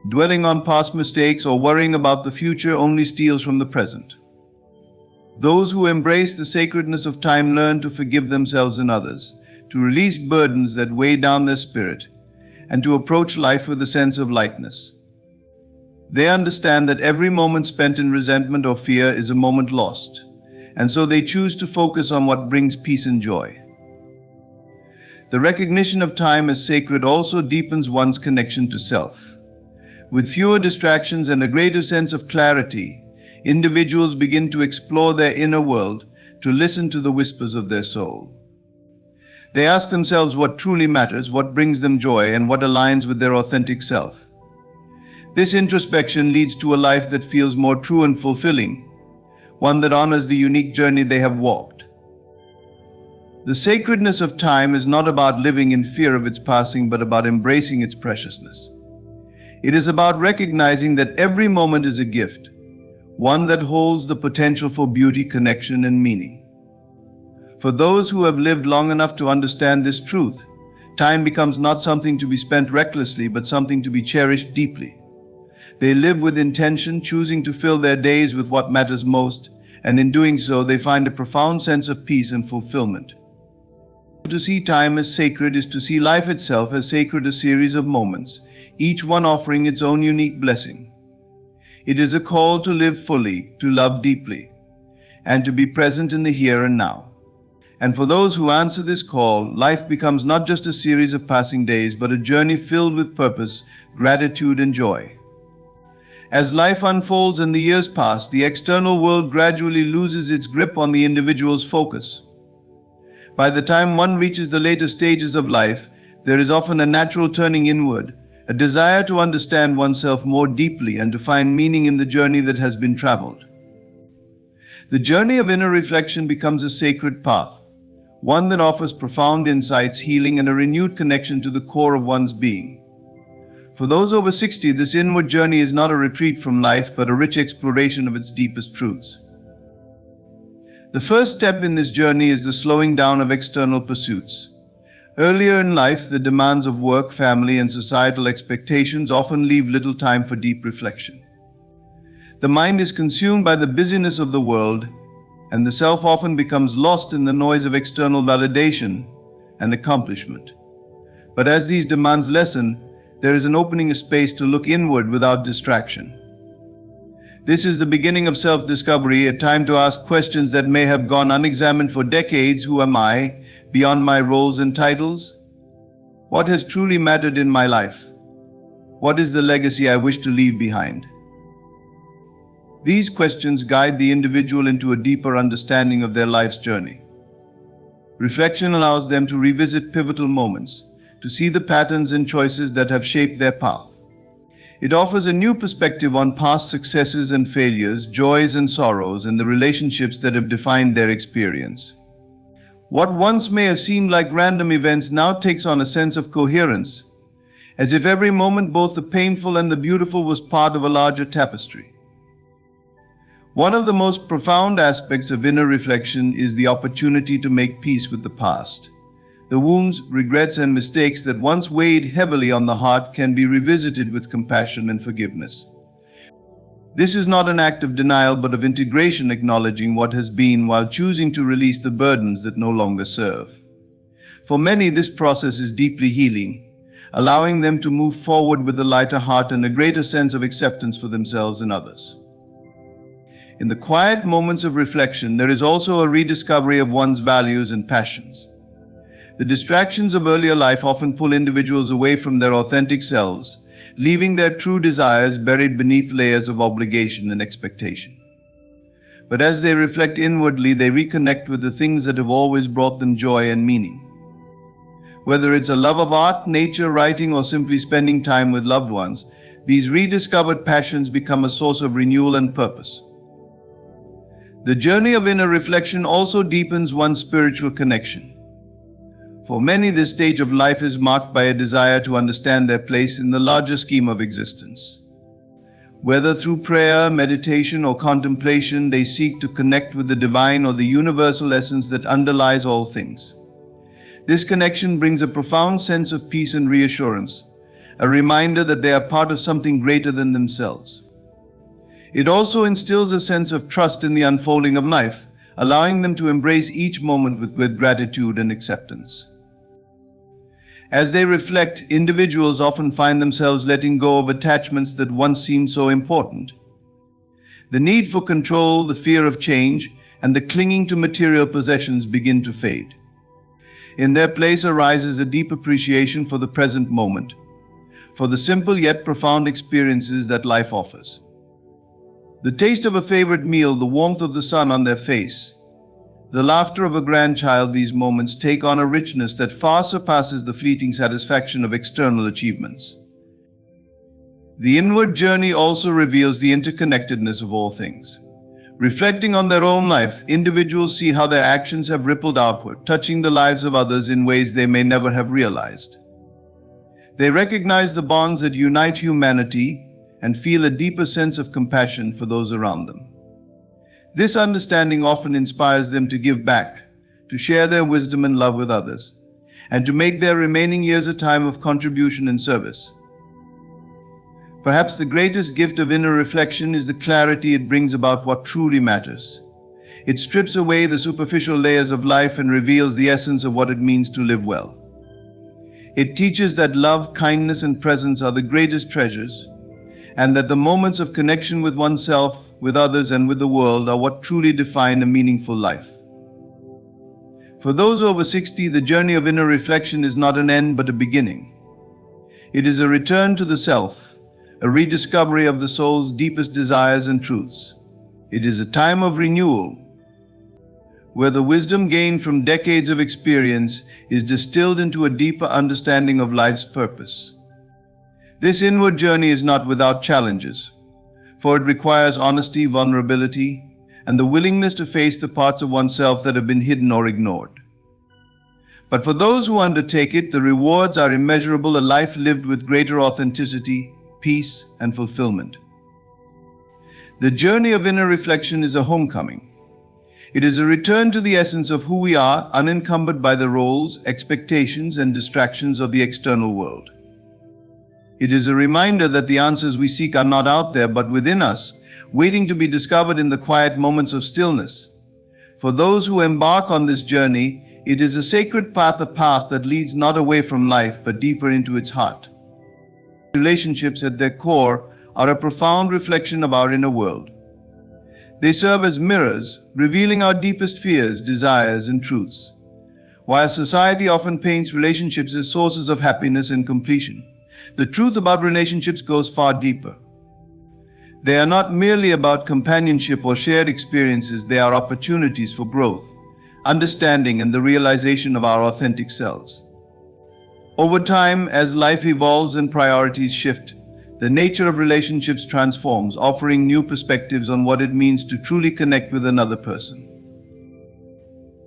Dwelling on past mistakes or worrying about the future only steals from the present. Those who embrace the sacredness of time learn to forgive themselves and others, to release burdens that weigh down their spirit, and to approach life with a sense of lightness. They understand that every moment spent in resentment or fear is a moment lost, and so they choose to focus on what brings peace and joy. The recognition of time as sacred also deepens one's connection to self. With fewer distractions and a greater sense of clarity, individuals begin to explore their inner world, to listen to the whispers of their soul. They ask themselves what truly matters, what brings them joy, and what aligns with their authentic self. This introspection leads to a life that feels more true and fulfilling, one that honors the unique journey they have walked. The sacredness of time is not about living in fear of its passing, but about embracing its preciousness. It is about recognizing that every moment is a gift, one that holds the potential for beauty, connection, and meaning. For those who have lived long enough to understand this truth, time becomes not something to be spent recklessly, but something to be cherished deeply. They live with intention, choosing to fill their days with what matters most, and in doing so, they find a profound sense of peace and fulfillment. To see time as sacred is to see life itself as sacred, a series of moments, each one offering its own unique blessing. It is a call to live fully, to love deeply, and to be present in the here and now. And for those who answer this call, life becomes not just a series of passing days, but a journey filled with purpose, gratitude, and joy. As life unfolds and the years pass, the external world gradually loses its grip on the individual's focus. By the time one reaches the later stages of life, there is often a natural turning inward, a desire to understand oneself more deeply and to find meaning in the journey that has been traveled. The journey of inner reflection becomes a sacred path, one that offers profound insights, healing, and a renewed connection to the core of one's being. For those over 60, this inward journey is not a retreat from life, but a rich exploration of its deepest truths. The first step in this journey is the slowing down of external pursuits. Earlier in life, the demands of work, family, and societal expectations often leave little time for deep reflection. The mind is consumed by the busyness of the world, and the self often becomes lost in the noise of external validation and accomplishment. But as these demands lessen, there is an opening of space to look inward without distraction. This is the beginning of self-discovery, a time to ask questions that may have gone unexamined for decades. Who am I, beyond my roles and titles? What has truly mattered in my life? What is the legacy I wish to leave behind? These questions guide the individual into a deeper understanding of their life's journey. Reflection allows them to revisit pivotal moments, to see the patterns and choices that have shaped their path. It offers a new perspective on past successes and failures, joys and sorrows, and the relationships that have defined their experience. What once may have seemed like random events now takes on a sense of coherence, as if every moment, both the painful and the beautiful, was part of a larger tapestry. One of the most profound aspects of inner reflection is the opportunity to make peace with the past. The wounds, regrets, and mistakes that once weighed heavily on the heart can be revisited with compassion and forgiveness. This is not an act of denial but of integration, acknowledging what has been while choosing to release the burdens that no longer serve. For many, this process is deeply healing, allowing them to move forward with a lighter heart and a greater sense of acceptance for themselves and others. In the quiet moments of reflection, there is also a rediscovery of one's values and passions. The distractions of earlier life often pull individuals away from their authentic selves, leaving their true desires buried beneath layers of obligation and expectation. But as they reflect inwardly, they reconnect with the things that have always brought them joy and meaning. Whether it's a love of art, nature, writing, or simply spending time with loved ones, these rediscovered passions become a source of renewal and purpose. The journey of inner reflection also deepens one's spiritual connection. For many, this stage of life is marked by a desire to understand their place in the larger scheme of existence. Whether through prayer, meditation, or contemplation, they seek to connect with the divine or the universal essence that underlies all things. This connection brings a profound sense of peace and reassurance, a reminder that they are part of something greater than themselves. It also instills a sense of trust in the unfolding of life, allowing them to embrace each moment with gratitude and acceptance. As they reflect, individuals often find themselves letting go of attachments that once seemed so important. The need for control, the fear of change, and the clinging to material possessions begin to fade. In their place arises a deep appreciation for the present moment, for the simple yet profound experiences that life offers. The taste of a favorite meal, the warmth of the sun on their face, the laughter of a grandchild, these moments take on a richness that far surpasses the fleeting satisfaction of external achievements. The inward journey also reveals the interconnectedness of all things. Reflecting on their own life, individuals see how their actions have rippled outward, touching the lives of others in ways they may never have realized. They recognize the bonds that unite humanity and feel a deeper sense of compassion for those around them. This understanding often inspires them to give back, to share their wisdom and love with others, and to make their remaining years a time of contribution and service. Perhaps the greatest gift of inner reflection is the clarity it brings about what truly matters. It strips away the superficial layers of life and reveals the essence of what it means to live well. It teaches that love, kindness, and presence are the greatest treasures, and that the moments of connection with oneself, with others, and with the world are what truly define a meaningful life. For those over 60, the journey of inner reflection is not an end but a beginning. It is a return to the self, a rediscovery of the soul's deepest desires and truths. It is a time of renewal, where the wisdom gained from decades of experience is distilled into a deeper understanding of life's purpose. This inward journey is not without challenges, for it requires honesty, vulnerability, and the willingness to face the parts of oneself that have been hidden or ignored. But for those who undertake it, the rewards are immeasurable, a life lived with greater authenticity, peace, and fulfillment. The journey of inner reflection is a homecoming. It is a return to the essence of who we are, unencumbered by the roles, expectations, and distractions of the external world. It is a reminder that the answers we seek are not out there but within us, waiting to be discovered in the quiet moments of stillness. For those who embark on this journey, it is a sacred path, a path that leads not away from life but deeper into its heart. Relationships at their core are a profound reflection of our inner world. They serve as mirrors, revealing our deepest fears, desires, and truths. While society often paints relationships as sources of happiness and completion, the truth about relationships goes far deeper. They are not merely about companionship or shared experiences, they are opportunities for growth, understanding, and the realization of our authentic selves. Over time, as life evolves and priorities shift, the nature of relationships transforms, offering new perspectives on what it means to truly connect with another person.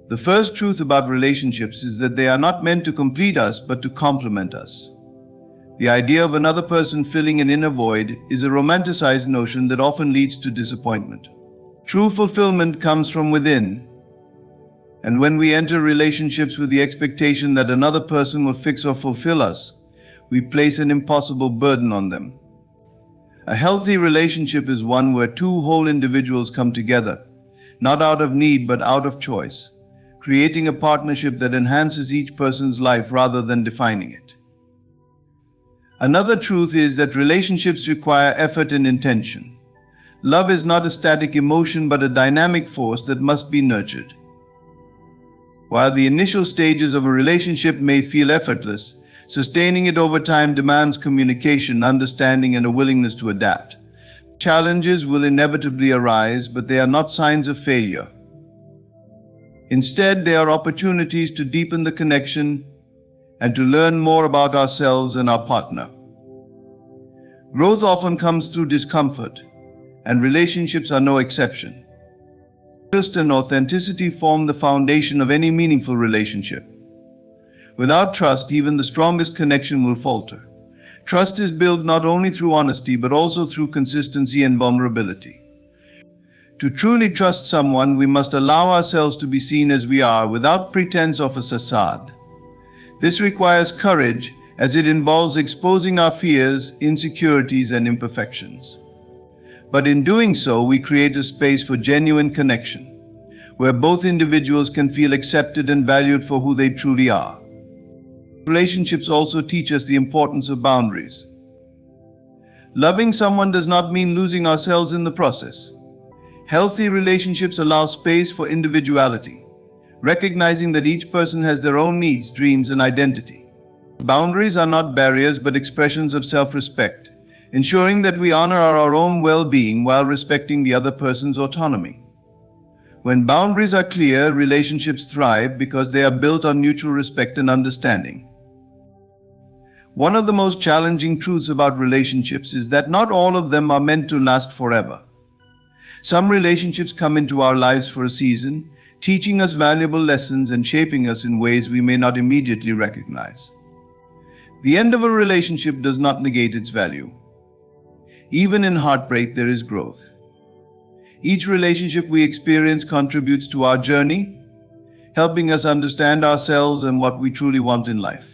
The first truth about relationships is that they are not meant to complete us, but to complement us. The idea of another person filling an inner void is a romanticized notion that often leads to disappointment. True fulfillment comes from within, and when we enter relationships with the expectation that another person will fix or fulfill us, we place an impossible burden on them. A healthy relationship is one where two whole individuals come together, not out of need but out of choice, creating a partnership that enhances each person's life rather than defining it. Another truth is that relationships require effort and intention. Love is not a static emotion but a dynamic force that must be nurtured. While the initial stages of a relationship may feel effortless, sustaining it over time demands communication, understanding, and a willingness to adapt. Challenges will inevitably arise, but they are not signs of failure. Instead, they are opportunities to deepen the connection and to learn more about ourselves and our partner. Growth often comes through discomfort, and relationships are no exception. Trust and authenticity form the foundation of any meaningful relationship. Without trust, even the strongest connection will falter. Trust is built not only through honesty, but also through consistency and vulnerability. To truly trust someone, we must allow ourselves to be seen as we are, without pretense of a facade. This requires courage, as it involves exposing our fears, insecurities, and imperfections. But in doing so, we create a space for genuine connection, where both individuals can feel accepted and valued for who they truly are. Relationships also teach us the importance of boundaries. Loving someone does not mean losing ourselves in the process. Healthy relationships allow space for individuality, recognizing that each person has their own needs, dreams, and identity. Boundaries are not barriers but expressions of self-respect, ensuring that we honor our own well-being while respecting the other person's autonomy. When boundaries are clear, relationships thrive because they are built on mutual respect and understanding. One of the most challenging truths about relationships is that not all of them are meant to last forever. Some relationships come into our lives for a season, teaching us valuable lessons and shaping us in ways we may not immediately recognize. The end of a relationship does not negate its value. Even in heartbreak, there is growth. Each relationship we experience contributes to our journey, helping us understand ourselves and what we truly want in life.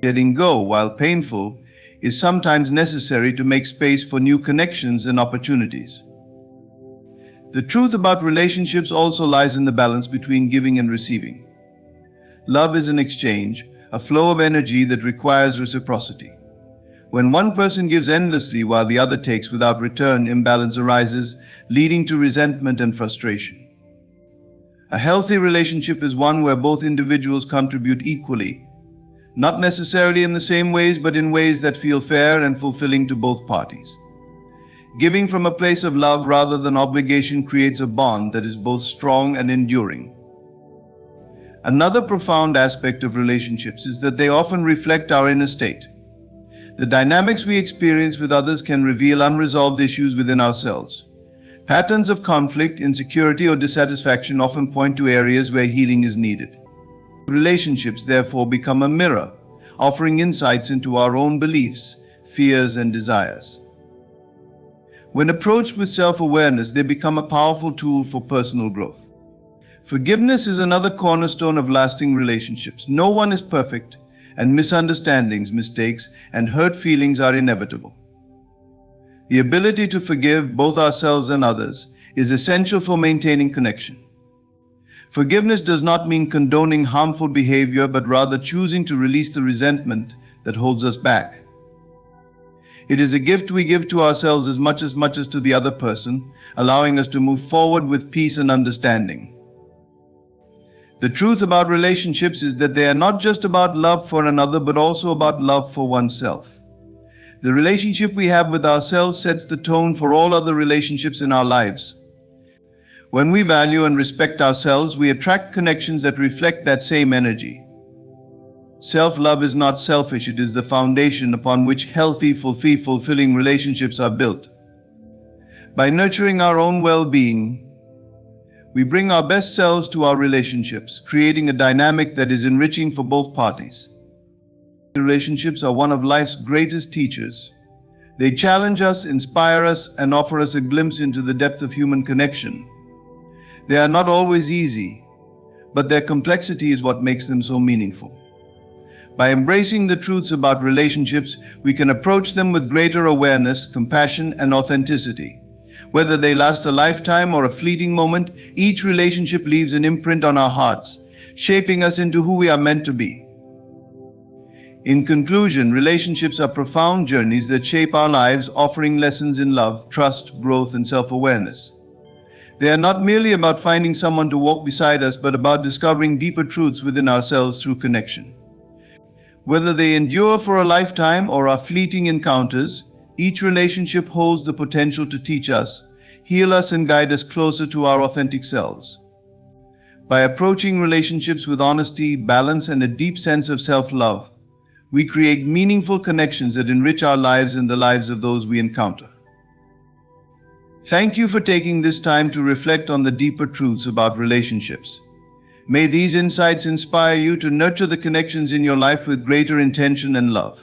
Letting go, while painful, is sometimes necessary to make space for new connections and opportunities. The truth about relationships also lies in the balance between giving and receiving. Love is an exchange, a flow of energy that requires reciprocity. When one person gives endlessly while the other takes without return, imbalance arises, leading to resentment and frustration. A healthy relationship is one where both individuals contribute equally, not necessarily in the same ways, but in ways that feel fair and fulfilling to both parties. Giving from a place of love rather than obligation creates a bond that is both strong and enduring. Another profound aspect of relationships is that they often reflect our inner state. The dynamics we experience with others can reveal unresolved issues within ourselves. Patterns of conflict, insecurity, or dissatisfaction often point to areas where healing is needed. Relationships therefore become a mirror, offering insights into our own beliefs, fears, and desires. When approached with self-awareness, they become a powerful tool for personal growth. Forgiveness is another cornerstone of lasting relationships. No one is perfect, and misunderstandings, mistakes, and hurt feelings are inevitable. The ability to forgive both ourselves and others is essential for maintaining connection. Forgiveness does not mean condoning harmful behavior, but rather choosing to release the resentment that holds us back. It is a gift we give to ourselves as much as to the other person, allowing us to move forward with peace and understanding. The truth about relationships is that they are not just about love for another, but also about love for oneself. The relationship we have with ourselves sets the tone for all other relationships in our lives. When we value and respect ourselves, we attract connections that reflect that same energy. Self-love is not selfish, it is the foundation upon which healthy, fulfilling relationships are built. By nurturing our own well-being, we bring our best selves to our relationships, creating a dynamic that is enriching for both parties. Relationships are one of life's greatest teachers. They challenge us, inspire us, and offer us a glimpse into the depth of human connection. They are not always easy, but their complexity is what makes them so meaningful. By embracing the truths about relationships, we can approach them with greater awareness, compassion, and authenticity. Whether they last a lifetime or a fleeting moment, each relationship leaves an imprint on our hearts, shaping us into who we are meant to be. In conclusion, relationships are profound journeys that shape our lives, offering lessons in love, trust, growth, and self-awareness. They are not merely about finding someone to walk beside us, but about discovering deeper truths within ourselves through connection. Whether they endure for a lifetime or are fleeting encounters, each relationship holds the potential to teach us, heal us, and guide us closer to our authentic selves. By approaching relationships with honesty, balance, and a deep sense of self-love, we create meaningful connections that enrich our lives and the lives of those we encounter. Thank you for taking this time to reflect on the deeper truths about relationships. May these insights inspire you to nurture the connections in your life with greater intention and love.